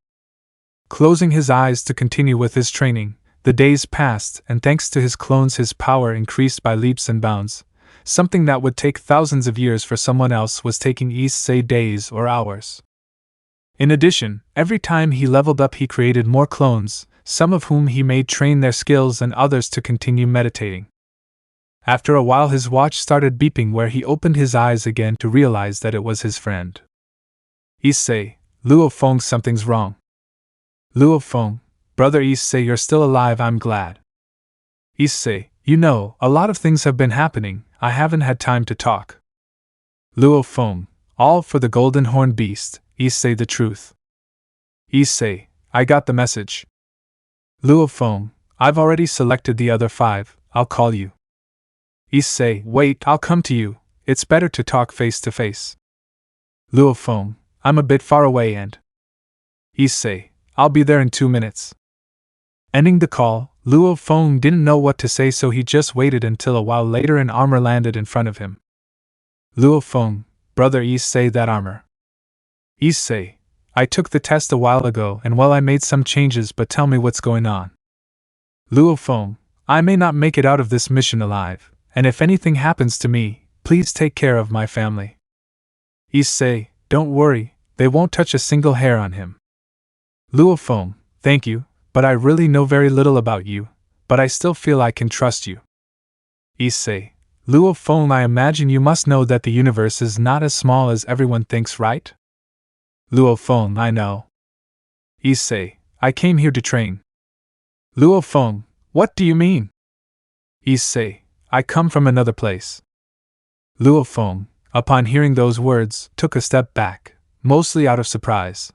Closing his eyes to continue with his training, the days passed, and thanks to his clones his power increased by leaps and bounds. Something that would take thousands of years for someone else was taking Issei days or hours. In addition, every time he leveled up he created more clones, some of whom he made train their skills and others to continue meditating. After a while his watch started beeping where he opened his eyes again to realize that it was his friend. Issei, Luo Feng, something's wrong. Luo Feng, brother Issei, you're still alive, I'm glad. Issei, you know, a lot of things have been happening, I haven't had time to talk. Luo Feng, all for the golden horn beast, Issei, the truth. Issei, I got the message. Luo Feng, I've already selected the other 5, I'll call you. Issei, wait, I'll come to you, it's better to talk face to face. Luo Feng, I'm a bit far away and… Issei, I'll be there in 2 minutes. Ending the call, Luo Feng didn't know what to say, so he just waited until a while later an armor landed in front of him. Luo Feng, brother Issei, that armor. Issei, I took the test a while ago and well, I made some changes, but tell me what's going on. Luo Feng, I may not make it out of this mission alive, and if anything happens to me, please take care of my family. Issei, don't worry, they won't touch a single hair on him. Luo Feng, thank you, but I really know very little about you, but I still feel I can trust you. Issei, Luo Feng, I imagine you must know that the universe is not as small as everyone thinks, right? Luo Feng, I know. Issei, I came here to train. Luo Feng, what do you mean? Issei, I come from another place. Luo Feng, upon hearing those words, took a step back, mostly out of surprise.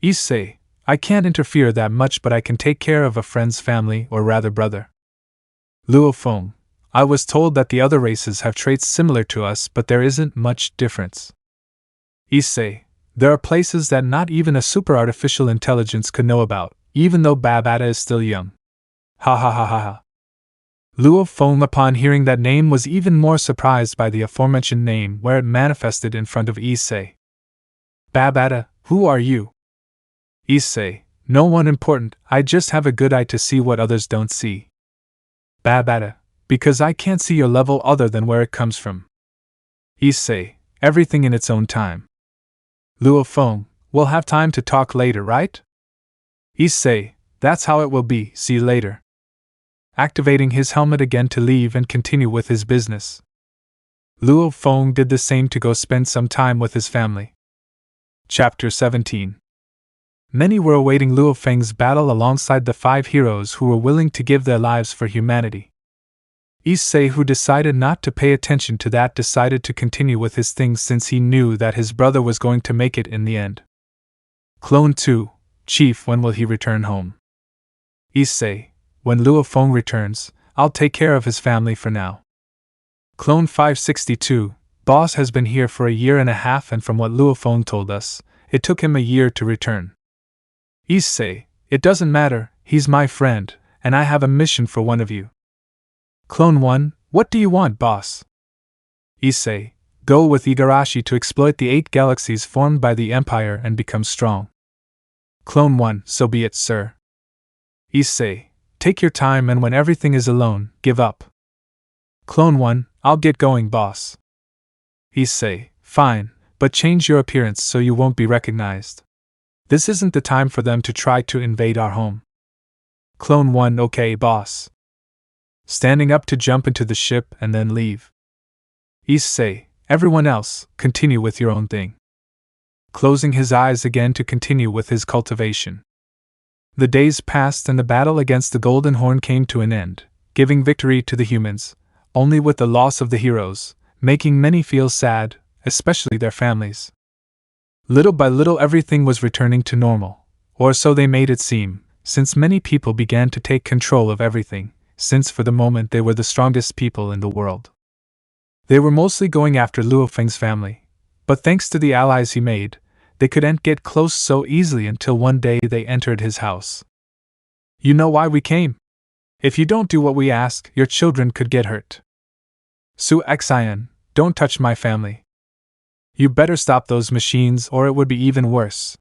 Issei, I can't interfere that much, but I can take care of a friend's family, or rather brother. Luo Feng, I was told that the other races have traits similar to us, but there isn't much difference. Issei, there are places that not even a super artificial intelligence could know about, even though Babata is still young. Ha ha ha ha ha. Luo Feng, upon hearing that name, was even more surprised by the aforementioned name where it manifested in front of Issei. Babata, who are you? Issei, no one important, I just have a good eye to see what others don't see. Babata, because I can't see your level other than where it comes from. Issei, everything in its own time. Luo Feng, we'll have time to talk later, right? Issei, that's how it will be, see you later. Activating his helmet again to leave and continue with his business. Luo Feng did the same to go spend some time with his family. Chapter 17. Many were awaiting Luo Feng's battle alongside the 5 heroes who were willing to give their lives for humanity. Issei, who decided not to pay attention to that, decided to continue with his things since he knew that his brother was going to make it in the end. Clone 2, Chief, when will he return home? Issei, when Luo Feng returns, I'll take care of his family for now. Clone 562, Boss has been here for a year and a half, and from what Luo Feng told us, it took him a year to return. Issei, it doesn't matter, he's my friend, and I have a mission for one of you. Clone 1, what do you want, boss? Issei, go with Igarashi to exploit the 8 galaxies formed by the Empire and become strong. Clone 1, so be it, sir. Issei, take your time, and when everything is alone, give up. Clone 1, I'll get going, boss. Issei, fine, but change your appearance so you won't be recognized. This isn't the time for them to try to invade our home. Clone 1, okay, boss. Standing up to jump into the ship and then leave. Issei, everyone else, continue with your own thing. Closing his eyes again to continue with his cultivation. The days passed and the battle against the Golden Horn came to an end, giving victory to the humans, only with the loss of the heroes, making many feel sad, especially their families. Little by little everything was returning to normal, or so they made it seem, since many people began to take control of everything, since for the moment they were the strongest people in the world. They were mostly going after Luo Feng's family, but thanks to the allies he made, they couldn't get close so easily until one day they entered his house. You know why we came? If you don't do what we ask, your children could get hurt. Su Xian, don't touch my family. You better stop those machines or it would be even worse.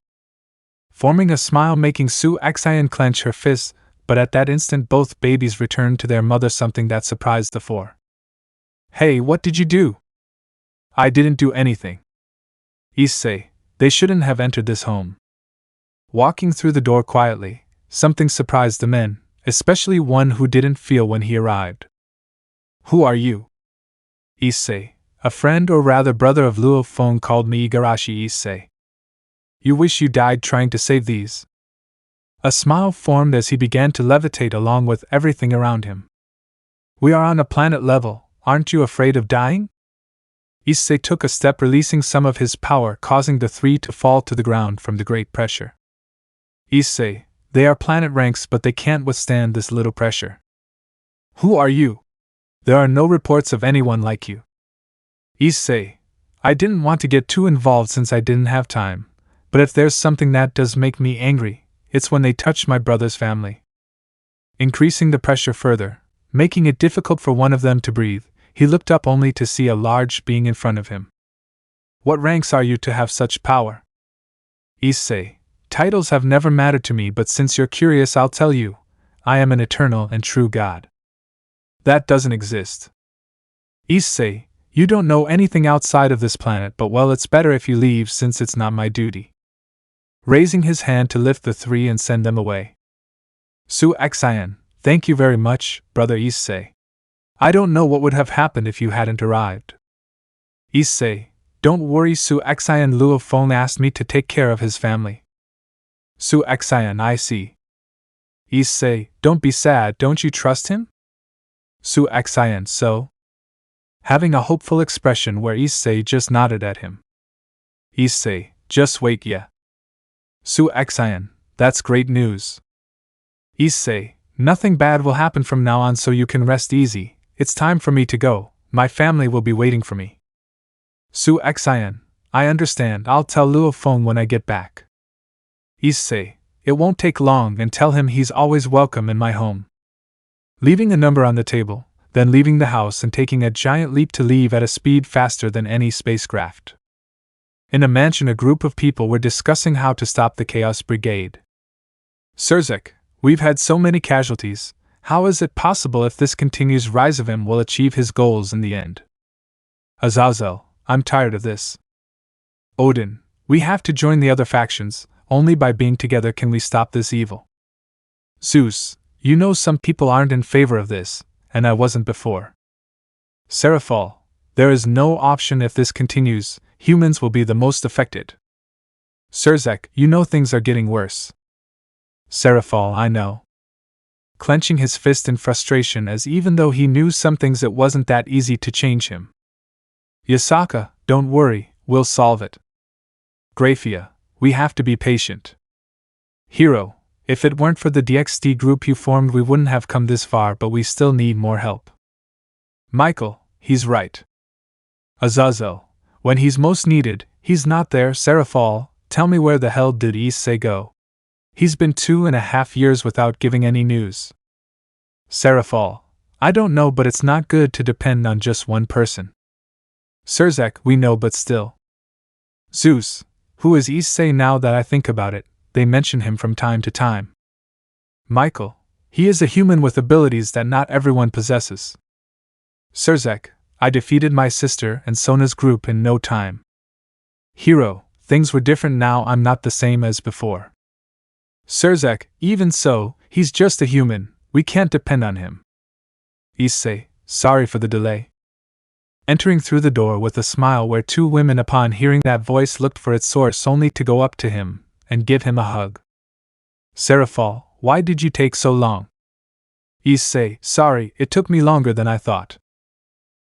Forming a smile, making Su Xian clench her fists, but at that instant both babies returned to their mother, something that surprised the 4. Hey, what did you do? I didn't do anything. Issei, they shouldn't have entered this home. Walking through the door quietly, something surprised the men, especially one who didn't feel when he arrived. Who are you? Issei, a friend, or rather brother of Luo Feng, called me Igarashi. Issei. You wish you died trying to save these? A smile formed as he began to levitate along with everything around him. We are on a planet level, aren't you afraid of dying? Issei took a step, releasing some of his power, causing the 3 to fall to the ground from the great pressure. Issei, they are planet ranks, but they can't withstand this little pressure. Who are you? There are no reports of anyone like you. Issei, I didn't want to get too involved since I didn't have time, but if there's something that does make me angry, it's when they touch my brother's family. Increasing the pressure further, making it difficult for one of them to breathe, he looked up only to see a large being in front of him. What ranks are you to have such power? Issei, titles have never mattered to me, but since you're curious, I'll tell you, I am an eternal and true god. That doesn't exist. Issei, you don't know anything outside of this planet, but well, it's better if you leave since it's not my duty. Raising his hand to lift the 3 and send them away. Su Xian, thank you very much, brother Issei. I don't know what would have happened if you hadn't arrived. Issei, don't worry, Su Xian. Luo Feng asked me to take care of his family. Su Xian, I see. Issei, don't be sad, don't you trust him? Su Xian, so? Having a hopeful expression where Issei just nodded at him. Issei, just wait, yeah. Su Xian, that's great news. Issei, nothing bad will happen from now on, so you can rest easy. It's time for me to go, my family will be waiting for me. Su Xian, I understand, I'll tell Luo Feng when I get back. Issei, it won't take long, and tell him he's always welcome in my home. Leaving a number on the table, then leaving the house and taking a giant leap to leave at a speed faster than any spacecraft. In a mansion, a group of people were discussing how to stop the Khaos Brigade. Sirzek, we've had so many casualties. How is it possible if this continues? Rizavim will achieve his goals in the end. Azazel, I'm tired of this. Odin, we have to join the other factions. Only by being together can we stop this evil. Zeus, you know some people aren't in favor of this, and I wasn't before. Seraphol, there is no option if this continues, humans will be the most affected. Sirzek, you know things are getting worse. Seraphol, I know. Clenching his fist in frustration, as even though he knew some things it wasn't that easy to change him. Yasaka, don't worry, we'll solve it. Graphia, we have to be patient. Hero, if it weren't for the DXD group you formed, we wouldn't have come this far, but we still need more help. Michael, he's right. Azazel, when he's most needed, he's not there. Seraphol, tell me, where the hell did Issei go? He's been 2.5 years without giving any news. Seraphol, I don't know, but it's not good to depend on just one person. Sirzek, we know, but still. Zeus, who is Issei? Now that I think about it, they mention him from time to time. Michael, he is a human with abilities that not everyone possesses. Sirzek, I defeated my sister and Sona's group in no time. Hero, things were different now, I'm not the same as before. Sirzek, even so, he's just a human, we can't depend on him. Issei, sorry for the delay. Entering through the door with a smile, where two women upon hearing that voice looked for its source only to go up to him and give him a hug. Seraphol, why did you take so long? Issei, sorry, it took me longer than I thought.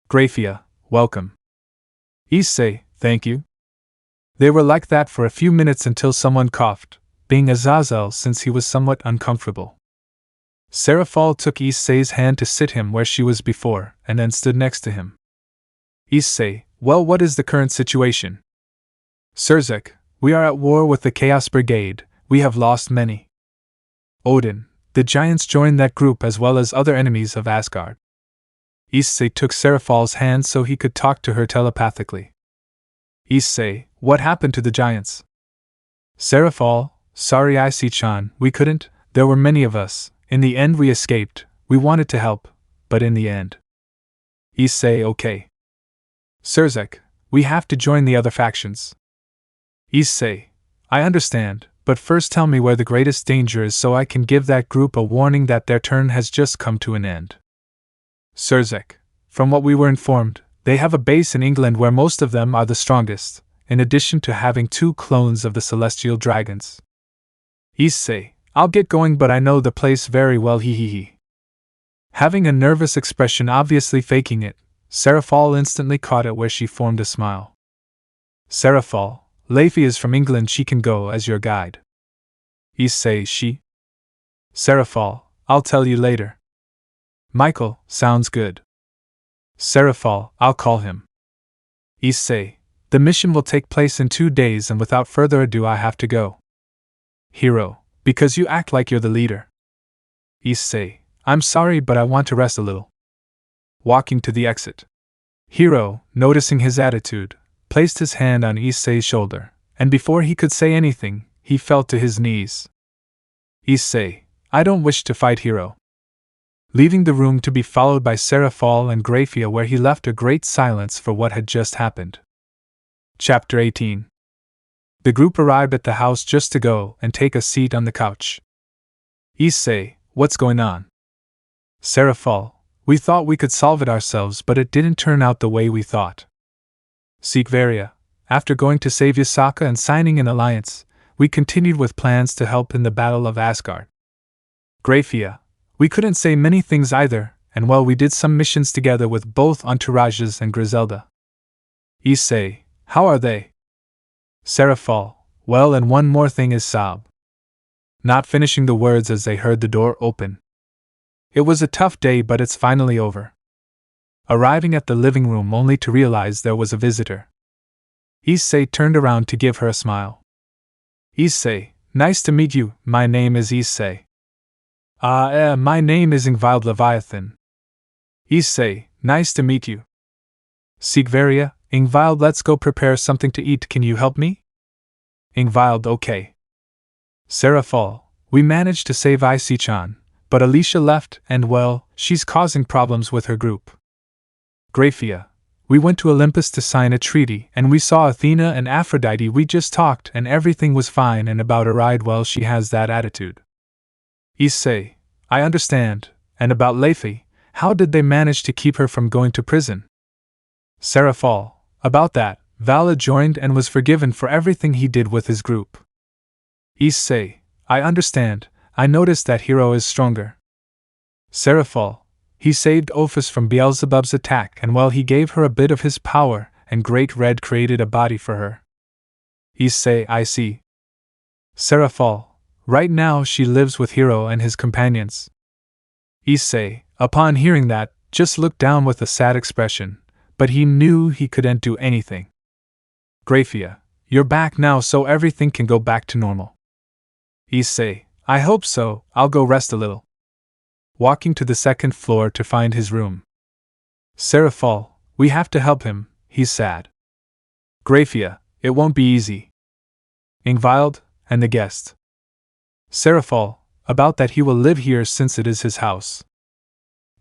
Graphia, welcome. Issei, thank you. They were like that for a few minutes until someone coughed, being Azazel, since he was somewhat uncomfortable. Seraphol took Issei's hand to sit him where she was before, and then stood next to him. Issei, well, what is the current situation? Sirzek, we are at war with the Khaos Brigade, we have lost many. Odin, the giants joined that group as well as other enemies of Asgard. Issei took Seraphol's hand so he could talk to her telepathically. Issei, what happened to the giants? Seraphol, sorry Issei-chan, we couldn't, there were many of us, in the end we escaped, we wanted to help, but in the end. Issei, okay. Sirzek, we have to join the other factions. Issei, I understand, but first tell me where the greatest danger is so I can give that group a warning that their turn has just come to an end. Sirzek, from what we were informed, they have a base in England where most of them are the strongest, in addition to having 2 clones of the celestial dragons. Issei, I'll get going, but I know the place very well, he. Having a nervous expression, obviously faking it, Seraphol instantly caught it where she formed a smile. Seraphol, Leifi is from England, she can go as your guide. Issei, she? Seraphol, I'll tell you later. Michael, sounds good. Seraphol, I'll call him. Issei, the mission will take place in 2 days, and without further ado I have to go. Hero, because you act like you're the leader. Issei, I'm sorry, but I want to rest a little. Walking to the exit. Hero, noticing his attitude, placed his hand on Issei's shoulder, and before he could say anything, he fell to his knees. Issei, I don't wish to fight, Hero. Leaving the room to be followed by Seraphol and Graphia, where he left a great silence for what had just happened. Chapter 18. The group arrived at the house just to go and take a seat on the couch. Issei, what's going on? Seraphol, we thought we could solve it ourselves, but it didn't turn out the way we thought. Sigvaria, after going to save Yasaka and signing an alliance, we continued with plans to help in the Battle of Asgard. Grafia, we couldn't say many things either, and well, we did some missions together with both Entourages and Griselda. Issei, how are they? Seraphal, well, and one more thing is Saab. Not finishing the words as they heard the door open. It was a tough day, but it's finally over. Arriving at the living room only to realize there was a visitor. Issei turned around to give her a smile. Issei, nice to meet you, my name is Issei. My name is Ingvild Leviathan. Issei, nice to meet you. Sigvaria, Ingvild, let's go prepare something to eat, can you help me? Ingvild, okay. Seraphal, we managed to save Issei-chan, but Alicia left and well, she's causing problems with her group. Grafia, we went to Olympus to sign a treaty and we saw Athena and Aphrodite, we just talked and everything was fine, and about a ride, well, she has that attitude. Issei, I understand, and about Leifi, how did they manage to keep her from going to prison? Seraphal, about that, Vala joined and was forgiven for everything he did with his group. Issei, I understand, I noticed that hero is stronger. Seraphal, he saved Ophis from Beelzebub's attack and well, he gave her a bit of his power, and Great Red created a body for her. Issei, I see. Seraphal, right now she lives with Hero and his companions. Issei, upon hearing that, just looked down with a sad expression, but he knew he couldn't do anything. Grafia, you're back now so everything can go back to normal. Issei, I hope so, I'll go rest a little. Walking to the second floor to find his room. Seraphal, we have to help him, he's sad. Grafia, it won't be easy. Ingvild, and the guest. Seraphal, about that he will live here since it is his house.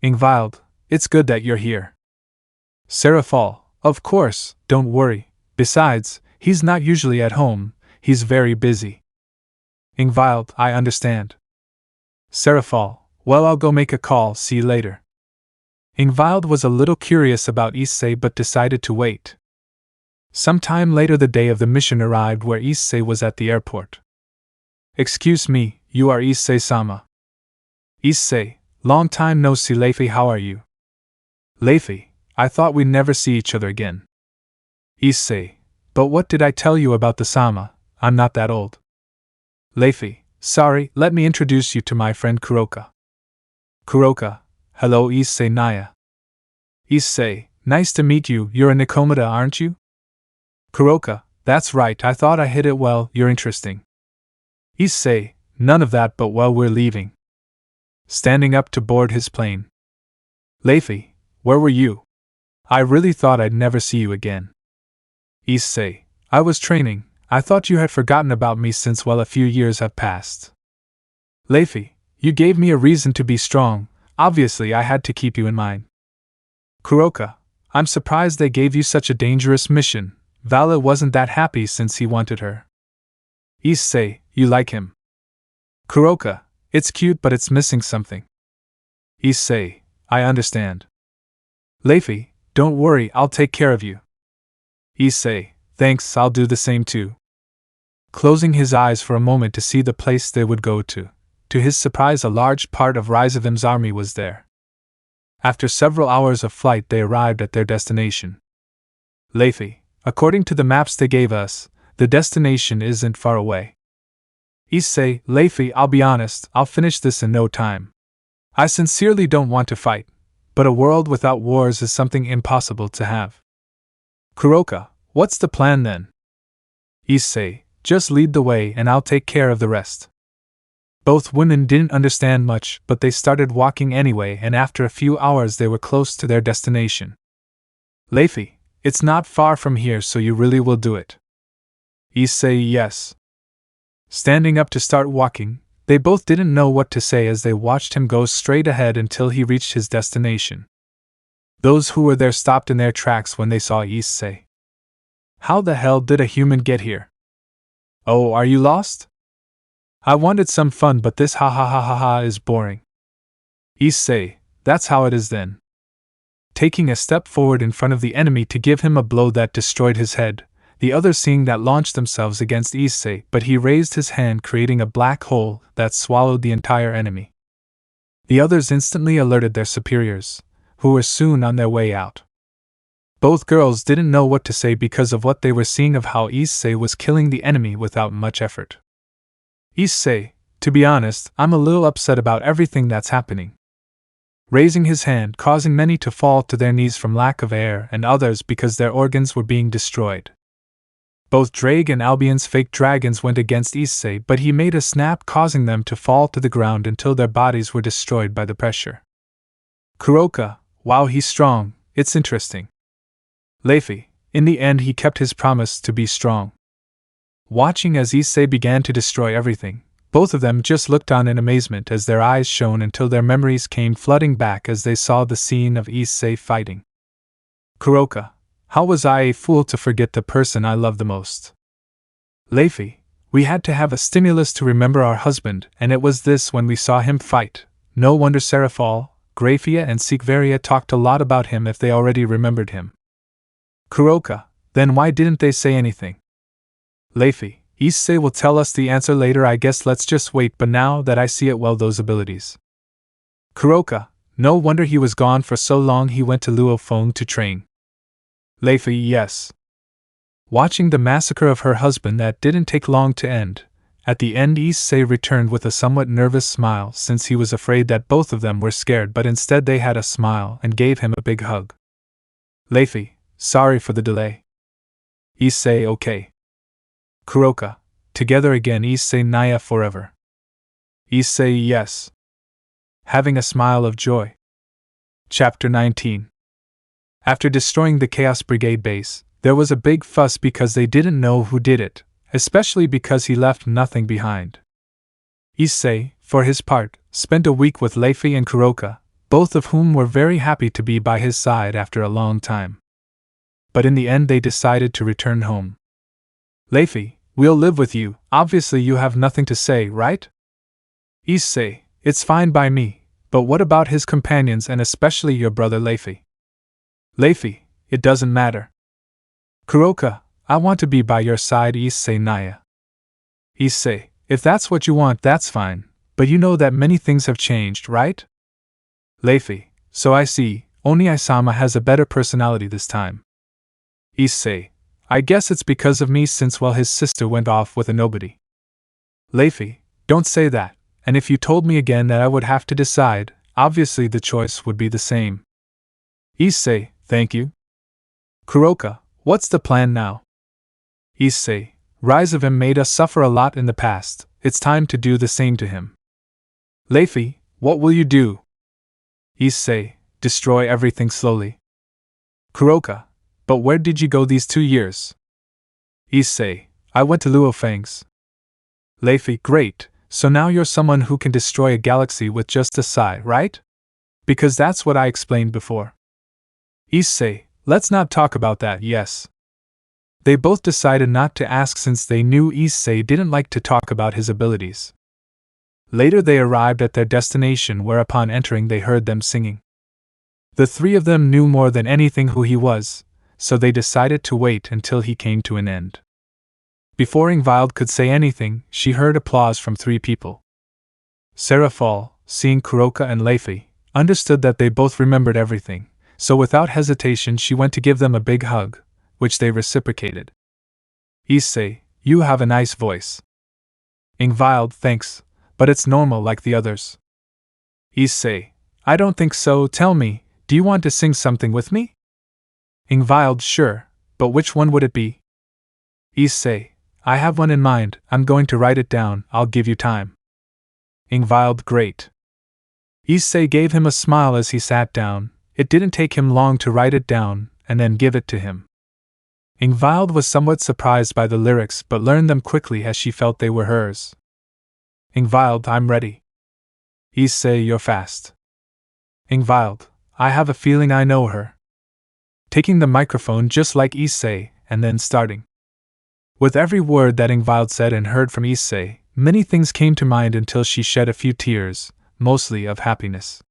Ingvild, it's good that you're here. Seraphal, of course, don't worry, besides, he's not usually at home, he's very busy. Ingvild, I understand. Seraphal, well, I'll go make a call, see you later. Ingvild was a little curious about Issei but decided to wait. Some time later the day of the mission arrived where Issei was at the airport. Excuse me, you are Issei-sama. Issei, long time no see. Leifi, how are you? Leifi, I thought we'd never see each other again. Issei, but what did I tell you about the Sama? I'm not that old. Leifi, sorry, let me introduce you to my friend Kuroka. Kuroka, hello Issei Naya. Issei, nice to meet you, you're a Nikomata, aren't you? Kuroka, that's right, I thought I hit it well, you're interesting. Issei, none of that, but well, we're leaving. Standing up to board his plane. Leifi, where were you? I really thought I'd never see you again. Issei, I was training, I thought you had forgotten about me since well a few years have passed. Leifi, you gave me a reason to be strong, obviously I had to keep you in mind. Kuroka, I'm surprised they gave you such a dangerous mission, Vala wasn't that happy since he wanted her. Issei, you like him. Kuroka, it's cute but it's missing something. Issei, I understand. Leifi, don't worry, I'll take care of you. Issei, thanks, I'll do the same too. Closing his eyes for a moment to see the place they would go to his surprise a large part of Rizavim's army was there. After several hours of flight they arrived at their destination. Leifi, according to the maps they gave us, the destination isn't far away. Issei, Leifi, I'll be honest, I'll finish this in no time. I sincerely don't want to fight, but a world without wars is something impossible to have. Kuroka, what's the plan then? Issei, just lead the way and I'll take care of the rest. Both women didn't understand much, but they started walking anyway, and after a few hours they were close to their destination. Leifi, it's not far from here, so you really will do it. Issei, yes. Standing up to start walking, they both didn't know what to say as they watched him go straight ahead until he reached his destination. Those who were there stopped in their tracks when they saw Issei. How the hell did a human get here? Oh, are you lost? I wanted some fun, but this ha ha ha ha ha is boring. Issei, that's how it is then. Taking a step forward in front of the enemy to give him a blow that destroyed his head, the others seeing that launched themselves against Issei, but he raised his hand creating a black hole that swallowed the entire enemy. The others instantly alerted their superiors, who were soon on their way out. Both girls didn't know what to say because of what they were seeing of how Issei was killing the enemy without much effort. Issei, to be honest, I'm a little upset about everything that's happening. Raising his hand, causing many to fall to their knees from lack of air and others because their organs were being destroyed. Both Drake and Albion's fake dragons went against Issei, but he made a snap causing them to fall to the ground until their bodies were destroyed by the pressure. Kuroka, wow, he's strong, it's interesting. Leify, in the end he kept his promise to be strong. Watching as Issei began to destroy everything, both of them just looked on in amazement as their eyes shone until their memories came flooding back as they saw the scene of Issei fighting. Kuroka, how was I a fool to forget the person I love the most? Leify, we had to have a stimulus to remember our husband, and it was this when we saw him fight. No wonder Serafal, Grafia and Sikveria talked a lot about him if they already remembered him. Kuroka, then why didn't they say anything? Leify, Issei will tell us the answer later, I guess let's just wait, but now that I see it, well, those abilities. Kuroka, no wonder he was gone for so long, he went to Luophone to train. Leify, yes. Watching the massacre of her husband that didn't take long to end, at the end Issei returned with a somewhat nervous smile since he was afraid that both of them were scared, but instead they had a smile and gave him a big hug. Leify, sorry for the delay. Issei, okay. Kuroka, together again, Issei Naya forever. Issei, yes. Having a smile of joy. Chapter 19. After destroying the Chaos Brigade base, there was a big fuss because they didn't know who did it, especially because he left nothing behind. Issei, for his part, spent a week with Leify and Kuroka, both of whom were very happy to be by his side after a long time. But in the end they decided to return home. Leify, we'll live with you, obviously you have nothing to say, right? Issei, it's fine by me, but what about his companions and especially your brother Leify? Leify, it doesn't matter. Kuroka, I want to be by your side, Issei Naya. Issei, if that's what you want, that's fine, but you know that many things have changed, right? Leify, so I see, Oniai-sama has a better personality this time. Issei, I guess it's because of me since, well, his sister went off with a nobody. Leify, don't say that, and if you told me again that I would have to decide, obviously the choice would be the same. Issei, thank you. Kuroka, what's the plan now? Issei, rise of him made us suffer a lot in the past, it's time to do the same to him. Leify, what will you do? Issei, destroy everything slowly. Kuroka, but where did you go these 2 years? Issei, I went to Luofeng's. Leify, great, so now you're someone who can destroy a galaxy with just a sigh, right? Because that's what I explained before. Issei, let's not talk about that, yes. They both decided not to ask since they knew Issei didn't like to talk about his abilities. Later they arrived at their destination, where upon entering they heard them singing. The three of them knew more than anything who he was, so they decided to wait until he came to an end. Before Ingvild could say anything, she heard applause from 3 people. Serafal, seeing Kuroka and Leify, understood that they both remembered everything, so without hesitation she went to give them a big hug, which they reciprocated. Issei, you have a nice voice. Ingvild, thanks, but it's normal like the others. Issei, I don't think so, tell me, do you want to sing something with me? Ingvild, sure, but which one would it be? Issei, I have one in mind, I'm going to write it down, I'll give you time. Ingvild, great. Issei gave him a smile as he sat down, it didn't take him long to write it down, and then give it to him. Ingvild was somewhat surprised by the lyrics but learned them quickly as she felt they were hers. Ingvild, I'm ready. Issei, you're fast. Ingvild, I have a feeling I know her. Taking the microphone just like Issei, and then starting. With every word that Ingvild said and heard from Issei, many things came to mind until she shed a few tears, mostly of happiness.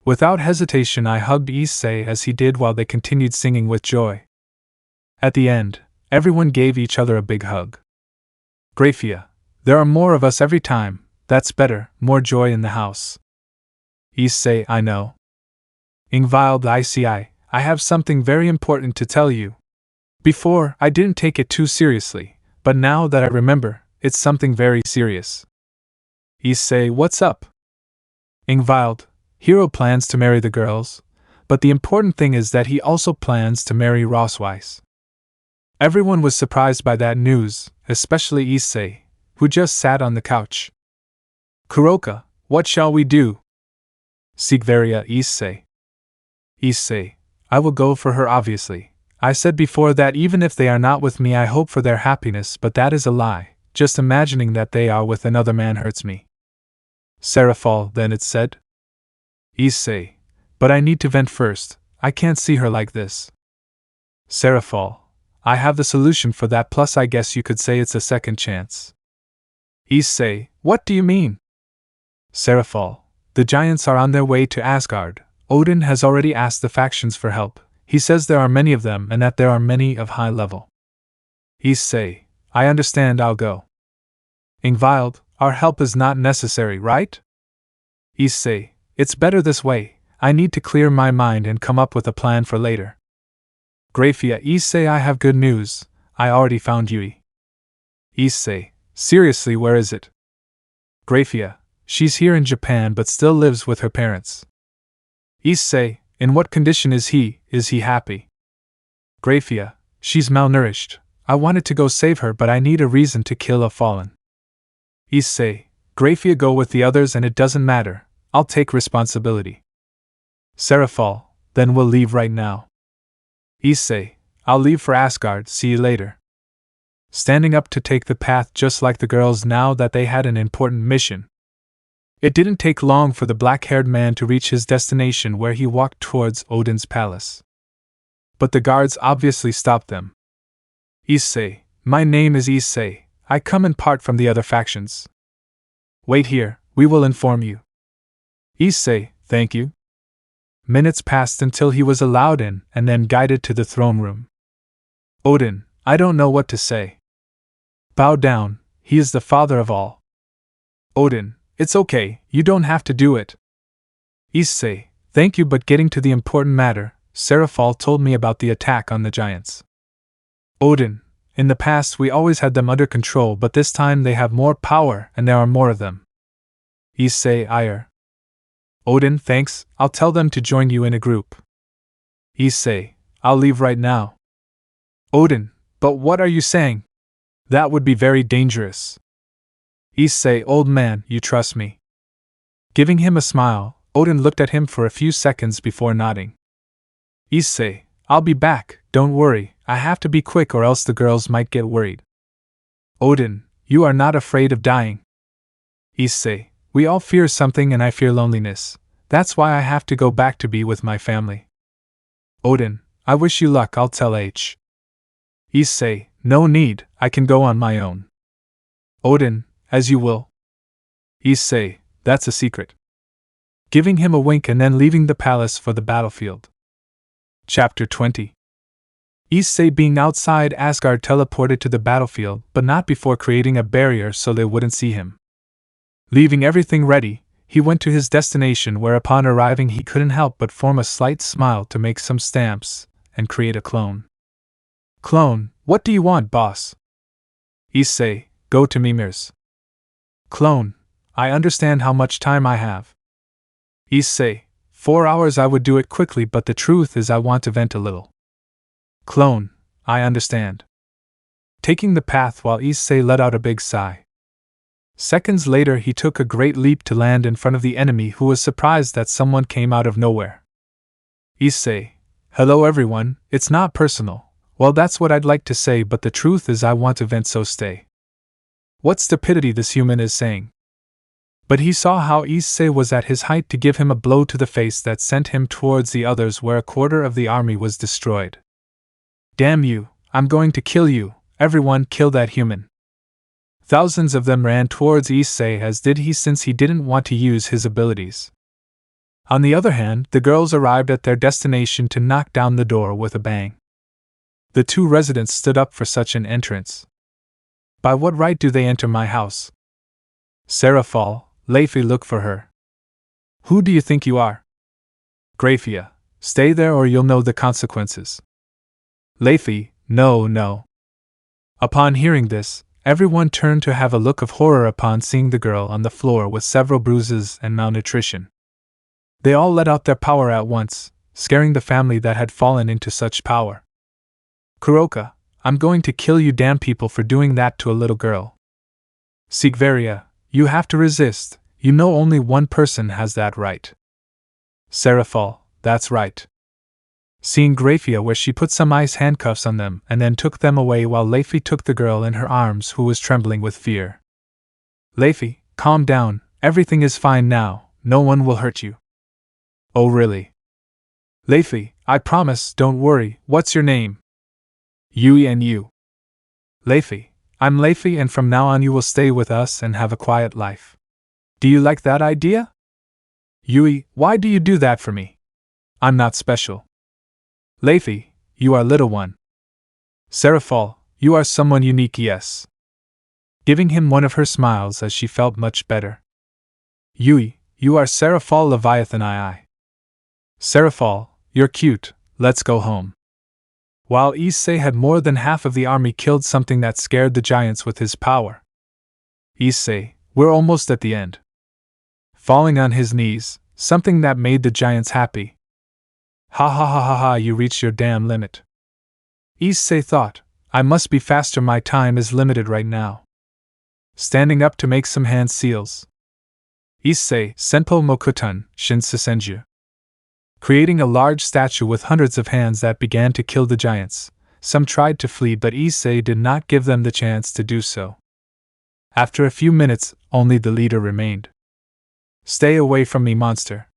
Without hesitation I hugged Issei as he did while they continued singing with joy. At the end, everyone gave each other a big hug. Grafia, there are more of us every time, that's better, more joy in the house. Issei, I know. Ingvild Issei, I have something very important to tell you. Before, I didn't take it too seriously, but now that I remember, it's something very serious. Issei, what's up? Ingvild, Hero plans to marry the girls, but the important thing is that he also plans to marry Rosweiss. Everyone was surprised by that news, especially Issei, who just sat on the couch. Kuroka, what shall we do? Sigvaria Issei. Issei, I will go for her obviously. I said before that even if they are not with me I hope for their happiness, but that is a lie. Just imagining that they are with another man hurts me. Seraphal, then it said. Issei, but I need to vent first, I can't see her like this. Seraphal, I have the solution for that, plus I guess you could say it's a second chance. Issei, what do you mean? Seraphal, the giants are on their way to Asgard. Odin has already asked the factions for help. He says there are many of them and that there are many of high level. Issei, I understand, I'll go. Ingvild, our help is not necessary, right? Issei, it's better this way. I need to clear my mind and come up with a plan for later. Grafia, Issei, I have good news. I already found Yui. Issei, seriously, where is it? Grafia, she's here in Japan but still lives with her parents. Issei, in what condition is he? Is he happy? Grafia, she's malnourished. I wanted to go save her but I need a reason to kill a fallen. Issei, Grafia, go with the others and it doesn't matter. I'll take responsibility. Seraphal, then we'll leave right now. Issei, I'll leave for Asgard, see you later. Standing up to take the path just like the girls now that they had an important mission. It didn't take long for the black-haired man to reach his destination where he walked towards Odin's palace. But the guards obviously stopped them. Issei, my name is Issei. I come in part from the other factions. Wait here, we will inform you. Issei, thank you. Minutes passed until he was allowed in and then guided to the throne room. Odin, I don't know what to say. Bow down, he is the father of all. Odin, it's okay, you don't have to do it. Issei, thank you, but getting to the important matter, Seraphal told me about the attack on the giants. Odin, in the past we always had them under control, but this time they have more power and there are more of them. Issei, ire. Odin, thanks, I'll tell them to join you in a group. Issei, I'll leave right now. Odin, but what are you saying? That would be very dangerous. Issei, old man, you trust me. Giving him a smile, Odin looked at him for a few seconds before nodding. Issei, I'll be back, don't worry, I have to be quick or else the girls might get worried. Odin, you are not afraid of dying. Issei, we all fear something and I fear loneliness. That's why I have to go back to be with my family. Odin, I wish you luck, I'll tell H. Issei, no need, I can go on my own. Odin, as you will. Issei, that's a secret. Giving him a wink and then leaving the palace for the battlefield. Chapter 20. Issei, being outside Asgard, teleported to the battlefield, but not before creating a barrier so they wouldn't see him. Leaving everything ready, he went to his destination where upon arriving he couldn't help but form a slight smile to make some stamps and create a clone. Clone, what do you want, boss? Issei, go to Mimir's. Clone, I understand how much time I have. Issei, 4 hours, I would do it quickly, but the truth is I want to vent a little. Clone, I understand. Taking the path while Issei let out a big sigh. Seconds later he took a great leap to land in front of the enemy, who was surprised that someone came out of nowhere. Issei, hello everyone, it's not personal. Well, that's what I'd like to say, but the truth is I want to vent, so stay. What stupidity this human is saying. But he saw how Issei was at his height to give him a blow to the face that sent him towards the others where a quarter of the army was destroyed. Damn you, I'm going to kill you, everyone kill that human. Thousands of them ran towards Issei, as did he, since he didn't want to use his abilities. On the other hand, the girls arrived at their destination to knock down the door with a bang. The two residents stood up for such an entrance. By what right do they enter my house? Seraphal, Leifi, look for her. Who do you think you are? Grafia, stay there or you'll know the consequences. Leifi, no. Upon hearing this, everyone turned to have a look of horror upon seeing the girl on the floor with several bruises and malnutrition. They all let out their power at once, scaring the family that had fallen into such power. Kuroka, I'm going to kill you damn people for doing that to a little girl. Sigvaria, you have to resist, you know only one person has that right. Seraphal, that's right. Seeing Grafia where she put some ice handcuffs on them and then took them away while Leifi took the girl in her arms who was trembling with fear. Leifi, calm down, everything is fine now, no one will hurt you. Oh really? Leifi, I promise, don't worry, what's your name? Yui and you. Leifi, I'm Leifi and from now on you will stay with us and have a quiet life. Do you like that idea? Yui, why do you do that for me? I'm not special. Leifi, you are little one. Seraphal, you are someone unique, yes. Giving him one of her smiles as she felt much better. Yui, you are Seraphal Leviathan II. Seraphal, you're cute, let's go home. While Issei had more than half of the army killed something that scared the giants with his power. Issei, we're almost at the end. Falling on his knees, something that made the giants happy. Ha, you reached your damn limit. Issei thought, I must be faster, my time is limited right now. Standing up to make some hand seals. Issei, Senpo Mokutan, Shin Senju. Creating a large statue with hundreds of hands that began to kill the giants. Some tried to flee but Issei did not give them the chance to do so. After a few minutes, only the leader remained. Stay away from me, monster.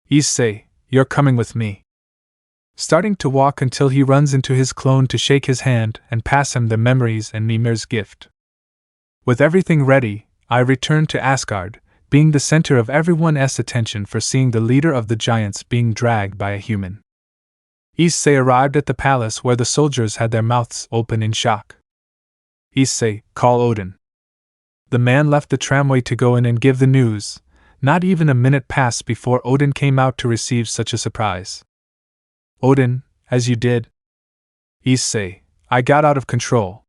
Issei, you're coming with me. Starting to walk until he runs into his clone to shake his hand and pass him the memories and Mimir's gift. With everything ready, I returned to Asgard, being the center of everyone's attention for seeing the leader of the giants being dragged by a human. Issei arrived at the palace where the soldiers had their mouths open in shock. Issei, call Odin. The man left the tramway to go in and give the news. Not even a minute passed before Odin came out to receive such a surprise. Odin, as you did? Issei, I got out of control.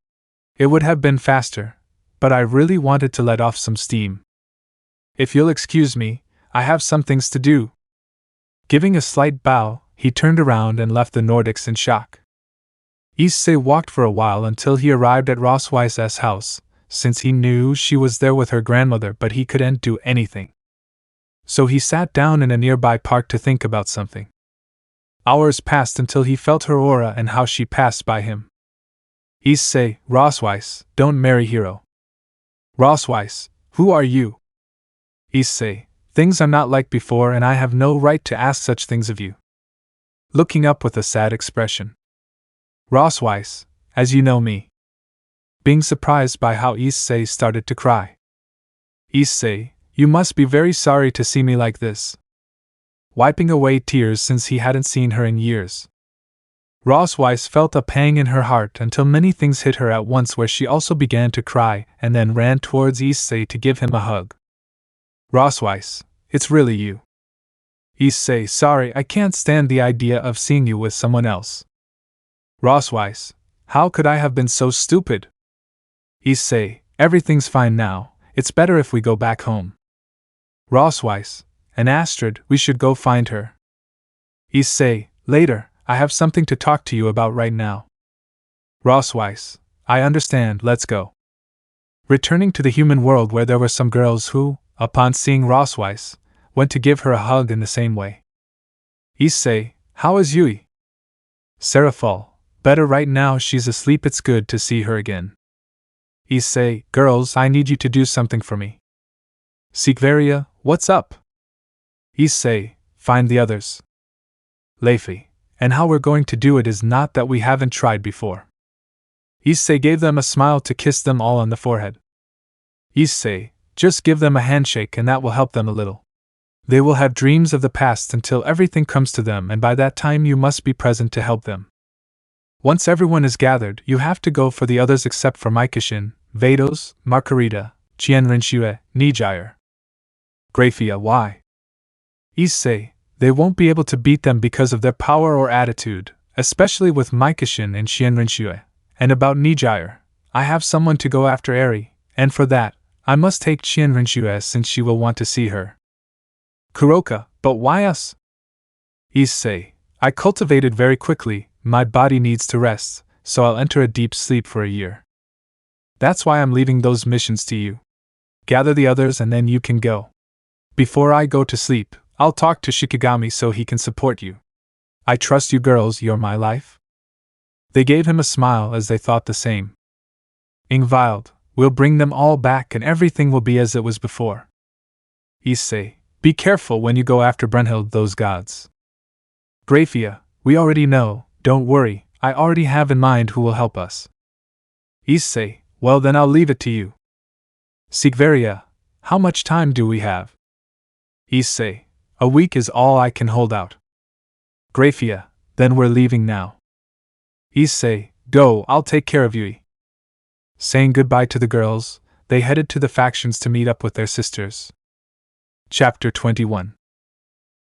It would have been faster, but I really wanted to let off some steam. If you'll excuse me, I have some things to do. Giving a slight bow, he turned around and left the Nordics in shock. Issei walked for a while until he arrived at Roswice's house, since he knew she was there with her grandmother but he couldn't do anything. So he sat down in a nearby park to think about something. Hours passed until he felt her aura and how she passed by him. Issei, Roswice, don't marry hero. Roswice, who are you? Issei, things are not like before and I have no right to ask such things of you. Looking up with a sad expression. Roswice, as you know me. Being surprised by how Issei started to cry. Issei, you must be very sorry to see me like this. Wiping away tears since he hadn't seen her in years. Roswice felt a pang in her heart until many things hit her at once where she also began to cry and then ran towards Issei to give him a hug. Roswice, it's really you. Issei, sorry, I can't stand the idea of seeing you with someone else. Roswice, how could I have been so stupid? Issei, everything's fine now, it's better if we go back home. Roswice, and Astrid, we should go find her. Issei, later, I have something to talk to you about right now. Roswice, I understand, let's go. Returning to the human world where there were some girls who, upon seeing Roswice, went to give her a hug in the same way. Issei, how is Yui? Seraphal, better right now, she's asleep, it's good to see her again. Issei, girls, I need you to do something for me. Sigvaria, what's up? Issei, find the others. Leifi, and how we're going to do it is not that we haven't tried before. Issei gave them a smile to kiss them all on the forehead. Issei, just give them a handshake and that will help them a little. They will have dreams of the past until everything comes to them and by that time you must be present to help them. Once everyone is gathered, you have to go for the others except for Maikishin, Vados, Margarita, Chienrinshue, Nijire. Grafia, why? Issei, they won't be able to beat them because of their power or attitude, especially with Maikishin and Xianrenshue. And about Nijire, I have someone to go after Eri, and for that, I must take Xianrenshue since she will want to see her. Kuroka, but why us? Issei, I cultivated very quickly, my body needs to rest, so I'll enter a deep sleep for a year. That's why I'm leaving those missions to you. Gather the others and then you can go. Before I go to sleep, I'll talk to Shikigami so he can support you. I trust you girls, you're my life. They gave him a smile as they thought the same. Ingvild, we'll bring them all back and everything will be as it was before. Issei, be careful when you go after Brunhild, those gods. Grafia, we already know, don't worry, I already have in mind who will help us. Issei, well then I'll leave it to you. Sigvaria, how much time do we have? Issei, a week is all I can hold out. Grafia, then we're leaving now. Issei, go, I'll take care of you. Saying goodbye to the girls, they headed to the factions to meet up with their sisters. Chapter 21.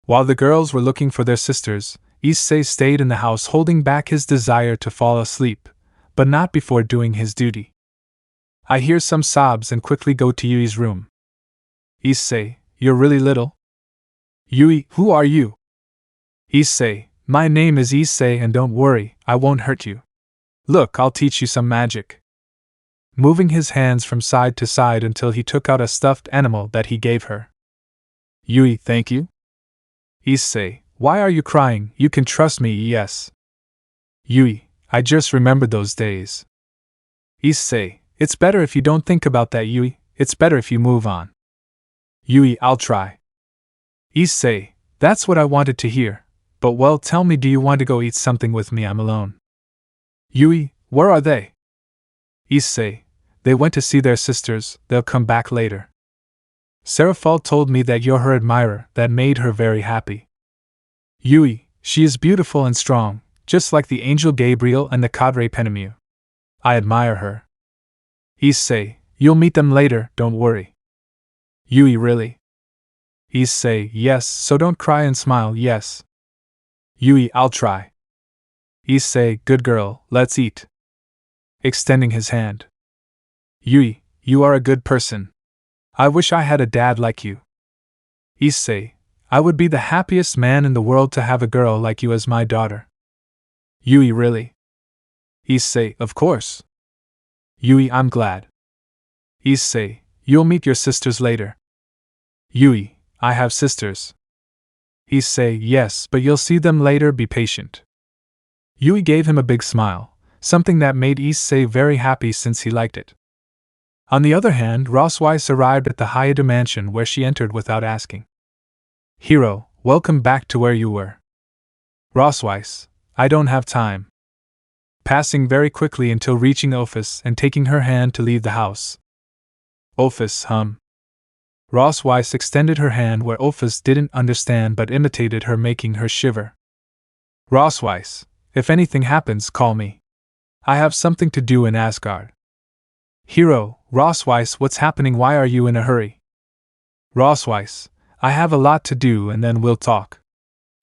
While the girls were looking for their sisters, Issei stayed in the house holding back his desire to fall asleep, but not before doing his duty. I hear some sobs and quickly go to Yui's room. Issei, you're really little? Yui, who are you? Issei, my name is Issei and don't worry, I won't hurt you. Look, I'll teach you some magic. Moving his hands from side to side until he took out a stuffed animal that he gave her. Yui, thank you? Issei, why are you crying? You can trust me, yes. Yui, I just remembered those days. Issei, it's better if you don't think about that, Yui, it's better if you move on. Yui, I'll try. Issei, that's what I wanted to hear, but well, tell me, do you want to go eat something with me? I'm alone. Yui, where are they? Issei, they went to see their sisters, they'll come back later. Seraphal told me that you're her admirer, that made her very happy. Yui, she is beautiful and strong, just like the angel Gabriel and the cadre Penemu. I admire her. Issei, you'll meet them later, don't worry. Yui, really? Issei, yes, so don't cry and smile, yes. Yui, I'll try. Issei, good girl, let's eat. Extending his hand. Yui, you are a good person. I wish I had a dad like you. Issei, I would be the happiest man in the world to have a girl like you as my daughter. Yui, really? Issei, of course. Yui, I'm glad. Issei, you'll meet your sisters later. Yui, I have sisters. Issei, yes, but you'll see them later, be patient. Yui gave him a big smile, something that made Issei very happy since he liked it. On the other hand, Rossweiss arrived at the Hayadu mansion where she entered without asking. Hero, welcome back to where you were. Rossweiss, I don't have time. Passing very quickly until reaching Ophis and taking her hand to leave the house. Ophis, Rossweiss extended her hand where Ophis didn't understand but imitated her, making her shiver. Rossweiss, if anything happens, call me. I have something to do in Asgard. Hero, Rossweiss, what's happening? Why are you in a hurry? Rossweiss, I have a lot to do and then we'll talk.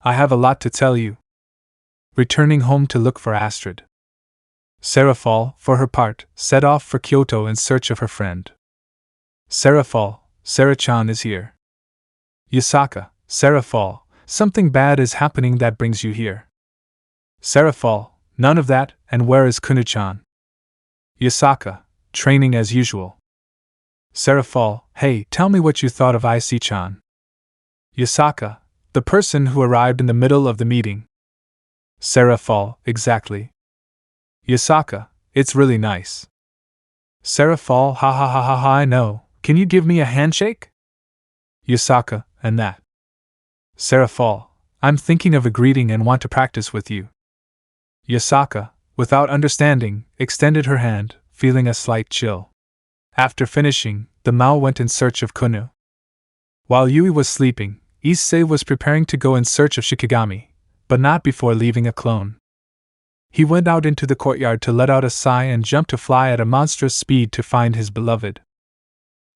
I have a lot to tell you. Returning home to look for Astrid. Seraphal, for her part, set off for Kyoto in search of her friend. Seraphal, Sarah-chan is here. Yasaka, Seraphal, something bad is happening that brings you here. Seraphal, none of that, and where is Kunu-chan? Yasaka, training as usual. Seraphal, hey, tell me what you thought of Issei-chan. Yasaka, the person who arrived in the middle of the meeting. Seraphal, exactly. Yasaka, it's really nice. Seraphal, ha ha ha ha ha, I know. Can you give me a handshake? Yasaka, and that. Seraphal, I'm thinking of a greeting and want to practice with you. Yasaka, without understanding, extended her hand, feeling a slight chill. After finishing, the Mao went in search of Kunu. While Yui was sleeping, Issei was preparing to go in search of Shikigami, but not before leaving a clone. He went out into the courtyard to let out a sigh and jump to fly at a monstrous speed to find his beloved.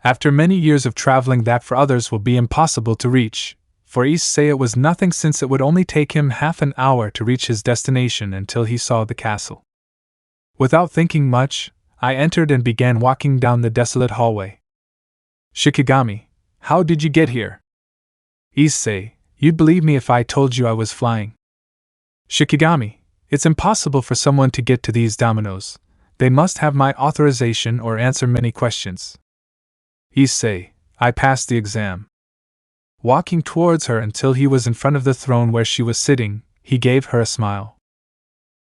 After many years of traveling that for others will be impossible to reach, For Issei it was nothing since it would only take him half an hour to reach his destination until he saw the castle. Without thinking much, I entered and began walking down the desolate hallway. Shikigami, how did you get here? Issei, you'd believe me if I told you I was flying. Shikigami, it's impossible for someone to get to these dominoes. They must have my authorization or answer many questions. Issei, I passed the exam. Walking towards her until he was in front of the throne where she was sitting, he gave her a smile.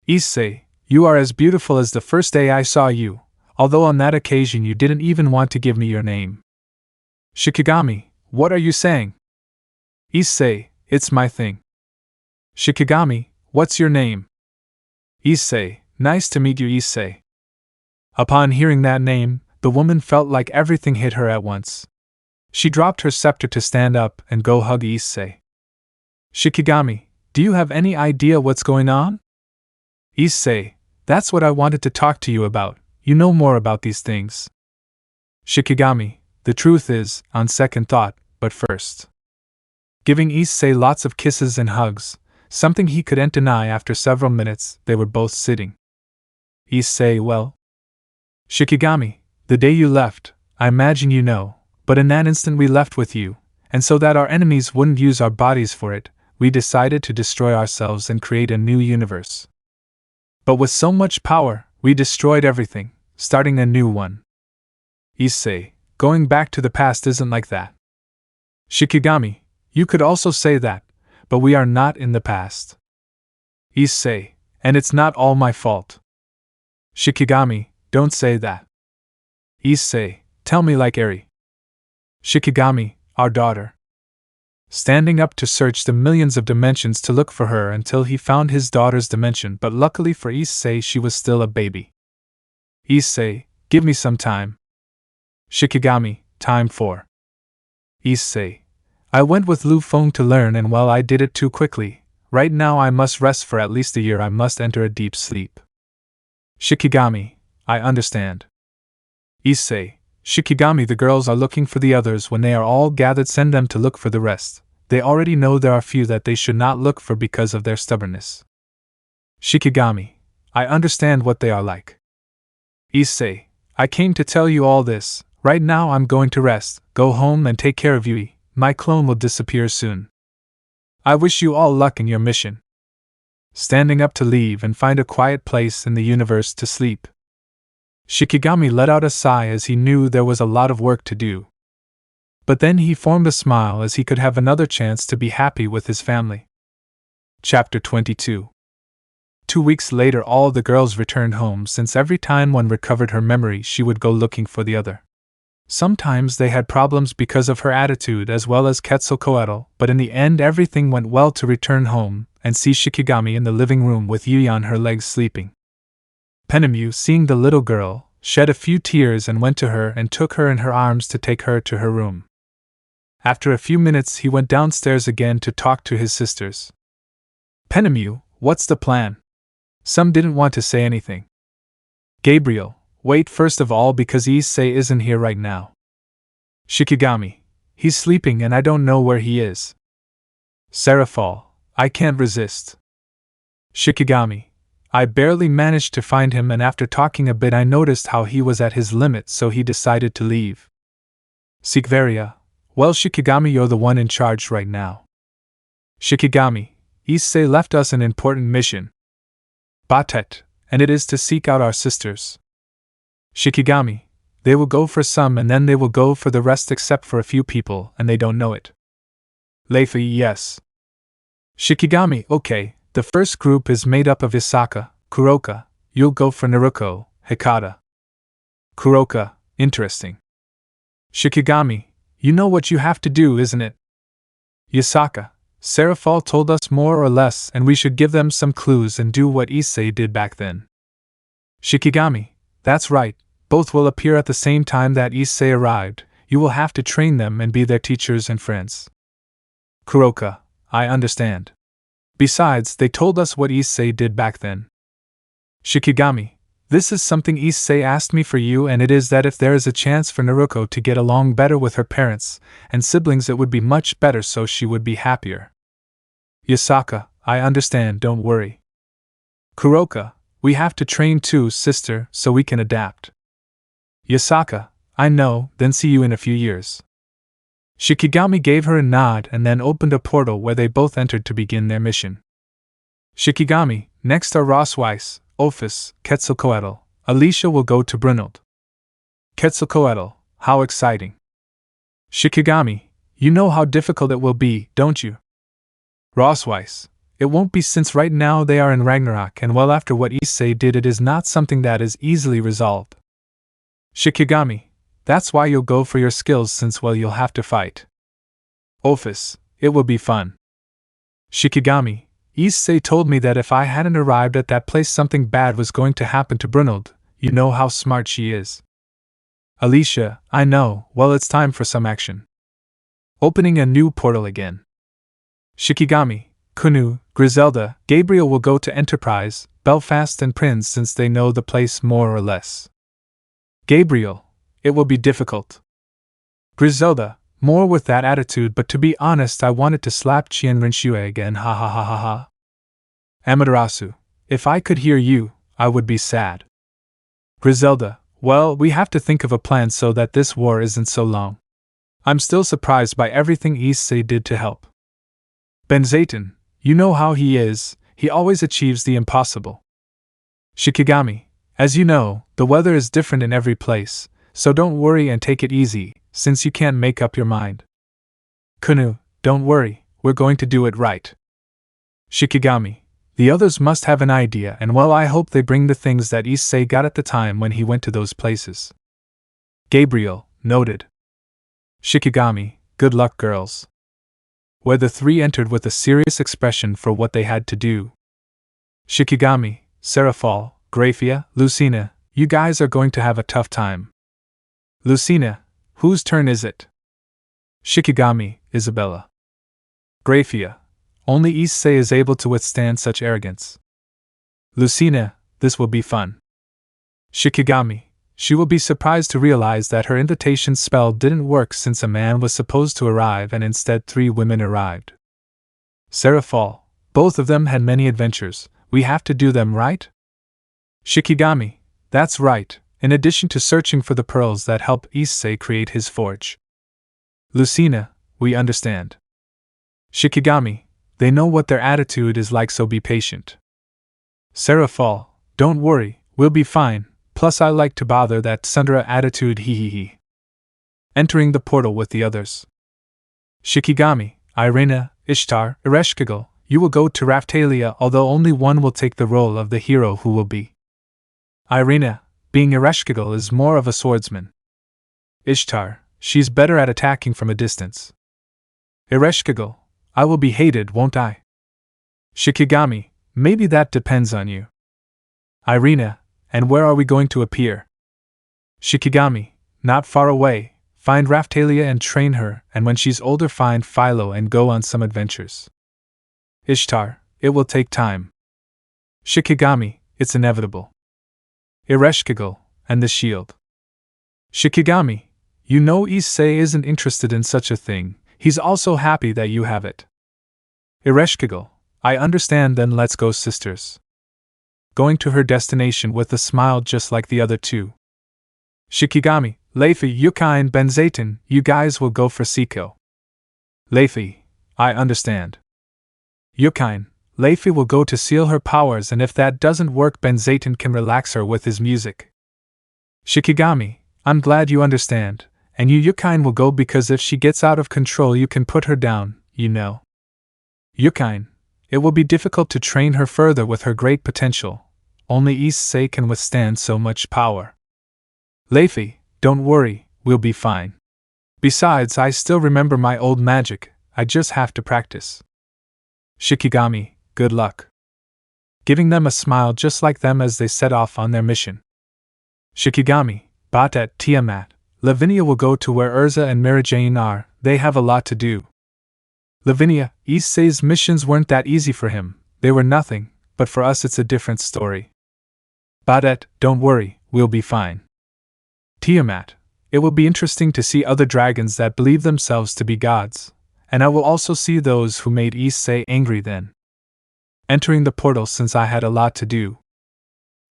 Issei, you are as beautiful as the first day I saw you, although on that occasion you didn't even want to give me your name. Shikigami, what are you saying? Issei, it's my thing. Shikigami, what's your name? Issei, nice to meet you, Issei. Upon hearing that name, the woman felt like everything hit her at once. She dropped her scepter to stand up and go hug Issei. Shikigami, do you have any idea what's going on? Issei, that's what I wanted to talk to you about. You know more about these things. Shikigami, the truth is, on second thought, but first. Giving Issei lots of kisses and hugs, something he couldn't deny. After several minutes, they were both sitting. Issei, well? Shikigami, the day you left, I imagine you know, but in that instant we left with you, and so that our enemies wouldn't use our bodies for it, we decided to destroy ourselves and create a new universe. But with so much power, we destroyed everything, starting a new one. Issei, going back to the past isn't like that. Shikigami, you could also say that, but we are not in the past. Issei, and it's not all my fault. Shikigami, don't say that. Issei, tell me like Eri. Shikigami, our daughter. Standing up to search the millions of dimensions to look for her until he found his daughter's dimension, but luckily for Issei she was still a baby. Issei, give me some time. Shikigami, time for. Issei, I went with Lu Feng to learn and well I did it too quickly. Right now I must rest for at least a year. I must enter a deep sleep. Shikigami, I understand. Issei, Shikigami, the girls are looking for the others. When they are all gathered, send them to look for the rest. They already know there are few that they should not look for because of their stubbornness. Shikigami, I understand what they are like. Issei, I came to tell you all this. Right now I'm going to rest, go home and take care of Yui. My clone will disappear soon. I wish you all luck in your mission. Standing up to leave and find a quiet place in the universe to sleep. Shikigami let out a sigh as he knew there was a lot of work to do. But then he formed a smile as he could have another chance to be happy with his family. Chapter 22. 2 weeks later all the girls returned home, since every time one recovered her memory she would go looking for the other. Sometimes they had problems because of her attitude as well as Quetzalcoatl, but in the end everything went well to return home and see Shikigami in the living room with Yui on her legs sleeping. Penemu, seeing the little girl, shed a few tears and went to her and took her in her arms to take her to her room. After a few minutes he went downstairs again to talk to his sisters. Penemu, what's the plan? Some didn't want to say anything. Gabriel, wait, first of all because Issei isn't here right now. Shikigami, he's sleeping and I don't know where he is. Seraphal, I can't resist. Shikigami, I barely managed to find him and after talking a bit I noticed how he was at his limit, so he decided to leave. Sikvaria, well Shikigami, you're the one in charge right now. Shikigami, Issei left us an important mission. Batet, and it is to seek out our sisters. Shikigami, they will go for some and then they will go for the rest except for a few people and they don't know it. Leifi, yes. Shikigami, okay. The first group is made up of Isaka, Kuroka, you'll go for Naruko, Hikata. Kuroka, interesting. Shikigami, you know what you have to do, isn't it? Yasaka, Seraphal told us more or less and we should give them some clues and do what Issei did back then. Shikigami, that's right, both will appear at the same time that Issei arrived, you will have to train them and be their teachers and friends. Kuroka, I understand. Besides, they told us what Issei did back then. Shikigami, This is something Issei asked me for you, and it is that if there is a chance for Naruko to get along better with her parents and siblings, it would be much better, so she would be happier. Yasaka, I understand, don't worry. Kuroka, we have to train too, sister, so we can adapt. Yasaka, I know, then see you in a few years. Shikigami gave her a nod and then opened a portal where they both entered to begin their mission. Shikigami, next are Rossweiss, Ophis, Quetzalcoatl. Alicia will go to Brunhild. Quetzalcoatl, how exciting. Shikigami, you know how difficult it will be, don't you? Rossweiss, it won't be, since right now they are in Ragnarok, and well, after what Issei did, it is not something that is easily resolved. Shikigami, that's why you'll go for your skills, since well, you'll have to fight. Ophis, it will be fun. Shikigami, Issei told me that if I hadn't arrived at that place, something bad was going to happen to Brunhild. You know how smart she is. Alicia, I know, well, it's time for some action. Opening a new portal again. Shikigami, Kunu, Griselda, Gabriel will go to Enterprise, Belfast and Prince, since they know the place more or less. Gabriel, it will be difficult. Griselda, more with that attitude, but to be honest, I wanted to slap Chien Rinshue again, ha ha ha ha ha. Amaterasu, if I could hear you, I would be sad. Griselda, well, we have to think of a plan so that this war isn't so long. I'm still surprised by everything Issei did to help. Benzaiten, you know how he is, he always achieves the impossible. Shikigami, as you know, the weather is different in every place, so don't worry and take it easy, since you can't make up your mind. Kunu, don't worry, we're going to do it right. Shikigami, the others must have an idea, and well, I hope they bring the things that Issei got at the time when he went to those places. Gabriel, noted. Shikigami, good luck, girls. Where the three entered with a serious expression for what they had to do. Shikigami, Seraphal, Graphia, Lucina, you guys are going to have a tough time. Lucina, whose turn is it? Shikigami, Isabella. Graphia, only Issei is able to withstand such arrogance. Lucina, this will be fun. Shikigami, she will be surprised to realize that her invitation spell didn't work, since a man was supposed to arrive and instead 3 women arrived. Seraphal, both of them had many adventures, we have to do them right? Shikigami, that's right, in addition to searching for the pearls that help Issei create his forge. Lucina, we understand. Shikigami, they know what their attitude is like, so be patient. Seraphal, don't worry, we'll be fine, plus I like to bother that Sundara attitude, hee hee hee. Entering the portal with the others. Shikigami, Irina, Ishtar, Ereshkigal, you will go to Raphtalia, although only one will take the role of the hero, who will be. Irina, being Ereshkigal, is more of a swordsman. Ishtar, she's better at attacking from a distance. Ereshkigal, I will be hated, won't I? Shikigami, maybe that depends on you. Irina, and where are we going to appear? Shikigami, not far away, find Raphtalia and train her, and when she's older find Philo and go on some adventures. Ishtar, it will take time. Shikigami, it's inevitable. Ereshkigal, and the shield. Shikigami, you know Issei isn't interested in such a thing, he's also happy that you have it. Ereshkigal, I understand, then let's go, sisters. Going to her destination with a smile just like the other two. Shikigami, Leifi, Yukai and Benzaiten, you guys will go for Siko. Leifi, I understand. Yukai, Leifi will go to seal her powers, and if that doesn't work, Benzaiten can relax her with his music. Shikigami, I'm glad you understand, and you Yukai will go because if she gets out of control you can put her down, you know. Yukai, it will be difficult to train her further with her great potential, only Issei can withstand so much power. Leifi, don't worry, we'll be fine. Besides, I still remember my old magic, I just have to practice. Shikigami, good luck. Giving them a smile just like them as they set off on their mission. Shikigami, Batet, Tiamat, Lavinia will go to where Urza and Marijane are, they have a lot to do. Lavinia, Issei's missions weren't that easy for him, they were nothing, but for us it's a different story. Badet, don't worry, we'll be fine. Tiamat, it will be interesting to see other dragons that believe themselves to be gods, and I will also see those who made Issei angry then. Entering the portal since I had a lot to do.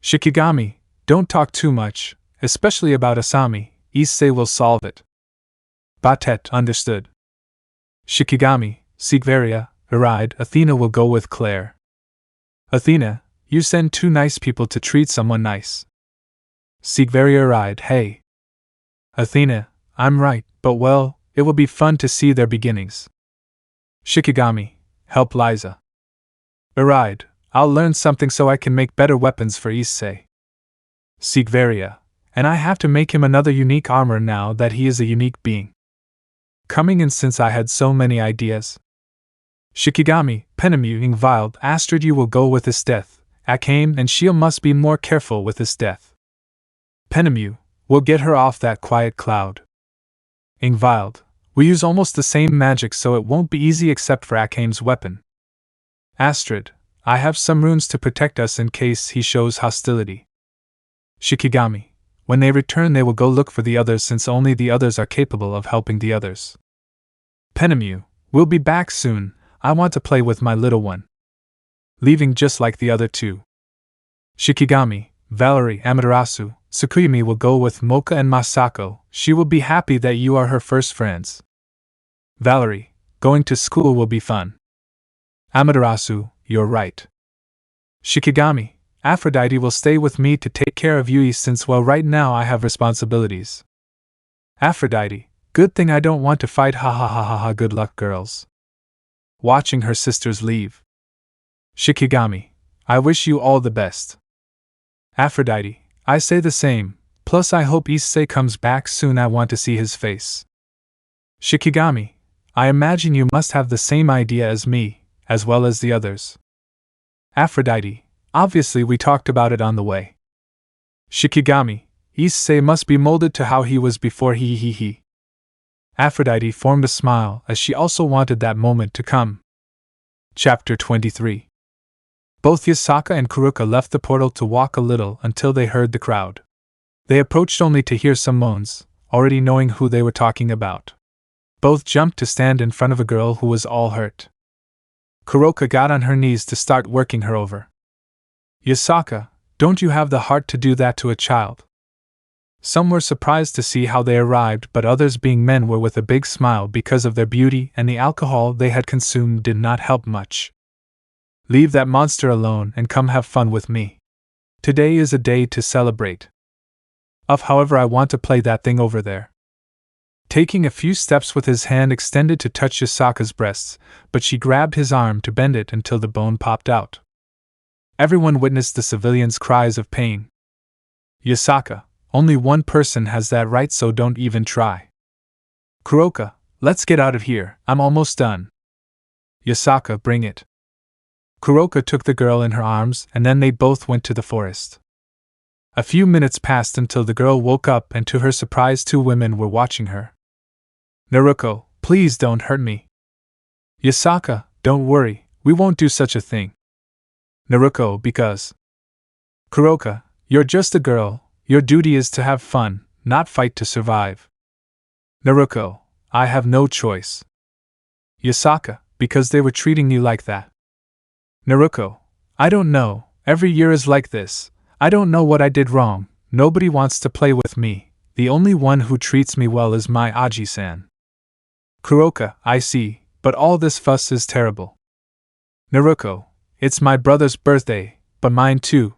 Shikigami, don't talk too much, especially about Asami, Issei will solve it. Batet, understood. Shikigami, Sigvaria, Aride, Athena will go with Claire. Athena, you send 2 nice people to treat someone nice. Sigvaria Aride, hey. Athena, I'm right, but well, it will be fun to see their beginnings. Shikigami, help Liza. Aride, I'll learn something so I can make better weapons for Issei. Sigvaria, and I have to make him another unique armor now that he is a unique being. Coming in since I had so many ideas. Shikigami, Penemu, Ingvild, Astrid, you will go with his death. Akane and Shiel must be more careful with his death. Penemu, we'll get her off that quiet cloud. Ingvild, we use almost the same magic so it won't be easy except for Akane's weapon. Astrid, I have some runes to protect us in case he shows hostility. Shikigami, when they return they will go look for the others since only the others are capable of helping the others. Penemu, we'll be back soon, I want to play with my little one. Leaving just like the other 2. Shikigami, Valerie, Amaterasu, Tsukuyumi will go with Mocha and Masako, she will be happy that you are her first friends. Valerie, going to school will be fun. Amaterasu, you're right. Shikigami, Aphrodite will stay with me to take care of Yui since well right now I have responsibilities. Aphrodite, good thing I don't want to fight, ha ha ha ha ha, good luck girls. Watching her sisters leave. Shikigami, I wish you all the best. Aphrodite, I say the same, plus I hope Issei comes back soon, I want to see his face. Shikigami, I imagine you must have the same idea as me, as well as the others. Aphrodite, obviously we talked about it on the way. Shikigami, Issei must be molded to how he was before he. Aphrodite formed a smile as she also wanted that moment to come. Chapter 23. Both Yasaka and Kuruka left the portal to walk a little until they heard the crowd. They approached only to hear some moans, already knowing who they were talking about. Both jumped to stand in front of a girl who was all hurt. Kuroka got on her knees to start working her over. Yasaka, don't you have the heart to do that to a child? Some were surprised to see how they arrived, but others, being men, were with a big smile because of their beauty, and the alcohol they had consumed did not help much. Leave that monster alone and come have fun with me. Today is a day to celebrate. However, I want to play that thing over there. Taking a few steps with his hand extended to touch Yasaka's breasts, but she grabbed his arm to bend it until the bone popped out. Everyone witnessed the civilian's cries of pain. Yasaka, only one person has that right, so don't even try. Kuroka, let's get out of here, I'm almost done. Yasaka, bring it. Kuroka took the girl in her arms and then they both went to the forest. A few minutes passed until the girl woke up, and to her surprise 2 women were watching her. Naruko, please don't hurt me. Yasaka, don't worry, we won't do such a thing. Naruko, because. Kuroka, you're just a girl, your duty is to have fun, not fight to survive. Naruko, I have no choice. Yasaka, because they were treating you like that. Naruko, I don't know, every year is like this, I don't know what I did wrong, nobody wants to play with me, the only one who treats me well is my Aji-san. Kuroka, I see, but all this fuss is terrible. Naruko, it's my brother's birthday, but mine too.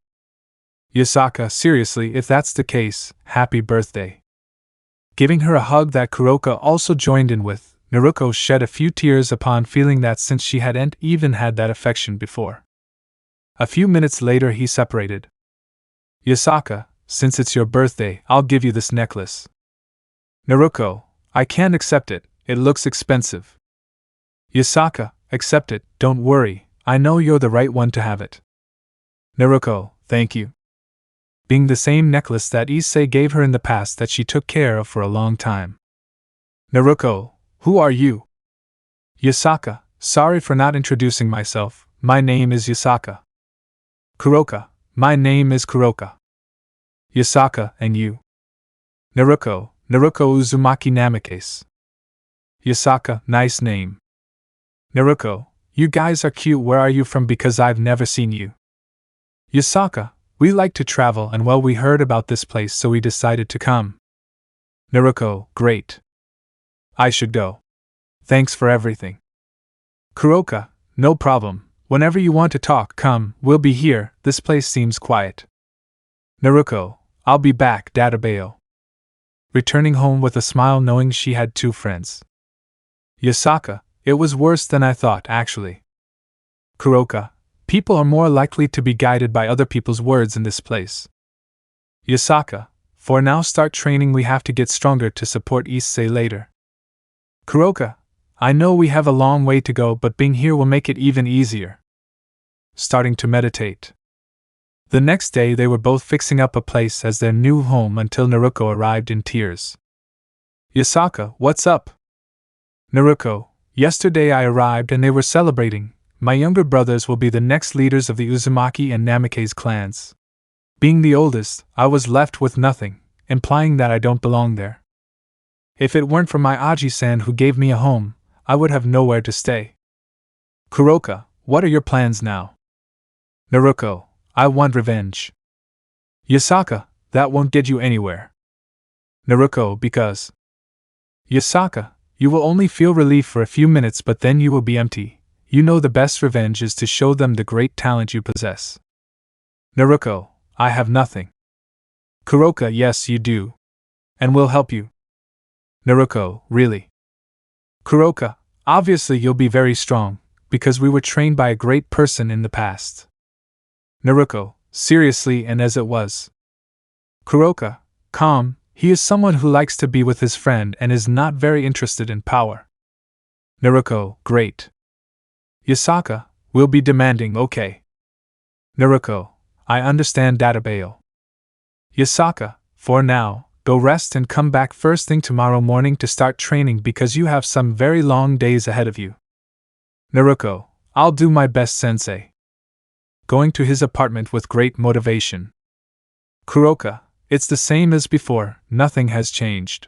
Yasaka, seriously, if that's the case, happy birthday. Giving her a hug that Kuroka also joined in with, Naruko shed a few tears upon feeling that since she hadn't even had that affection before. A few minutes later he separated. Yasaka, since it's your birthday, I'll give you this necklace. Naruko, I can't accept it, it looks expensive. Yasaka, accept it, don't worry, I know you're the right one to have it. Naruko, thank you. Being the same necklace that Issei gave her in the past that she took care of for a long time. Naruko, who are you? Yasaka, sorry for not introducing myself, my name is Yasaka. Kuroka, my name is Kuroka. Yasaka, and you. Naruko Uzumaki Namikaze. Yasaka, nice name. Naruko, you guys are cute. Where are you from? Because I've never seen you. Yasaka, we like to travel and well, we heard about this place so we decided to come. Naruko, great. I should go. Thanks for everything. Kuroka, no problem. Whenever you want to talk, come, we'll be here. This place seems quiet. Naruko, I'll be back. Databeo. Returning home with a smile knowing she had 2 friends. Yasaka, it was worse than I thought, actually. Kuroka, people are more likely to be guided by other people's words in this place. Yasaka, for now start training, we have to get stronger to support Issei later. Kuroka, I know we have a long way to go, but being here will make it even easier. Starting to meditate. The next day they were both fixing up a place as their new home until Naruko arrived in tears. Yasaka, what's up? Naruko, yesterday I arrived and they were celebrating. My younger brothers will be the next leaders of the Uzumaki and Namikaze clans. Being the oldest, I was left with nothing, implying that I don't belong there. If it weren't for my Aji-san who gave me a home, I would have nowhere to stay. Kuroka, what are your plans now? Naruko, I want revenge. Yasaka, that won't get you anywhere. Naruko, because. Yasaka, you will only feel relief for a few minutes, but then you will be empty. You know the best revenge is to show them the great talent you possess. Naruko, I have nothing. Kuroka, yes you do. And we'll help you. Naruko, really? Kuroka, obviously you'll be very strong, because we were trained by a great person in the past. Naruko, seriously, and as it was. Kuroka, calm, he is someone who likes to be with his friend and is not very interested in power. Naruko, great. Yasaka, we'll be demanding, okay. Naruko, I understand. Databeo. Yasaka, for now, go rest and come back first thing tomorrow morning to start training because you have some very long days ahead of you. Naruko, I'll do my best, sensei. Going to his apartment with great motivation. Kuroka, it's the same as before, nothing has changed.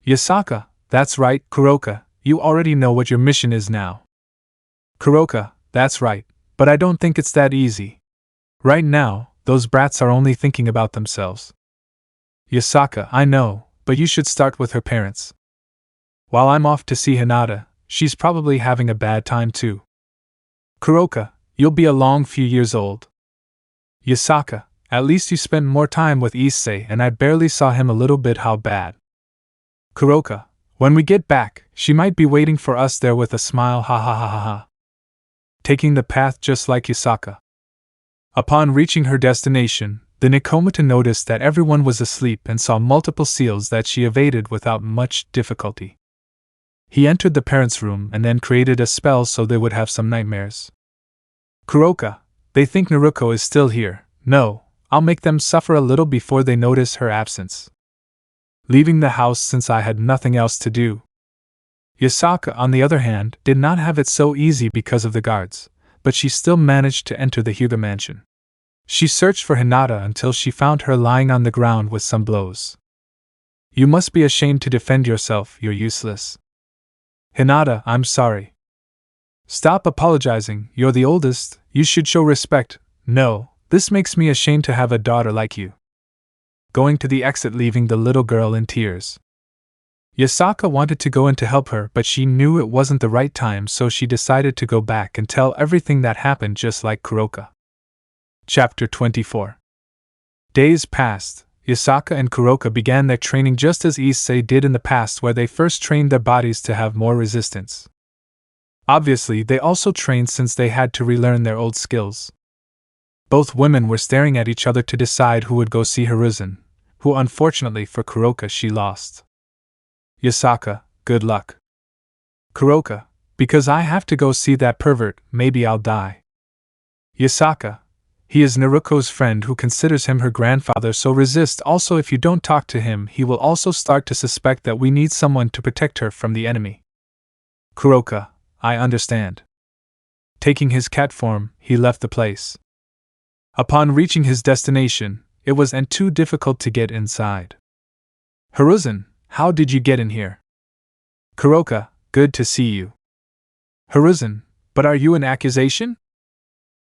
Yasaka, that's right, Kuroka, you already know what your mission is now. Kuroka, that's right, but I don't think it's that easy. Right now, those brats are only thinking about themselves. Yasaka, I know, but you should start with her parents. While I'm off to see Hinata, she's probably having a bad time too. Kuroka, you'll be a long few years old. Yasaka, at least you spent more time with Issei and I barely saw him a little bit. How bad? Kuroka, when we get back, she might be waiting for us there with a smile. Ha ha ha ha ha. Taking the path just like Yasaka. Upon reaching her destination, the Nikomata noticed that everyone was asleep and saw multiple seals that she evaded without much difficulty. He entered the parents' room and then created a spell so they would have some nightmares. Kuroka, they think Naruko is still here. No, I'll make them suffer a little before they notice her absence. Leaving the house since I had nothing else to do. Yasaka, on the other hand, did not have it so easy because of the guards, but she still managed to enter the Hyuga mansion. She searched for Hinata until she found her lying on the ground with some blows. You must be ashamed to defend yourself, you're useless. Hinata, I'm sorry. Stop apologizing, you're the oldest, you should show respect. No, this makes me ashamed to have a daughter like you. Going to the exit, leaving the little girl in tears. Yasaka wanted to go in to help her, but she knew it wasn't the right time, so she decided to go back and tell everything that happened, just like Kuroka. Chapter 24. Days passed. Yasaka and Kuroka began their training just as Issei did in the past, where they first trained their bodies to have more resistance. Obviously, they also trained since they had to relearn their old skills. Both women were staring at each other to decide who would go see Hiruzen, who unfortunately for Kuroka she lost. Yasaka, good luck. Kuroka, because I have to go see that pervert, maybe I'll die. Yasaka, he is Naruko's friend who considers him her grandfather, so resist. Also, if you don't talk to him, he will also start to suspect that we need someone to protect her from the enemy. Kuroka, I understand. Taking his cat form, he left the place. Upon reaching his destination, it was too difficult to get inside. Hiruzen, how did you get in here? Kuroka, good to see you. Hiruzen, but are you an accusation?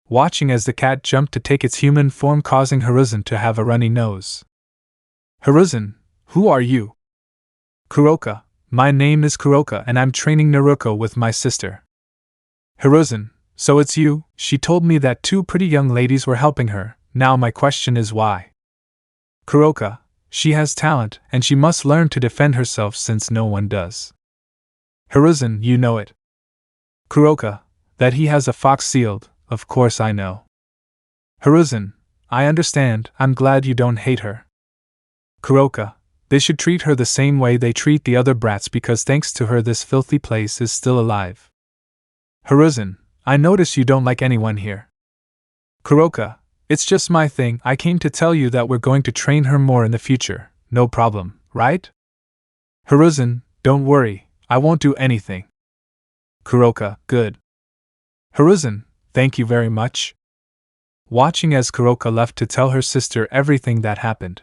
Watching as the cat jumped to take its human form, causing Hiruzen to have a runny nose. Hiruzen, who are you? Kuroka, my name is Kuroka and I'm training Naruko with my sister. Hiruzen, so it's you. She told me that 2 pretty young ladies were helping her. Now my question is why? Kuroka, she has talent and she must learn to defend herself since no one does. Hiruzen, you know it. Kuroka, that he has a fox sealed, of course I know. Hiruzen, I understand, I'm glad you don't hate her. Kuroka, they should treat her the same way they treat the other brats because thanks to her this filthy place is still alive. Hiruzen, I notice you don't like anyone here. Kuroka, it's just my thing, I came to tell you that we're going to train her more in the future, no problem, right? Hiruzen, don't worry, I won't do anything. Kuroka, good. Hiruzen, thank you very much. Watching as Kuroka left to tell her sister everything that happened.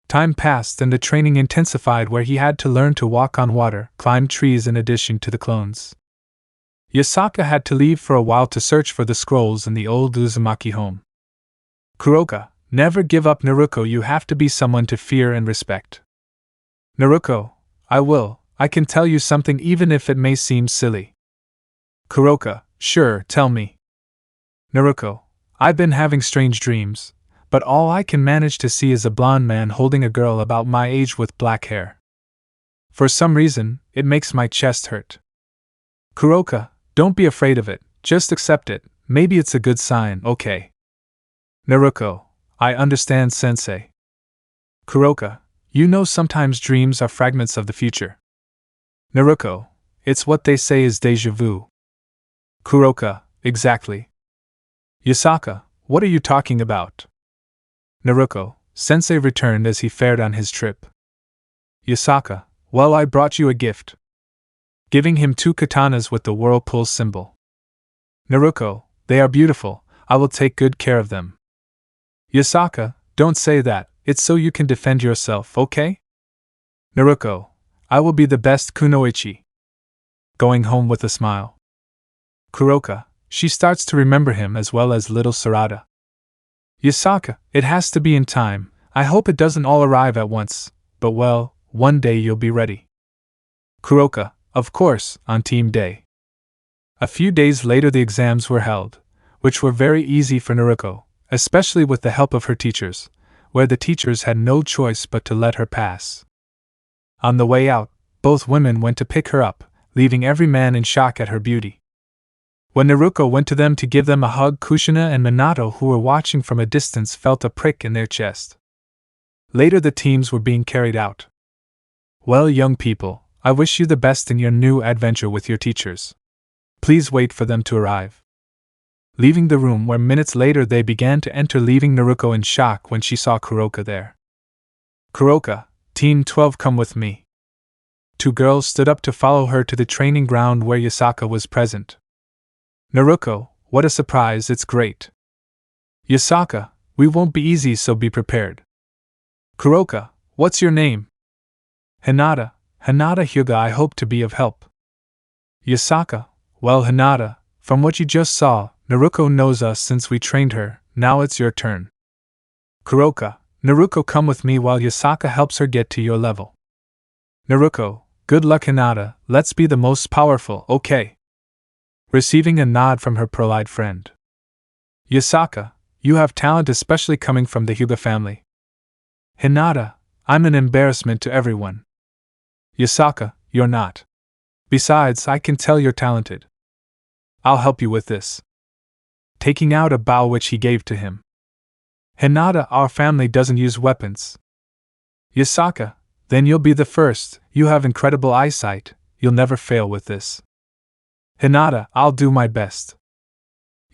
Time passed and the training intensified where he had to learn to walk on water, climb trees in addition to the clones. Yasaka had to leave for a while to search for the scrolls in the old Uzumaki home. Kuroka, never give up Naruko, you have to be someone to fear and respect. Naruko, I will, I can tell you something even if it may seem silly. Kuroka, sure, tell me. Naruko, I've been having strange dreams, but all I can manage to see is a blonde man holding a girl about my age with black hair. For some reason, it makes my chest hurt. Kuroka, don't be afraid of it, just accept it, maybe it's a good sign, okay? Naruko, I understand sensei. Kuroka, you know sometimes dreams are fragments of the future. Naruko, it's what they say is déjà vu. Kuroka, exactly. Yasaka, what are you talking about? Naruko, sensei returned as he fared on his trip. Yasaka, well, I brought you a gift. Giving him 2 katanas with the whirlpool symbol. Naruko, they are beautiful, I will take good care of them. Yasaka, don't say that, it's so you can defend yourself, okay? Naruko, I will be the best kunoichi. Going home with a smile. Kuroka, she starts to remember him as well as little Sarada. Yasaka, it has to be in time, I hope it doesn't all arrive at once, but well, one day you'll be ready. Kuroka, of course, on team day. A few days later the exams were held, which were very easy for Naruko, especially with the help of her teachers, where the teachers had no choice but to let her pass. On the way out, both women went to pick her up, leaving every man in shock at her beauty. When Naruko went to them to give them a hug, Kushina and Minato, who were watching from a distance, felt a prick in their chest. Later the teams were being carried out. Well, young people, I wish you the best in your new adventure with your teachers. Please wait for them to arrive. Leaving the room where minutes later they began to enter, leaving Naruko in shock when she saw Kuroka there. Kuroka, Team 12, come with me. 2 girls stood up to follow her to the training ground where Yasaka was present. Naruko, what a surprise, it's great. Yasaka, we won't be easy, so be prepared. Kuroka, what's your name? Hinata, Hinata Hyuga, I hope to be of help. Yasaka, well Hinata, from what you just saw, Naruko knows us since we trained her, now it's your turn. Kuroka, Naruko, come with me while Yasaka helps her get to your level. Naruko, good luck Hinata, let's be the most powerful, okay? Receiving a nod from her pearl-eyed friend. Yasaka, you have talent, especially coming from the Hyuga family. Hinata, I'm an embarrassment to everyone. Yasaka, you're not. Besides, I can tell you're talented. I'll help you with this. Taking out a bow which he gave to him. Hinata, our family doesn't use weapons. Yasaka, then you'll be the first, you have incredible eyesight, you'll never fail with this. Hinata, I'll do my best.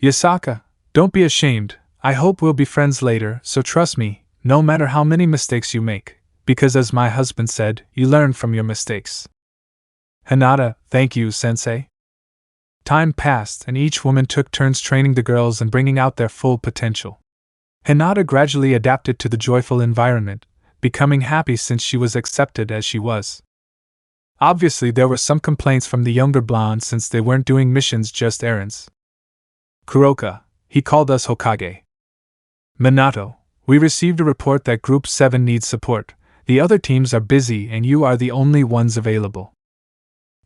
Yasaka, don't be ashamed, I hope we'll be friends later, so trust me, no matter how many mistakes you make, because as my husband said, you learn from your mistakes. Hinata, thank you, sensei. Time passed and each woman took turns training the girls and bringing out their full potential. Hinata gradually adapted to the joyful environment, becoming happy since she was accepted as she was. Obviously, there were some complaints from the younger blonde since they weren't doing missions, just errands. Kuroka, he called us Hokage. Minato, we received a report that Group 7 needs support. The other teams are busy and you are the only ones available.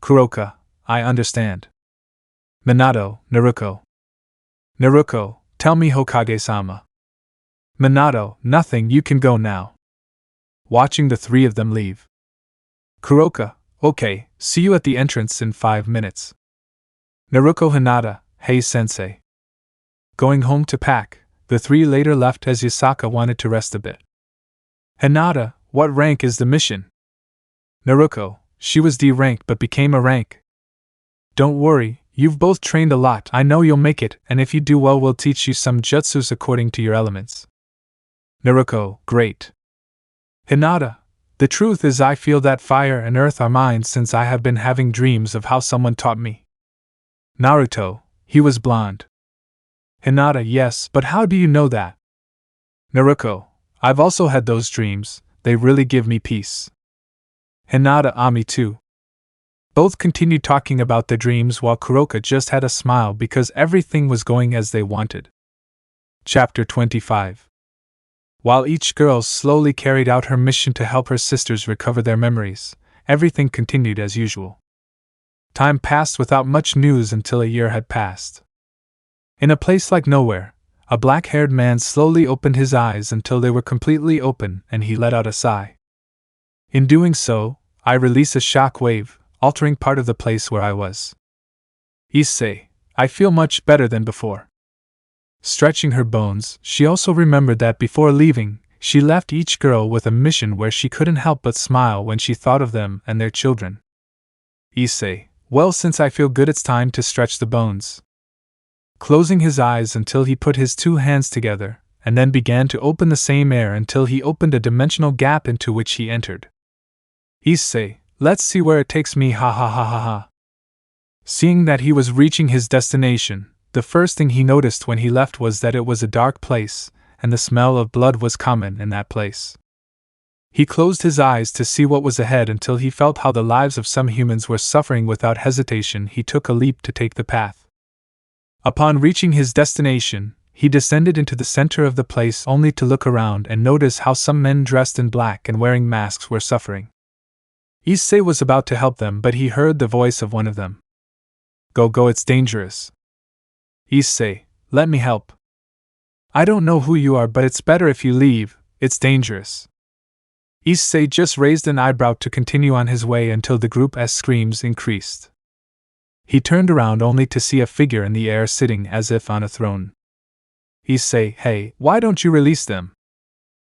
Kuroka, I understand. Minato, Naruko. Naruko, tell me Hokage-sama. Minato, nothing, you can go now. Watching the three of them leave. Kuroka, okay, see you at the entrance in 5 minutes. Naruko Hinata, hey sensei. Going home to pack, the three later left as Yasaka wanted to rest a bit. Hinata, what rank is the mission? Naruko, she was D rank but became a rank. Don't worry, you've both trained a lot, I know you'll make it, and if you do well we'll teach you some jutsus according to your elements. Naruko, great. Hinata, the truth is I feel that fire and earth are mine since I have been having dreams of how someone taught me. Naruto, he was blonde. Hinata, yes, but how do you know that? Naruko, I've also had those dreams, they really give me peace. Hinata, me too. Both continued talking about their dreams while Kuroka just had a smile because everything was going as they wanted. Chapter 25. While each girl slowly carried out her mission to help her sisters recover their memories, everything continued as usual. Time passed without much news until a year had passed. In a place like nowhere, a black-haired man slowly opened his eyes until they were completely open and he let out a sigh. In doing so, I released a shock wave, altering part of the place where I was. Issei, I feel much better than before. Stretching her bones, she also remembered that before leaving, she left each girl with a mission where she couldn't help but smile when she thought of them and their children. Issei, well, since I feel good it's time to stretch the bones. Closing his eyes until he put his two hands together, and then began to open the same air until he opened a dimensional gap into which he entered. Issei, let's see where it takes me, ha ha ha ha ha. Seeing that he was reaching his destination, the first thing he noticed when he left was that it was a dark place, and the smell of blood was common in that place. He closed his eyes to see what was ahead until he felt how the lives of some humans were suffering. Without hesitation, he took a leap to take the path. Upon reaching his destination, he descended into the center of the place only to look around and notice how some men dressed in black and wearing masks were suffering. Issei was about to help them, but he heard the voice of one of them. Go, it's dangerous. Issei, let me help. I don't know who you are, but it's better if you leave, it's dangerous. Issei just raised an eyebrow to continue on his way until the group's screams increased. He turned around only to see a figure in the air sitting as if on a throne. Issei, hey, why don't you release them?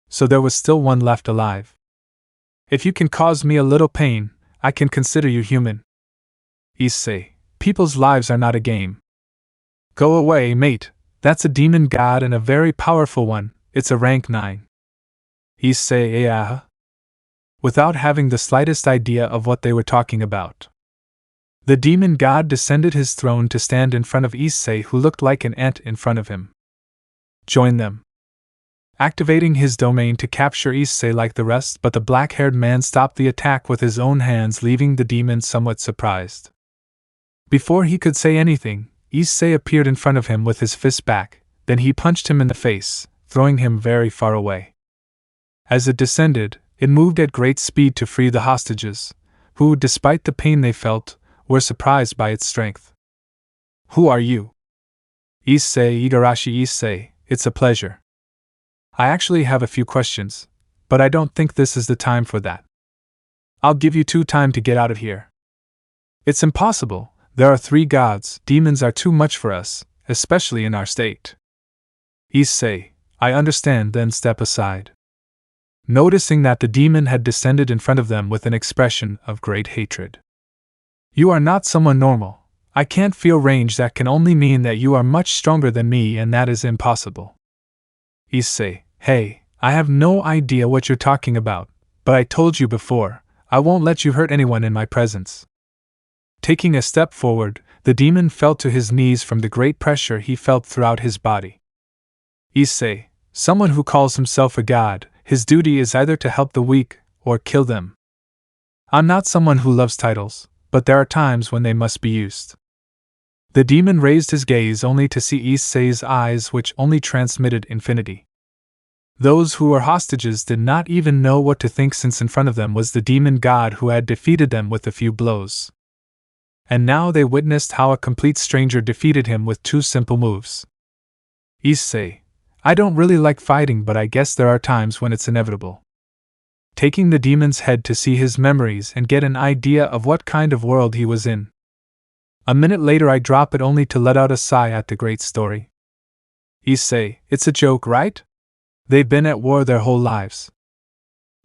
So there was still one left alive. If you can cause me a little pain, I can consider you human. Issei, people's lives are not a game. Go away, mate, that's a demon god and a very powerful one, it's a rank 9. Issei, yeah. Without having the slightest idea of what they were talking about. The demon god descended his throne to stand in front of Issei, who looked like an ant in front of him. Join them. Activating his domain to capture Issei like the rest, but the black-haired man stopped the attack with his own hands, leaving the demon somewhat surprised. Before he could say anything, Issei appeared in front of him with his fist back, then he punched him in the face, throwing him very far away. As it descended, it moved at great speed to free the hostages, who, despite the pain they felt, were surprised by its strength. Who are you? Issei, Igarashi Issei, it's a pleasure. I actually have a few questions, but I don't think this is the time for that. I'll give you 2 time to get out of here. It's impossible, there are 3 gods, demons are too much for us, especially in our state. Issei, I understand, then step aside. Noticing that the demon had descended in front of them with an expression of great hatred. You are not someone normal. I can't feel range, that can only mean that you are much stronger than me, and that is impossible. Issei, hey, I have no idea what you're talking about, but I told you before, I won't let you hurt anyone in my presence. Taking a step forward, the demon fell to his knees from the great pressure he felt throughout his body. Issei, Someone who calls himself a god, his duty is either to help the weak or kill them. I'm not someone who loves titles, but there are times when they must be used. The demon raised his gaze only to see Issei's eyes, which only transmitted infinity. Those who were hostages did not even know what to think, since in front of them was the demon god who had defeated them with a few blows. And now they witnessed how a complete stranger defeated him with 2 simple moves. Issei, I don't really like fighting, but I guess there are times when it's inevitable. Taking the demon's head to see his memories and get an idea of what kind of world he was in. A minute later I drop it only to let out a sigh at the great story. Issei, it's a joke, right? They've been at war their whole lives.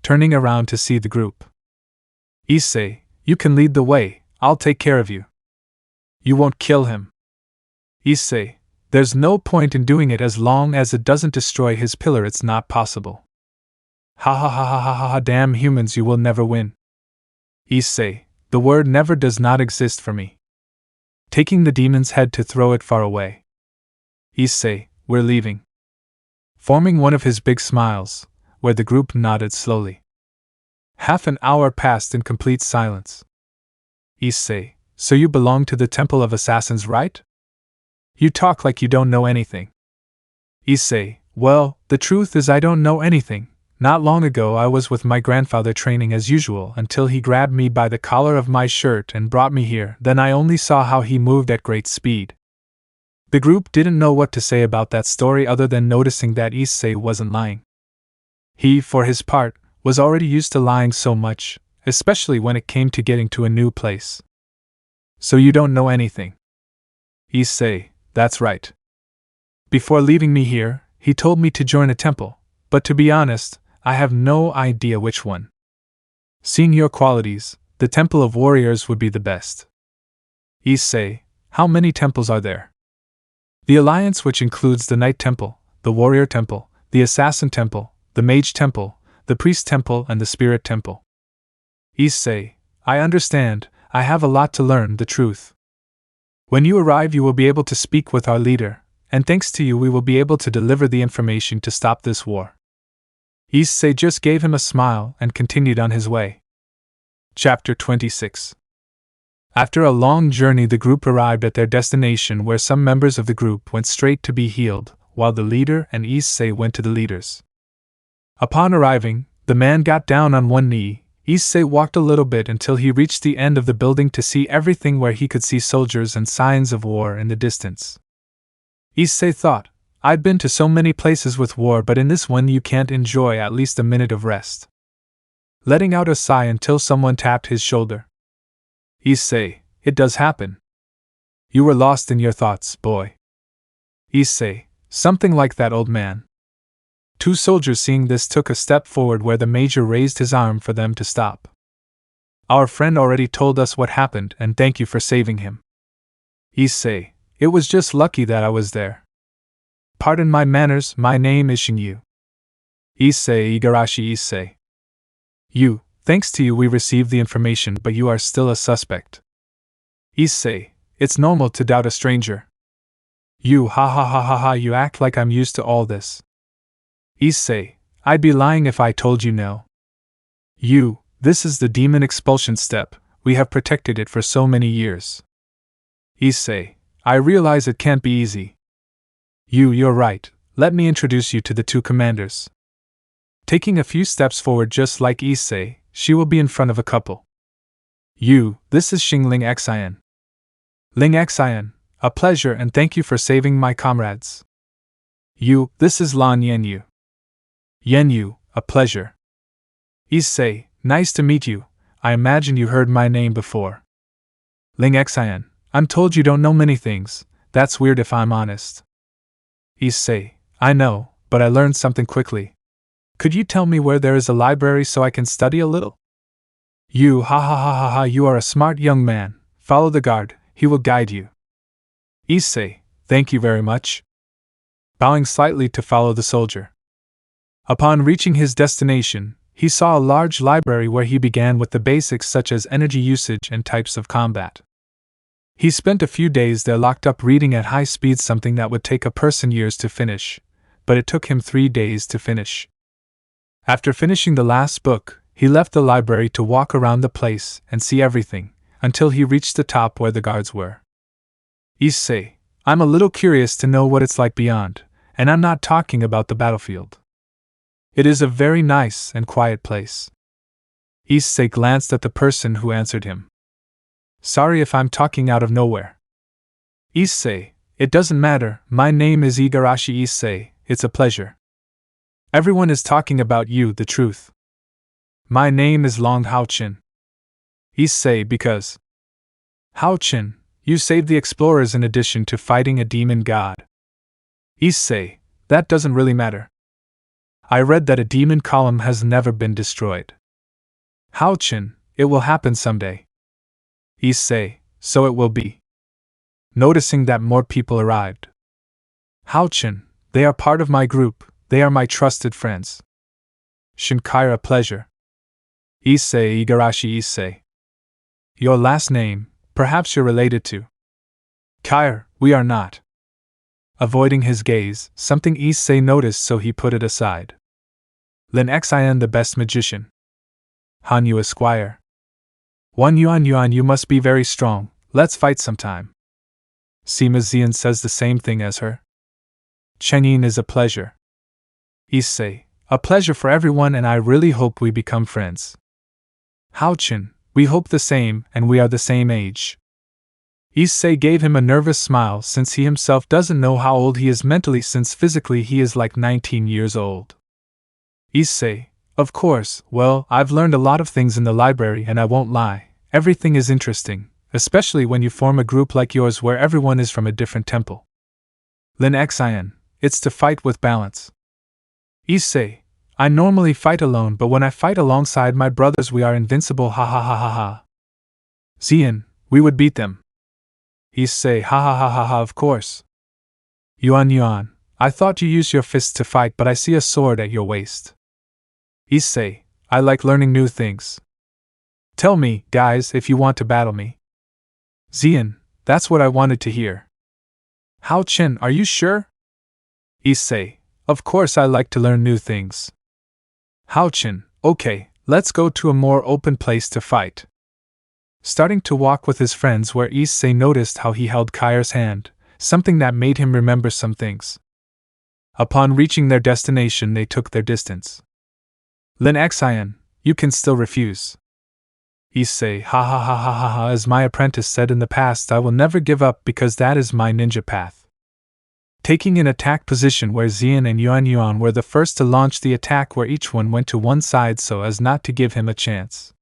Turning around to see the group. Issei, you can lead the way, I'll take care of you. You won't kill him. Issei, there's no point in doing it as long as it doesn't destroy his pillar, it's not possible. Ha ha ha ha ha ha, damn humans, you will never win. Issei, the word never does not exist for me. Taking the demon's head to throw it far away. Issei, we're leaving. Forming one of his big smiles, where the group nodded slowly. Half an hour passed in complete silence. Issei, so you belong to the Temple of Assassins, right? You talk like you don't know anything. Issei, well, the truth is I don't know anything. Not long ago I was with my grandfather training as usual until he grabbed me by the collar of my shirt and brought me here, then I only saw how he moved at great speed. The group didn't know what to say about that story other than noticing that Issei wasn't lying. He, for his part, was already used to lying so much, especially when it came to getting to a new place. So you don't know anything? Issei, that's right. Before leaving me here, he told me to join a temple, but to be honest, I have no idea which one. Seeing your qualities, the Temple of Warriors would be the best. Issei, how many temples are there? The Alliance, which includes the Knight Temple, the Warrior Temple, the Assassin Temple, the Mage Temple, the Priest Temple, and the Spirit Temple. Issei, I understand, I have a lot to learn the truth. When you arrive, you will be able to speak with our leader, and thanks to you, we will be able to deliver the information to stop this war. Issei just gave him a smile and continued on his way. Chapter 26. After a long journey, the group arrived at their destination, where some members of the group went straight to be healed, while the leader and Issei went to the leaders. Upon arriving, the man got down on one knee. Issei walked a little bit until he reached the end of the building to see everything, where he could see soldiers and signs of war in the distance. Issei thought, I'd been to so many places with war, but in this one you can't enjoy at least a minute of rest. Letting out a sigh until someone tapped his shoulder. Issei, it does happen. You were lost in your thoughts, boy. Issei, something like that, old man. 2 soldiers, seeing this, took a step forward, where the major raised his arm for them to stop. Our friend already told us what happened, and thank you for saving him. Issei, it was just lucky that I was there. Pardon my manners, my name is Xingyu. Issei Igarashi Issei. You, thanks to you we received the information, but you are still a suspect. Issei, it's normal to doubt a stranger. You, ha ha ha ha ha, you act like I'm used to all this. Issei, I'd be lying if I told you no. You, this is the demon expulsion step, we have protected it for so many years. Issei, I realize it can't be easy. You're right, let me introduce you to the 2 commanders. Taking a few steps forward, just like Issei, she will be in front of a couple. This is Ling Xian. Ling Xian, a pleasure, and thank you for saving my comrades. This is Lan Yenyu. Yenyu, a pleasure. Issei, nice to meet you, I imagine you heard my name before. Ling Xian, I'm told you don't know many things, that's weird if I'm honest. Issei, I know, but I learned something quickly. Could you tell me where there is a library so I can study a little? Ha ha ha ha ha, you are a smart young man, follow the guard, he will guide you. Issei, thank you very much. Bowing slightly to follow the soldier. Upon reaching his destination, he saw a large library where he began with the basics such as energy usage and types of combat. He spent a few days there locked up reading at high speed, something that would take a person years to finish, but it took him 3 days to finish. After finishing the last book, he left the library to walk around the place and see everything, until he reached the top where the guards were. Issei, I'm a little curious to know what it's like beyond, and I'm not talking about the battlefield. It is a very nice and quiet place. Issei glanced at the person who answered him. Sorry if I'm talking out of nowhere. Issei, it doesn't matter, my name is Igarashi Issei, it's a pleasure. Everyone is talking about you, the truth. My name is Long Haochin. Issei, because Haochin, you saved the explorers in addition to fighting a demon god. Issei, that doesn't really matter. I read that a demon column has never been destroyed. Haochin, it will happen someday. Issei, so it will be. Noticing that more people arrived. Haochin, they are part of my group, they are my trusted friends. Shinkai, a pleasure. Issei, Igarashi Issei. Your last name, perhaps you're related to Kair, we are not. Avoiding his gaze, something Issei noticed, so he put it aside. Lin Xian, the best magician. Han Yu, Esquire. Wan Yuan, you must be very strong, let's fight sometime. Sima Xian says the same thing as her. Chen Yin is a pleasure. Issei, a pleasure for everyone, and I really hope we become friends. Haochin, we hope the same, and we are the same age. Issei gave him a nervous smile, since he himself doesn't know how old he is mentally, since physically he is like 19 years old. Issei, of course, well, I've learned a lot of things in the library, and I won't lie, everything is interesting, especially when you form a group like yours where everyone is from a different temple. Lin Xian, it's to fight with balance. Issei, I normally fight alone, but when I fight alongside my brothers we are invincible, ha ha ha ha ha. Xian, we would beat them. Issei, ha ha ha ha ha, of course. Yuan, I thought you used your fists to fight, but I see a sword at your waist. Issei, I like learning new things. Tell me, guys, if you want to battle me. Xian, that's what I wanted to hear. Haochin, are you sure? Issei, of course I like to learn new things. Haochin, okay, let's go to a more open place to fight. Starting to walk with his friends, where Issei noticed how he held Kair's hand, something that made him remember some things. Upon reaching their destination, they took their distance. Lin Xian, you can still refuse. Issei, ha ha ha ha ha ha, as my apprentice said in the past, I will never give up because that is my ninja path. Taking an attack position where Xian and Yuan were the first to launch the attack, where each one went to one side so as not to give him a chance.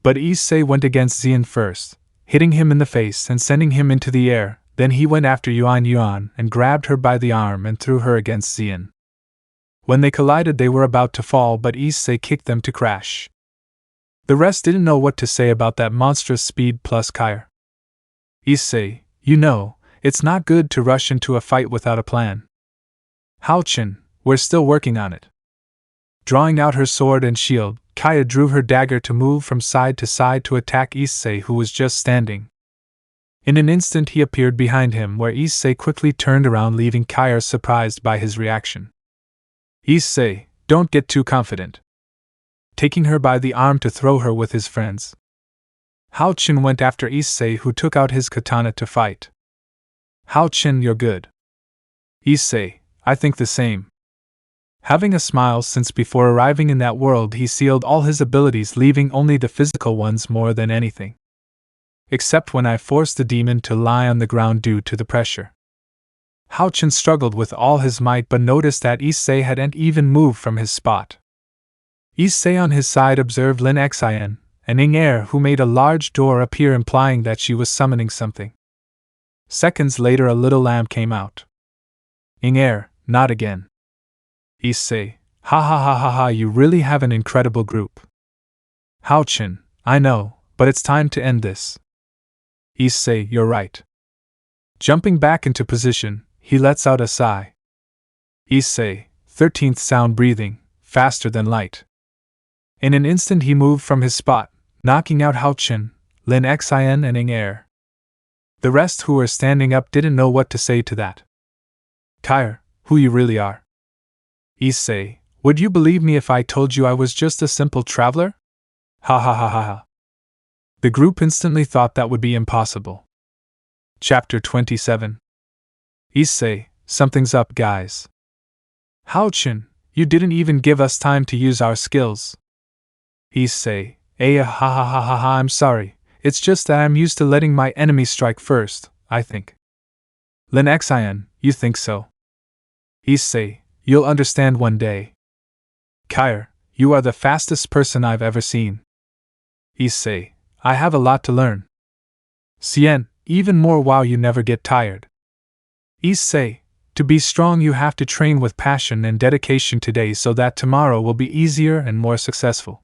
But Issei went against Xian first, hitting him in the face and sending him into the air, then he went after Yuan and grabbed her by the arm and threw her against Xian. When they collided they were about to fall, but Issei kicked them to crash. The rest didn't know what to say about that monstrous speed plus Kair. Issei, you know, it's not good to rush into a fight without a plan. Haochin, we're still working on it. Drawing out her sword and shield, Kaia drew her dagger to move from side to side to attack Issei, who was just standing. In an instant he appeared behind him, where Issei quickly turned around, leaving Kaia surprised by his reaction. Issei, don't get too confident. Taking her by the arm to throw her with his friends. Haochin went after Issei, who took out his katana to fight. Haochin, you're good. Issei, I think the same. Having a smile, since before arriving in that world he sealed all his abilities, leaving only the physical ones more than anything. Except when I forced the demon to lie on the ground due to the pressure. Haochin struggled with all his might, but noticed that Issei hadn't even moved from his spot. Issei on his side observed Lin Xian and Ing, who made a large door appear, implying that she was summoning something. Seconds later a little lamp came out. Ing, not again. Issei, ha ha ha ha ha, you really have an incredible group. Haochin, I know, but it's time to end this. Issei, you're right. Jumping back into position, he lets out a sigh. Issei, 13th sound breathing, faster than light. In an instant he moved from his spot, knocking out Haochin, Lin Xian and Ing. The rest who were standing up didn't know what to say to that. Kair, who you really are. Issei, would you believe me if I told you I was just a simple traveler? Ha ha ha ha ha. The group instantly thought that would be impossible. Chapter 27. Issei, something's up, guys. Hao-chin, you didn't even give us time to use our skills. Issei, ha ha ha ha ha, I'm sorry, it's just that I'm used to letting my enemy strike first, I think. Xian, you think so? Issei, you'll understand one day. Kair, you are the fastest person I've ever seen. Issei, I have a lot to learn. Xian, even more. Wow, you never get tired. Issei, to be strong you have to train with passion and dedication today so that tomorrow will be easier and more successful.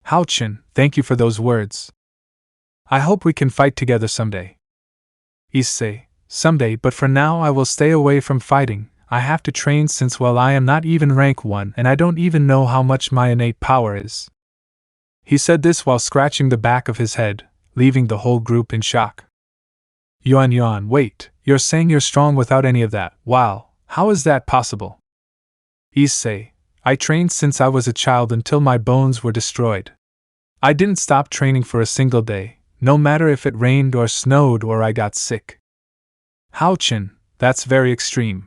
Hao-chin, thank you for those words. I hope we can fight together someday. Issei, someday, but for now I will stay away from fighting. I have to train since, well, I am not even rank 1 and I don't even know how much my innate power is. He said this while scratching the back of his head, leaving the whole group in shock. Yuan, wait, you're saying you're strong without any of that? Wow, how is that possible? Issei, I trained since I was a child until my bones were destroyed. I didn't stop training for a single day, no matter if it rained or snowed or I got sick. Hao-chin, that's very extreme.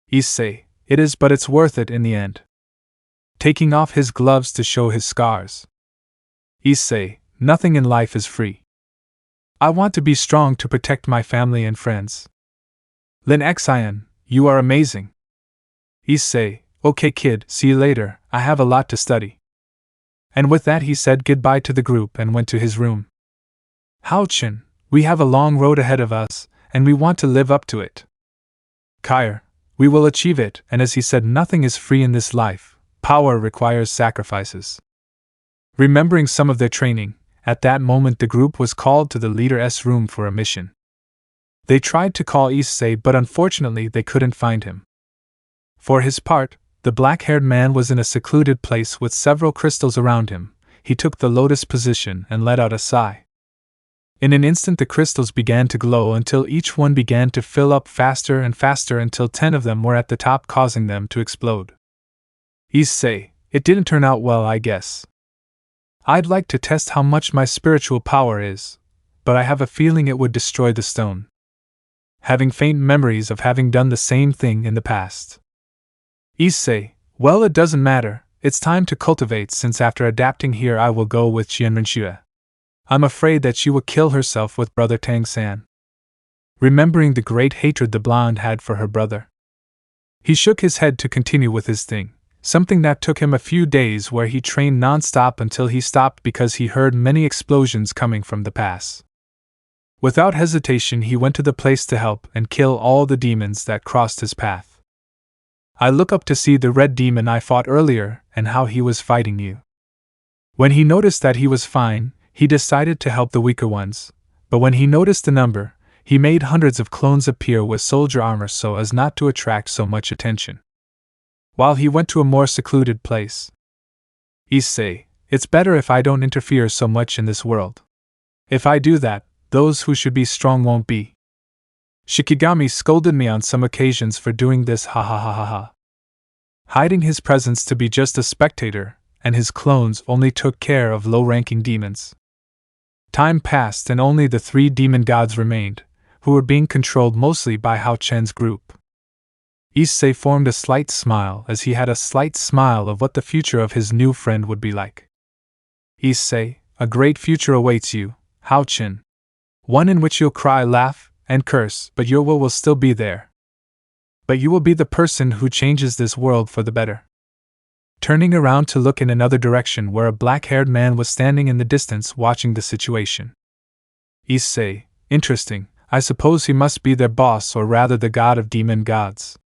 Issei, it is, but it's worth it in the end. Taking off his gloves to show his scars. Issei, nothing in life is free. I want to be strong to protect my family and friends. Xian, you are amazing. Issei, okay kid, see you later, I have a lot to study. And with that he said goodbye to the group and went to his room. Hao-chin, we have a long road ahead of us, and we want to live up to it. Kair, we will achieve it, and as he said, nothing is free in this life, power requires sacrifices. Remembering some of their training, at that moment the group was called to the leader's room for a mission. They tried to call Issei, but unfortunately they couldn't find him. For his part, the black-haired man was in a secluded place with several crystals around him. He took the lotus position and let out a sigh. In an instant the crystals began to glow until each one began to fill up faster and faster until 10 of them were at the top, causing them to explode. Issei, it didn't turn out well, I guess. I'd like to test how much my spiritual power is, but I have a feeling it would destroy the stone. Having faint memories of having done the same thing in the past. Issei, well, it doesn't matter, it's time to cultivate, since after adapting here I will go with Qianrenxue. I'm afraid that she will kill herself with brother Tang-san. Remembering the great hatred the blonde had for her brother, he shook his head to continue with his thing, something that took him a few days, where he trained non-stop until he stopped because he heard many explosions coming from the pass. Without hesitation he went to the place to help and kill all the demons that crossed his path. I look up to see the red demon I fought earlier and how he was fighting you. When he noticed that he was fine, he decided to help the weaker ones, but when he noticed the number, he made hundreds of clones appear with soldier armor so as not to attract so much attention. While he went to a more secluded place. Issei, it's better if I don't interfere so much in this world. If I do that, those who should be strong won't be. Shikigami scolded me on some occasions for doing this, ha ha ha ha ha. Hiding his presence to be just a spectator, and his clones only took care of low-ranking demons. Time passed and only the 3 demon gods remained, who were being controlled mostly by Hao-chen's group. Issei formed a slight smile as he had a slight smile of what the future of his new friend would be like. Issei, a great future awaits you, Hao-chen. One in which you'll cry, laugh, and curse, but your will still be there. But you will be the person who changes this world for the better. Turning around to look in another direction where a black-haired man was standing in the distance watching the situation. Issei, interesting, I suppose he must be their boss, or rather the god of demon gods.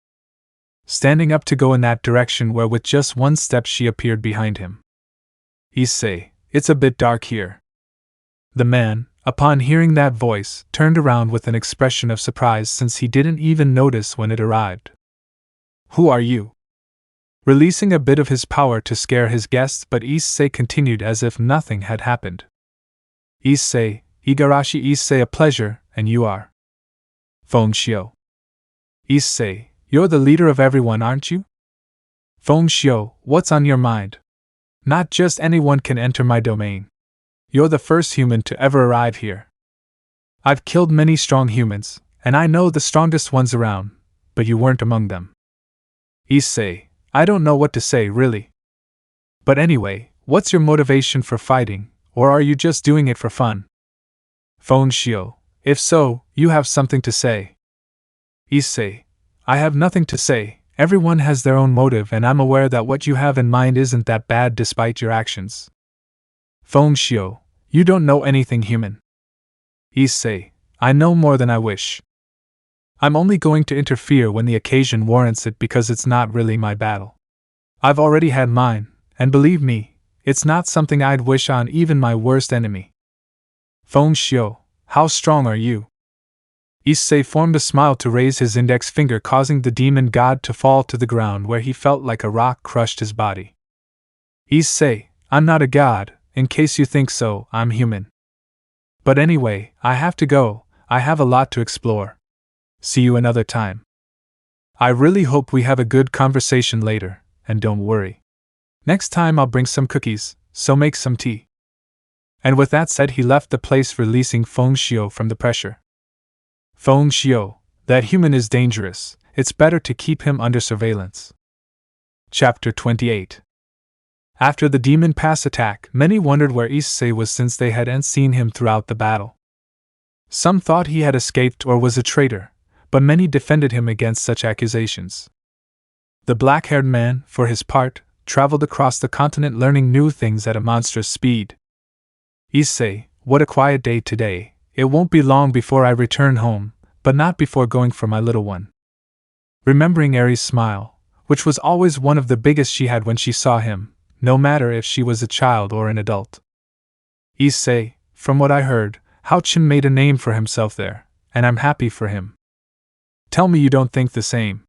Standing up to go in that direction where with just one step she appeared behind him. Issei, it's a bit dark here. The man, upon hearing that voice, turned around with an expression of surprise since he didn't even notice when it arrived. Who are you? Releasing a bit of his power to scare his guests, but Issei continued as if nothing had happened. Issei, Igarashi Issei, a pleasure, and you are? Feng Xiu. Issei, you're the leader of everyone, aren't you? Feng Xiu, what's on your mind? Not just anyone can enter my domain. You're the first human to ever arrive here. I've killed many strong humans, and I know the strongest ones around, but you weren't among them. Issei, I don't know what to say, really. But anyway, what's your motivation for fighting, or are you just doing it for fun? Feng Xiu, if so, you have something to say. Issei, I have nothing to say. Everyone has their own motive, and I'm aware that what you have in mind isn't that bad despite your actions. Feng Xiu, you don't know anything human. Issei, I know more than I wish. I'm only going to interfere when the occasion warrants it because it's not really my battle. I've already had mine, and believe me, it's not something I'd wish on even my worst enemy. Feng Xiu, how strong are you? Issei formed a smile to raise his index finger, causing the demon god to fall to the ground where he felt like a rock crushed his body. Issei, I'm not a god, in case you think so, I'm human. But anyway, I have to go, I have a lot to explore. See you another time. I really hope we have a good conversation later, and don't worry. Next time I'll bring some cookies, so make some tea. And with that said, he left the place, releasing Feng Xiu from the pressure. Feng Xiu, that human is dangerous, it's better to keep him under surveillance. Chapter 28. After the demon pass attack, many wondered where Issei was since they hadn't seen him throughout the battle. Some thought he had escaped or was a traitor, but many defended him against such accusations. The black-haired man, for his part, traveled across the continent learning new things at a monstrous speed. Issei, what a quiet day today. It won't be long before I return home, but not before going for my little one. Remembering Eri's smile, which was always one of the biggest she had when she saw him, no matter if she was a child or an adult. Issei, from what I heard, Hao-Chen made a name for himself there, and I'm happy for him. Tell me you don't think the same.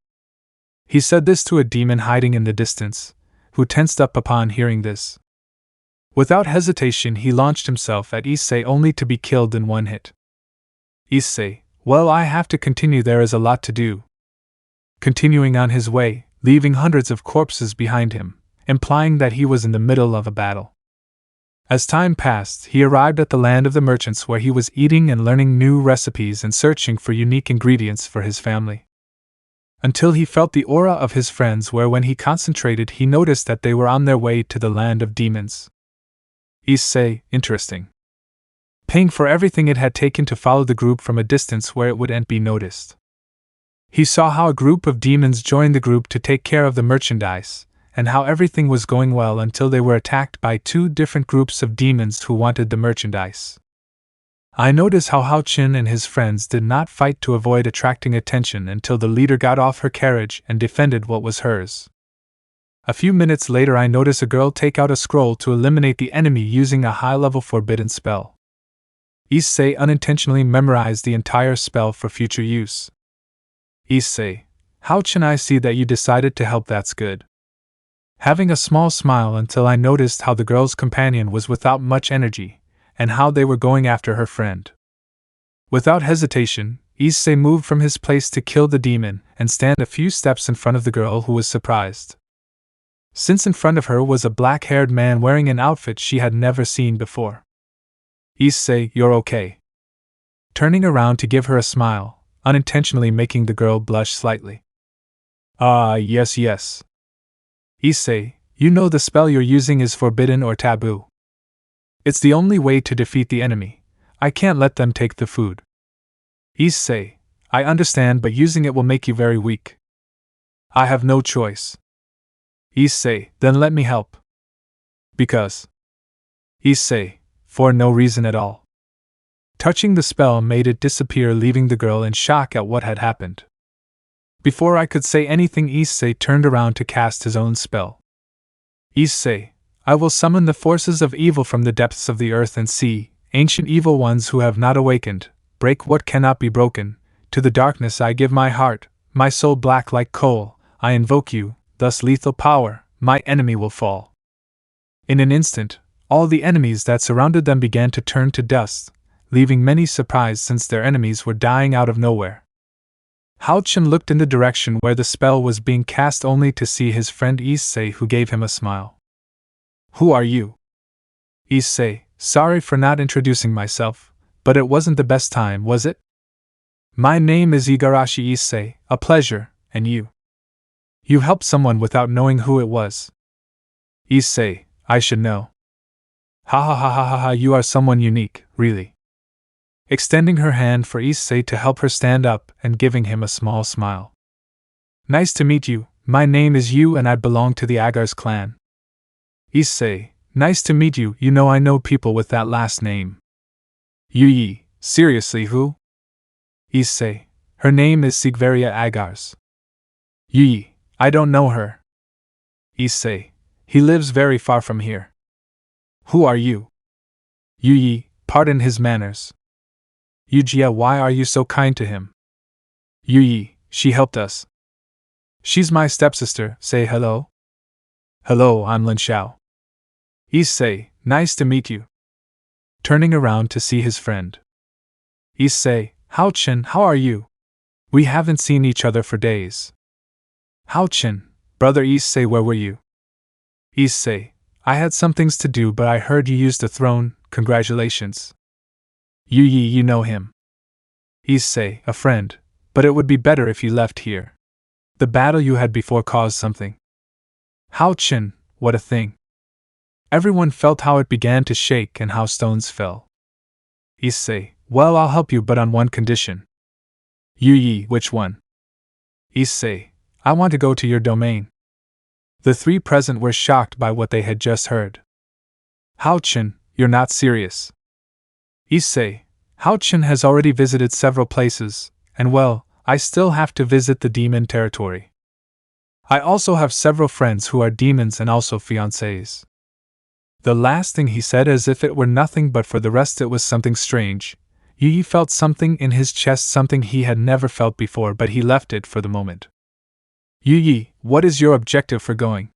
He said this to a demon hiding in the distance, who tensed up upon hearing this. Without hesitation he launched himself at Issei only to be killed in one hit. Issei, well, I have to continue, there is a lot to do. Continuing on his way, leaving hundreds of corpses behind him, implying that he was in the middle of a battle. As time passed, he arrived at the land of the merchants where he was eating and learning new recipes and searching for unique ingredients for his family. Until he felt the aura of his friends, where when he concentrated he noticed that they were on their way to the land of demons. Issei, interesting. Paying for everything it had taken to follow the group from a distance where it wouldn't be noticed. He saw how a group of demons joined the group to take care of the merchandise, and how everything was going well until they were attacked by two different groups of demons who wanted the merchandise. I noticed how Hao-Chen and his friends did not fight to avoid attracting attention until the leader got off her carriage and defended what was hers. A few minutes later I noticed a girl take out a scroll to eliminate the enemy using a high-level forbidden spell. Issei unintentionally memorized the entire spell for future use. Issei, Hao-Chen, I see that you decided to help, that's good. Having a small smile until I noticed how the girl's companion was without much energy, and how they were going after her friend. Without hesitation, Issei moved from his place to kill the demon and stand a few steps in front of the girl, who was surprised. Since in front of her was a black-haired man wearing an outfit she had never seen before. Issei, you're okay. Turning around to give her a smile, unintentionally making the girl blush slightly. Yes. Issei, you know the spell you're using is forbidden or taboo. It's the only way to defeat the enemy. I can't let them take the food. Issei, I understand, but using it will make you very weak. I have no choice. Issei, then let me help. Because. Issei, for no reason at all. Touching the spell made it disappear, leaving the girl in shock at what had happened. Before I could say anything, Issei turned around to cast his own spell. Issei, I will summon the forces of evil from the depths of the earth and sea, ancient evil ones who have not awakened, break what cannot be broken. To the darkness I give my heart, my soul black like coal, I invoke you, thus lethal power, my enemy will fall. In an instant, all the enemies that surrounded them began to turn to dust, leaving many surprised since their enemies were dying out of nowhere. Hao Chen looked in the direction where the spell was being cast only to see his friend Issei, who gave him a smile. Who are you? Issei, sorry for not introducing myself, but it wasn't the best time, was it? My name is Igarashi Issei, a pleasure, and you? You helped someone without knowing who it was. Issei, I should know. Ha ha ha ha ha ha, you are someone unique, really. Extending her hand for Issei to help her stand up and giving him a small smile. Nice to meet you, my name is Yu and I belong to the Agar's clan. Issei, nice to meet you, you know I know people with that last name. Yi, seriously who? Issei, her name is Sigvaria Agars. Yi, I don't know her. Issei, he lives very far from here. Who are you? Yi, pardon his manners. Yujia, why are you so kind to him? Yi, she helped us. She's my stepsister, say hello. Hello, I'm Lin Xiao. Issei, nice to meet you. Turning around to see his friend. Issei, Hao Chen, how are you? We haven't seen each other for days. Hao Chen, brother Issei, where were you? Issei, I had some things to do, but I heard you used the throne, congratulations. Yi, you know him. Issei, a friend, but it would be better if you left here. The battle you had before caused something. Hao Chen, what a thing. Everyone felt how it began to shake and how stones fell. Issei, well, I'll help you, but on one condition. Yi, which one? Issei, I want to go to your domain. The three present were shocked by what they had just heard. Hao Chen, you're not serious. Issei, Hao Chen has already visited several places, and well, I still have to visit the demon territory. I also have several friends who are demons and also fiancés. The last thing he said as if it were nothing, but for the rest it was something strange. Yi felt something in his chest, something he had never felt before, but he left it for the moment. Yi, what is your objective for going?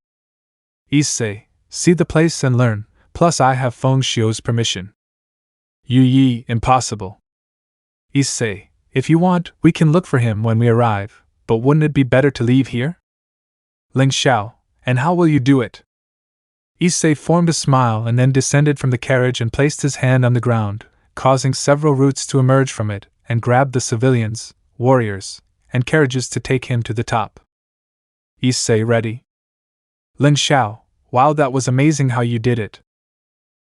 Issei, see the place and learn, plus I have Feng Xiu's permission. Yi, impossible. Issei, if you want, we can look for him when we arrive, but wouldn't it be better to leave here? Ling Xiao, and how will you do it? Issei formed a smile and then descended from the carriage and placed his hand on the ground, causing several roots to emerge from it, and grabbed the civilians, warriors, and carriages to take him to the top. Issei, ready? Ling Xiao, wow, that was amazing how you did it.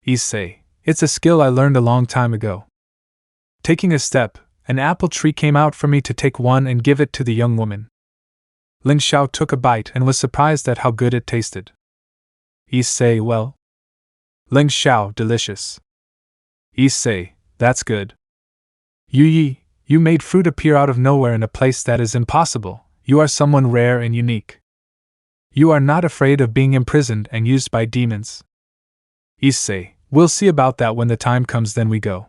Issei, it's a skill I learned a long time ago. Taking a step, an apple tree came out for me to take one and give it to the young woman. Ling Xiao took a bite and was surprised at how good it tasted. Issei, well? Ling Xiao, delicious. Issei, that's good. Yi, you made fruit appear out of nowhere in a place that is impossible. You are someone rare and unique. You are not afraid of being imprisoned and used by demons. Issei, we'll see about that when the time comes, then we go.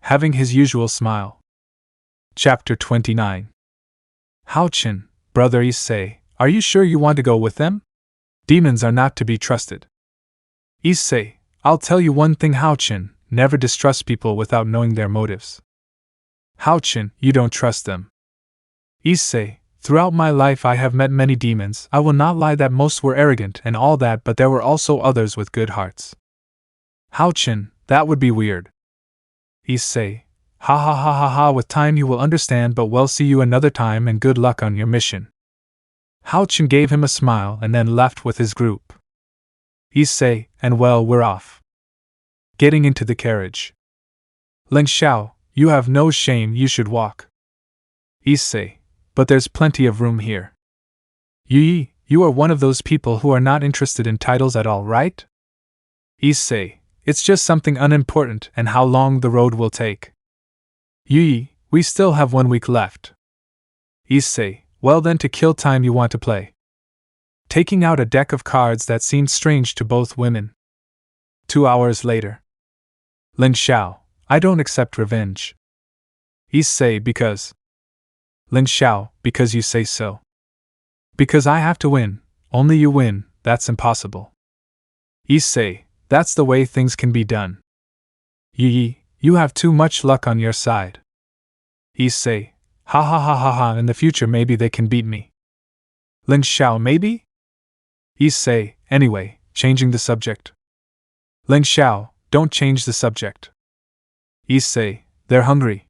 Having his usual smile. Chapter 29. Hao Chen, brother Issei, are you sure you want to go with them? Demons are not to be trusted. Issei, I'll tell you one thing, Hao Chen, never distrust people without knowing their motives. Hao Chen, you don't trust them. Issei, throughout my life I have met many demons. I will not lie that most were arrogant and all that, but there were also others with good hearts. Hao Chen, that would be weird. Issei, ha ha ha ha ha, with time you will understand, but we'll see you another time and good luck on your mission. Hao Chen gave him a smile and then left with his group. Issei, and well, we're off. Getting into the carriage. Ling Xiao, you have no shame, you should walk. Issei, but there's plenty of room here. Yi, you are one of those people who are not interested in titles at all, right? Issei, it's just something unimportant and how long the road will take. Yi, we still have 1 week left. Issei, well then, to kill time you want to play. Taking out a deck of cards that seemed strange to both women. 2 hours later. Ling Xiao, I don't accept revenge. Issei, because. Ling Xiao, because you say so. Because I have to win, only you win, that's impossible. Issei, that's the way things can be done. Yi, you have too much luck on your side. Issei, Ha ha ha ha ha, in the future maybe they can beat me. Ling Xiao, maybe? Issei, anyway, changing the subject. Ling Xiao, don't change the subject. Issei, they're hungry.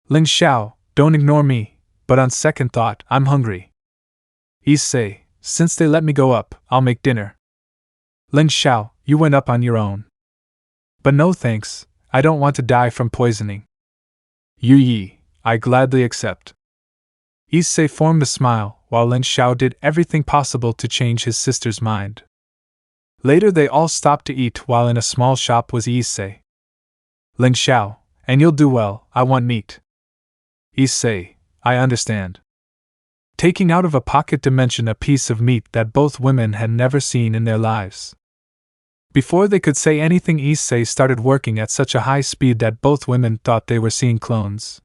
Ling Xiao, don't ignore me, but on second thought, I'm hungry. Issei, since they let me go up, I'll make dinner. Ling Xiao, you went up on your own. But no thanks, I don't want to die from poisoning. Yu Yi, I gladly accept. Issei formed a smile, while Ling Xiao did everything possible to change his sister's mind. Later they all stopped to eat while in a small shop was Issei. Ling Xiao, and you'll do well, I want meat. Issei, I understand. Taking out of a pocket dimension a piece of meat that both women had never seen in their lives. Before they could say anything, Issei started working at such a high speed that both women thought they were seeing clones.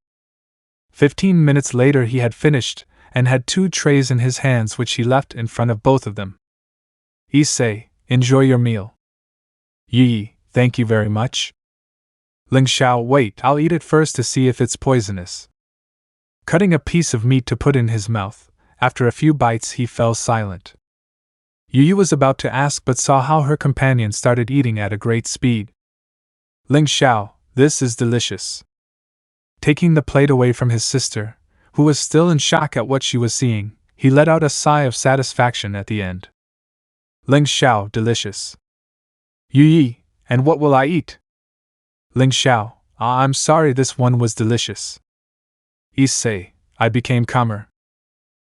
15 minutes later he had finished, and had 2 trays in his hands which he left in front of both of them. Issei, enjoy your meal. Yi, thank you very much. Ling Xiao, wait, I'll eat it first to see if it's poisonous. Cutting a piece of meat to put in his mouth, after a few bites he fell silent. Yu was about to ask but saw how her companion started eating at a great speed. Ling Xiao, this is delicious. Taking the plate away from his sister, who was still in shock at what she was seeing, he let out a sigh of satisfaction at the end. Ling Xiao, delicious. Yu, and what will I eat? Ling Xiao, I'm sorry, this one was delicious. Issei, I became calmer.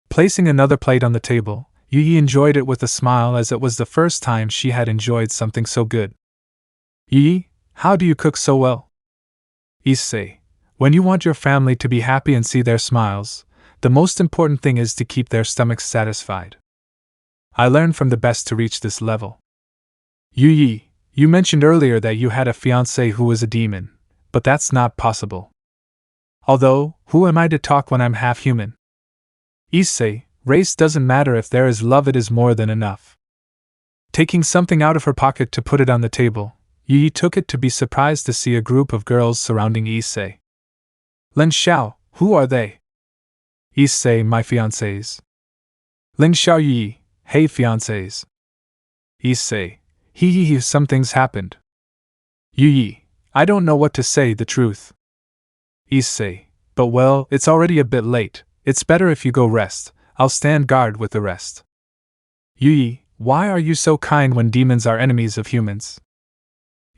Placing another plate on the table, Yu enjoyed it with a smile as it was the first time she had enjoyed something so good. Yu, how do you cook so well? Issei, when you want your family to be happy and see their smiles, the most important thing is to keep their stomachs satisfied. I learned from the best to reach this level. Yu, you mentioned earlier that you had a fiancé who was a demon, but that's not possible. Although, who am I to talk when I'm half human? Issei, race doesn't matter, if there is love it is more than enough. Taking something out of her pocket to put it on the table, Yi took it to be surprised to see a group of girls surrounding Issei. Ling Xiao, who are they? Issei, my fiancés. Ling Xiao, Yi, hey fiancés. Issei, he, some things happened. Yi, I don't know what to say, the truth. Issei, but well, it's already a bit late, it's better if you go rest, I'll stand guard with the rest. Yi, why are you so kind when demons are enemies of humans?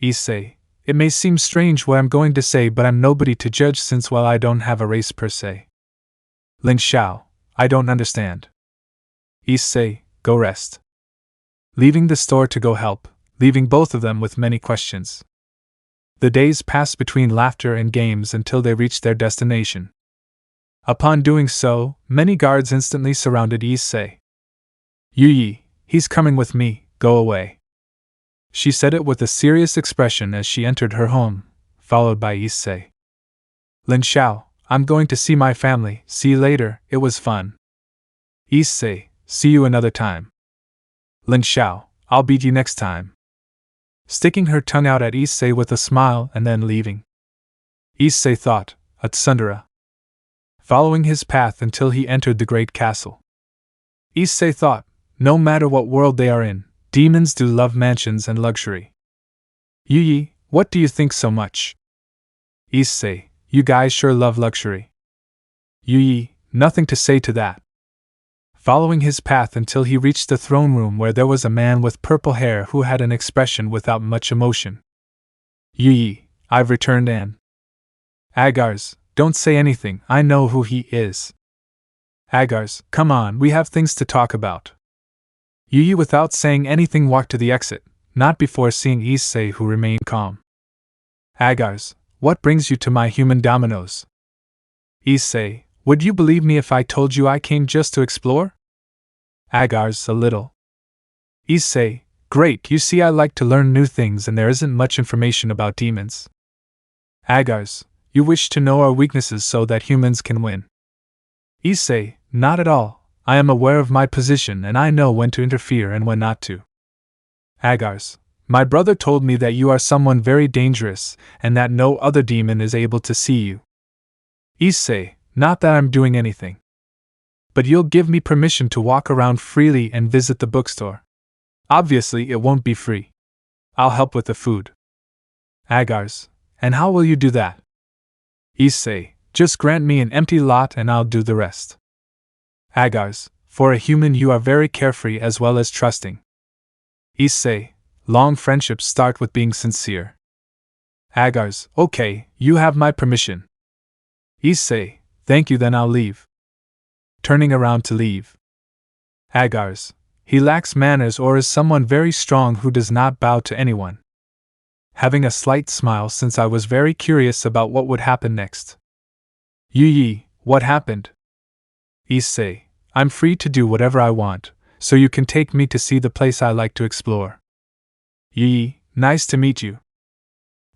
Issei, it may seem strange what I'm going to say, but I'm nobody to judge since, well, I don't have a race per se. Ling Xiao, I don't understand. Issei, go rest. Leaving the store to go help, leaving both of them with many questions. The days passed between laughter and games until they reached their destination. Upon doing so, many guards instantly surrounded Issei. Yu, he's coming with me, go away. She said it with a serious expression as she entered her home, followed by Issei. Ling Xiao, I'm going to see my family, see you later, it was fun. Issei, see you another time. Ling Xiao, I'll beat you next time. Sticking her tongue out at Issei with a smile and then leaving. Issei thought, a tsundere. Following his path until he entered the great castle. Issei thought, no matter what world they are in, demons do love mansions and luxury. Yu, what do you think so much? Issei, you guys sure love luxury. Yu, nothing to say to that. Following his path until he reached the throne room where there was a man with purple hair who had an expression without much emotion. Yu, I've returned and. Agars, don't say anything, I know who he is. Agars, come on, we have things to talk about. Yu, without saying anything, walked to the exit, not before seeing Issei, who remained calm. Agars, what brings you to my human dominoes? Issei, would you believe me if I told you I came just to explore? Agars, a little. Issei, great, you see I like to learn new things and there isn't much information about demons. Agars, you wish to know our weaknesses so that humans can win. Issei, not at all, I am aware of my position and I know when to interfere and when not to. Agars, my brother told me that you are someone very dangerous and that no other demon is able to see you. Issei, Not that I'm doing anything. But you'll give me permission to walk around freely and visit the bookstore. Obviously, it won't be free. I'll help with the food. Agars, and how will you do that? Issei, just grant me an empty lot and I'll do the rest. Agars, for a human you are very carefree as well as trusting. Issei, long friendships start with being sincere. Agars, okay, you have my permission. Issei, thank you, then I'll leave. Turning around to leave. Agars, he lacks manners or is someone very strong who does not bow to anyone. Having a slight smile since I was very curious about what would happen next. Yi, what happened? Issei, I'm free to do whatever I want, so you can take me to see the place I like to explore. Yi, nice to meet you.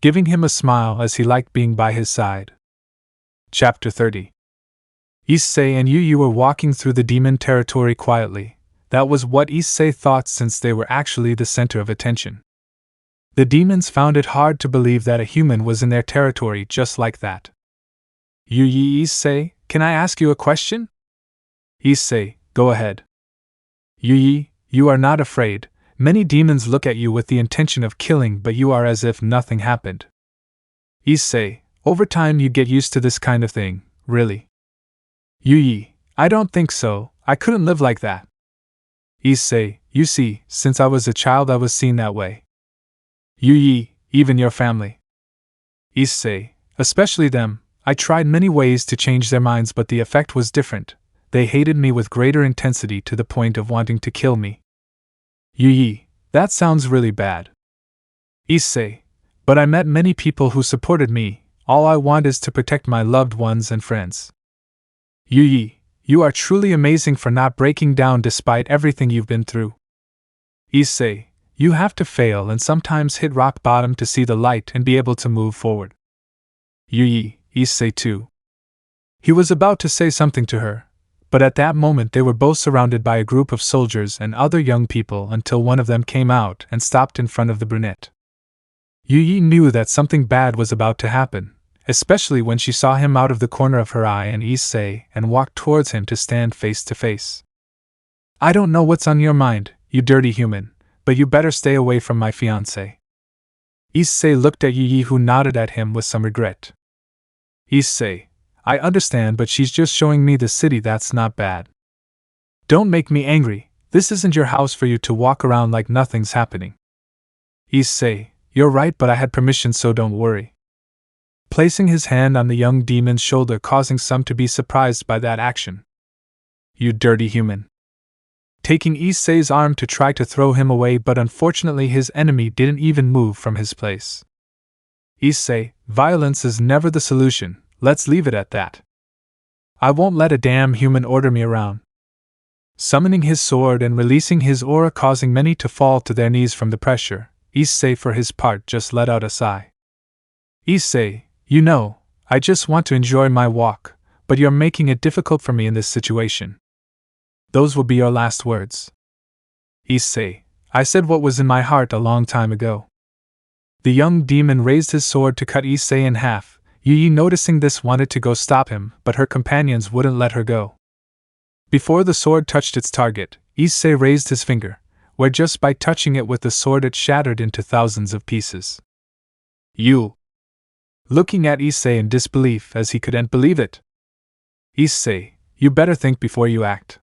Giving him a smile as he liked being by his side. Chapter 30. Issei and Yu were walking through the demon territory quietly. That was what Issei thought since they were actually the center of attention. The demons found it hard to believe that a human was in their territory just like that. Issei, can I ask you a question? Issei, go ahead. You are not afraid. Many demons look at you with the intention of killing, but you are as if nothing happened. Issei, over time you get used to this kind of thing, really. I don't think so, I couldn't live like that. Issei, you see, since I was a child I was seen that way. Even your family. Issei, especially them, I tried many ways to change their minds but the effect was different. They hated me with greater intensity to the point of wanting to kill me. That sounds really bad. Issei, but I met many people who supported me, all I want is to protect my loved ones and friends. You are truly amazing for not breaking down despite everything you've been through. Issei, you have to fail and sometimes hit rock bottom to see the light and be able to move forward. Issei too. He was about to say something to her, but at that moment they were both surrounded by a group of soldiers and other young people until one of them came out and stopped in front of the brunette. Knew that something bad was about to happen, especially when she saw him out of the corner of her eye and Issei and walked towards him to stand face to face. I don't know what's on your mind, you dirty human, but you better stay away from my fiancé. Issei looked at Yi who nodded at him with some regret. Issei, I understand but she's just showing me the city, that's not bad. Don't make me angry, this isn't your house for you to walk around like nothing's happening. Issei, you're right but I had permission so don't worry. Placing his hand on the young demon's shoulder causing some to be surprised by that action. You dirty human. Taking Issei's arm to try to throw him away but unfortunately his enemy didn't even move from his place. Issei, violence is never the solution, let's leave it at that. I won't let a damn human order me around. Summoning his sword and releasing his aura causing many to fall to their knees from the pressure, Issei for his part just let out a sigh. Issei, I just want to enjoy my walk, but you're making it difficult for me in this situation. Those will be your last words. Issei, I said what was in my heart a long time ago. The young demon raised his sword to cut Issei in half. Yi noticing this wanted to go stop him, but her companions wouldn't let her go. Before the sword touched its target, Issei raised his finger, where just by touching it with the sword it shattered into thousands of pieces. Looking at Issei in disbelief as he couldn't believe it. Issei, you better think before you act.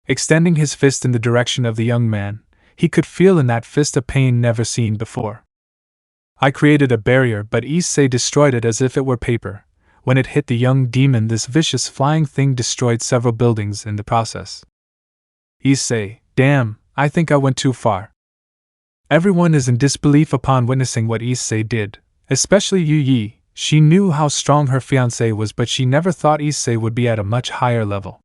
Extending his fist in the direction of the young man, he could feel in that fist a pain never seen before. I created a barrier but Issei destroyed it as if it were paper. When it hit the young demon this vicious flying thing destroyed several buildings in the process. Issei, damn, I think I went too far. Everyone is in disbelief upon witnessing what Issei did, especially Yi. She knew how strong her fiancé was but she never thought Issei would be at a much higher level.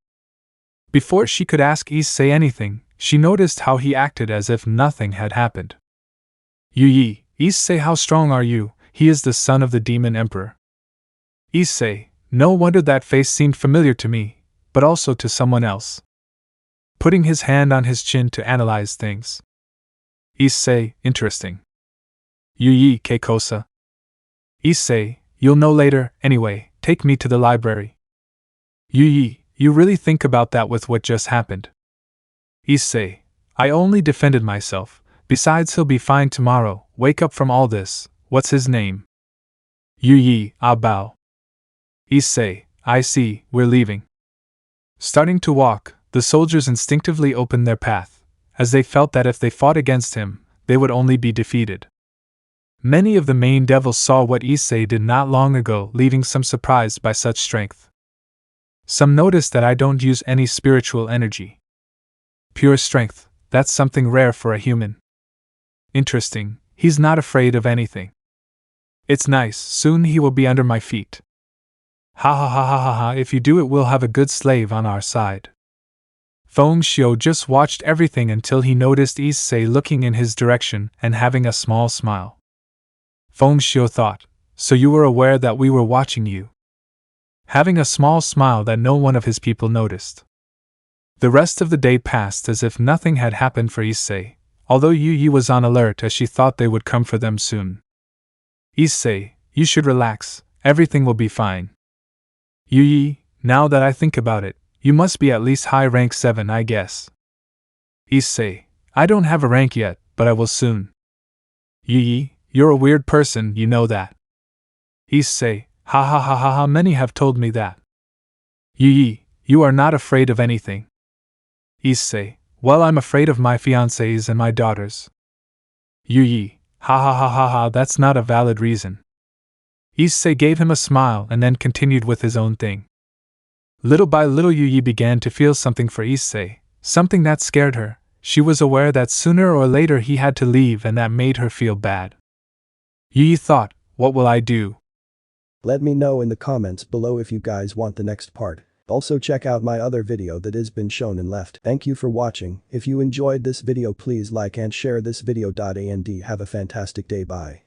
Before she could ask Issei anything, she noticed how he acted as if nothing had happened. Issei, how strong are you? He is the son of the demon emperor. Issei, no wonder that face seemed familiar to me, but also to someone else. Putting his hand on his chin to analyze things. Issei, interesting. Keikosa. Issei, you'll know later, anyway, take me to the library. Yi, you really think about that with what just happened? Issei, I only defended myself, besides he'll be fine tomorrow, wake up from all this, what's his name? Yi, I bow. Issei, I see, we're leaving. Starting to walk, the soldiers instinctively opened their path, as they felt that if they fought against him, they would only be defeated. Many of the main devils saw what Issei did not long ago, leaving some surprised by such strength. Some noticed that I don't use any spiritual energy. Pure strength, that's something rare for a human. Interesting, he's not afraid of anything. It's nice, soon he will be under my feet. Ha ha ha ha ha ha, if you do it we'll have a good slave on our side. Feng Xiu just watched everything until he noticed Issei looking in his direction and having a small smile. Feng Xiu thought, so you were aware that we were watching you? Having a small smile that no one of his people noticed. The rest of the day passed as if nothing had happened for Issei, although Yi was on alert as she thought they would come for them soon. Issei, you should relax, everything will be fine. Yi, now that I think about it, you must be at least high rank 7, I guess. Issei, I don't have a rank yet, but I will soon. Yi, you're a weird person, you know that. Issei, ha ha ha ha ha, many have told me that. Yi, you are not afraid of anything. Issei, well, I'm afraid of my fiancés and my daughters. Yi, ha ha ha ha ha, that's not a valid reason. Issei gave him a smile and then continued with his own thing. Little by little Yi began to feel something for Issei, something that scared her. She was aware that sooner or later he had to leave and that made her feel bad. Yi thought, what will I do? Let me know in the comments below if you guys want the next part. Also check out my other video that has been shown and left. Thank you for watching. If you enjoyed this video please like and share this video. And have a fantastic day. Bye.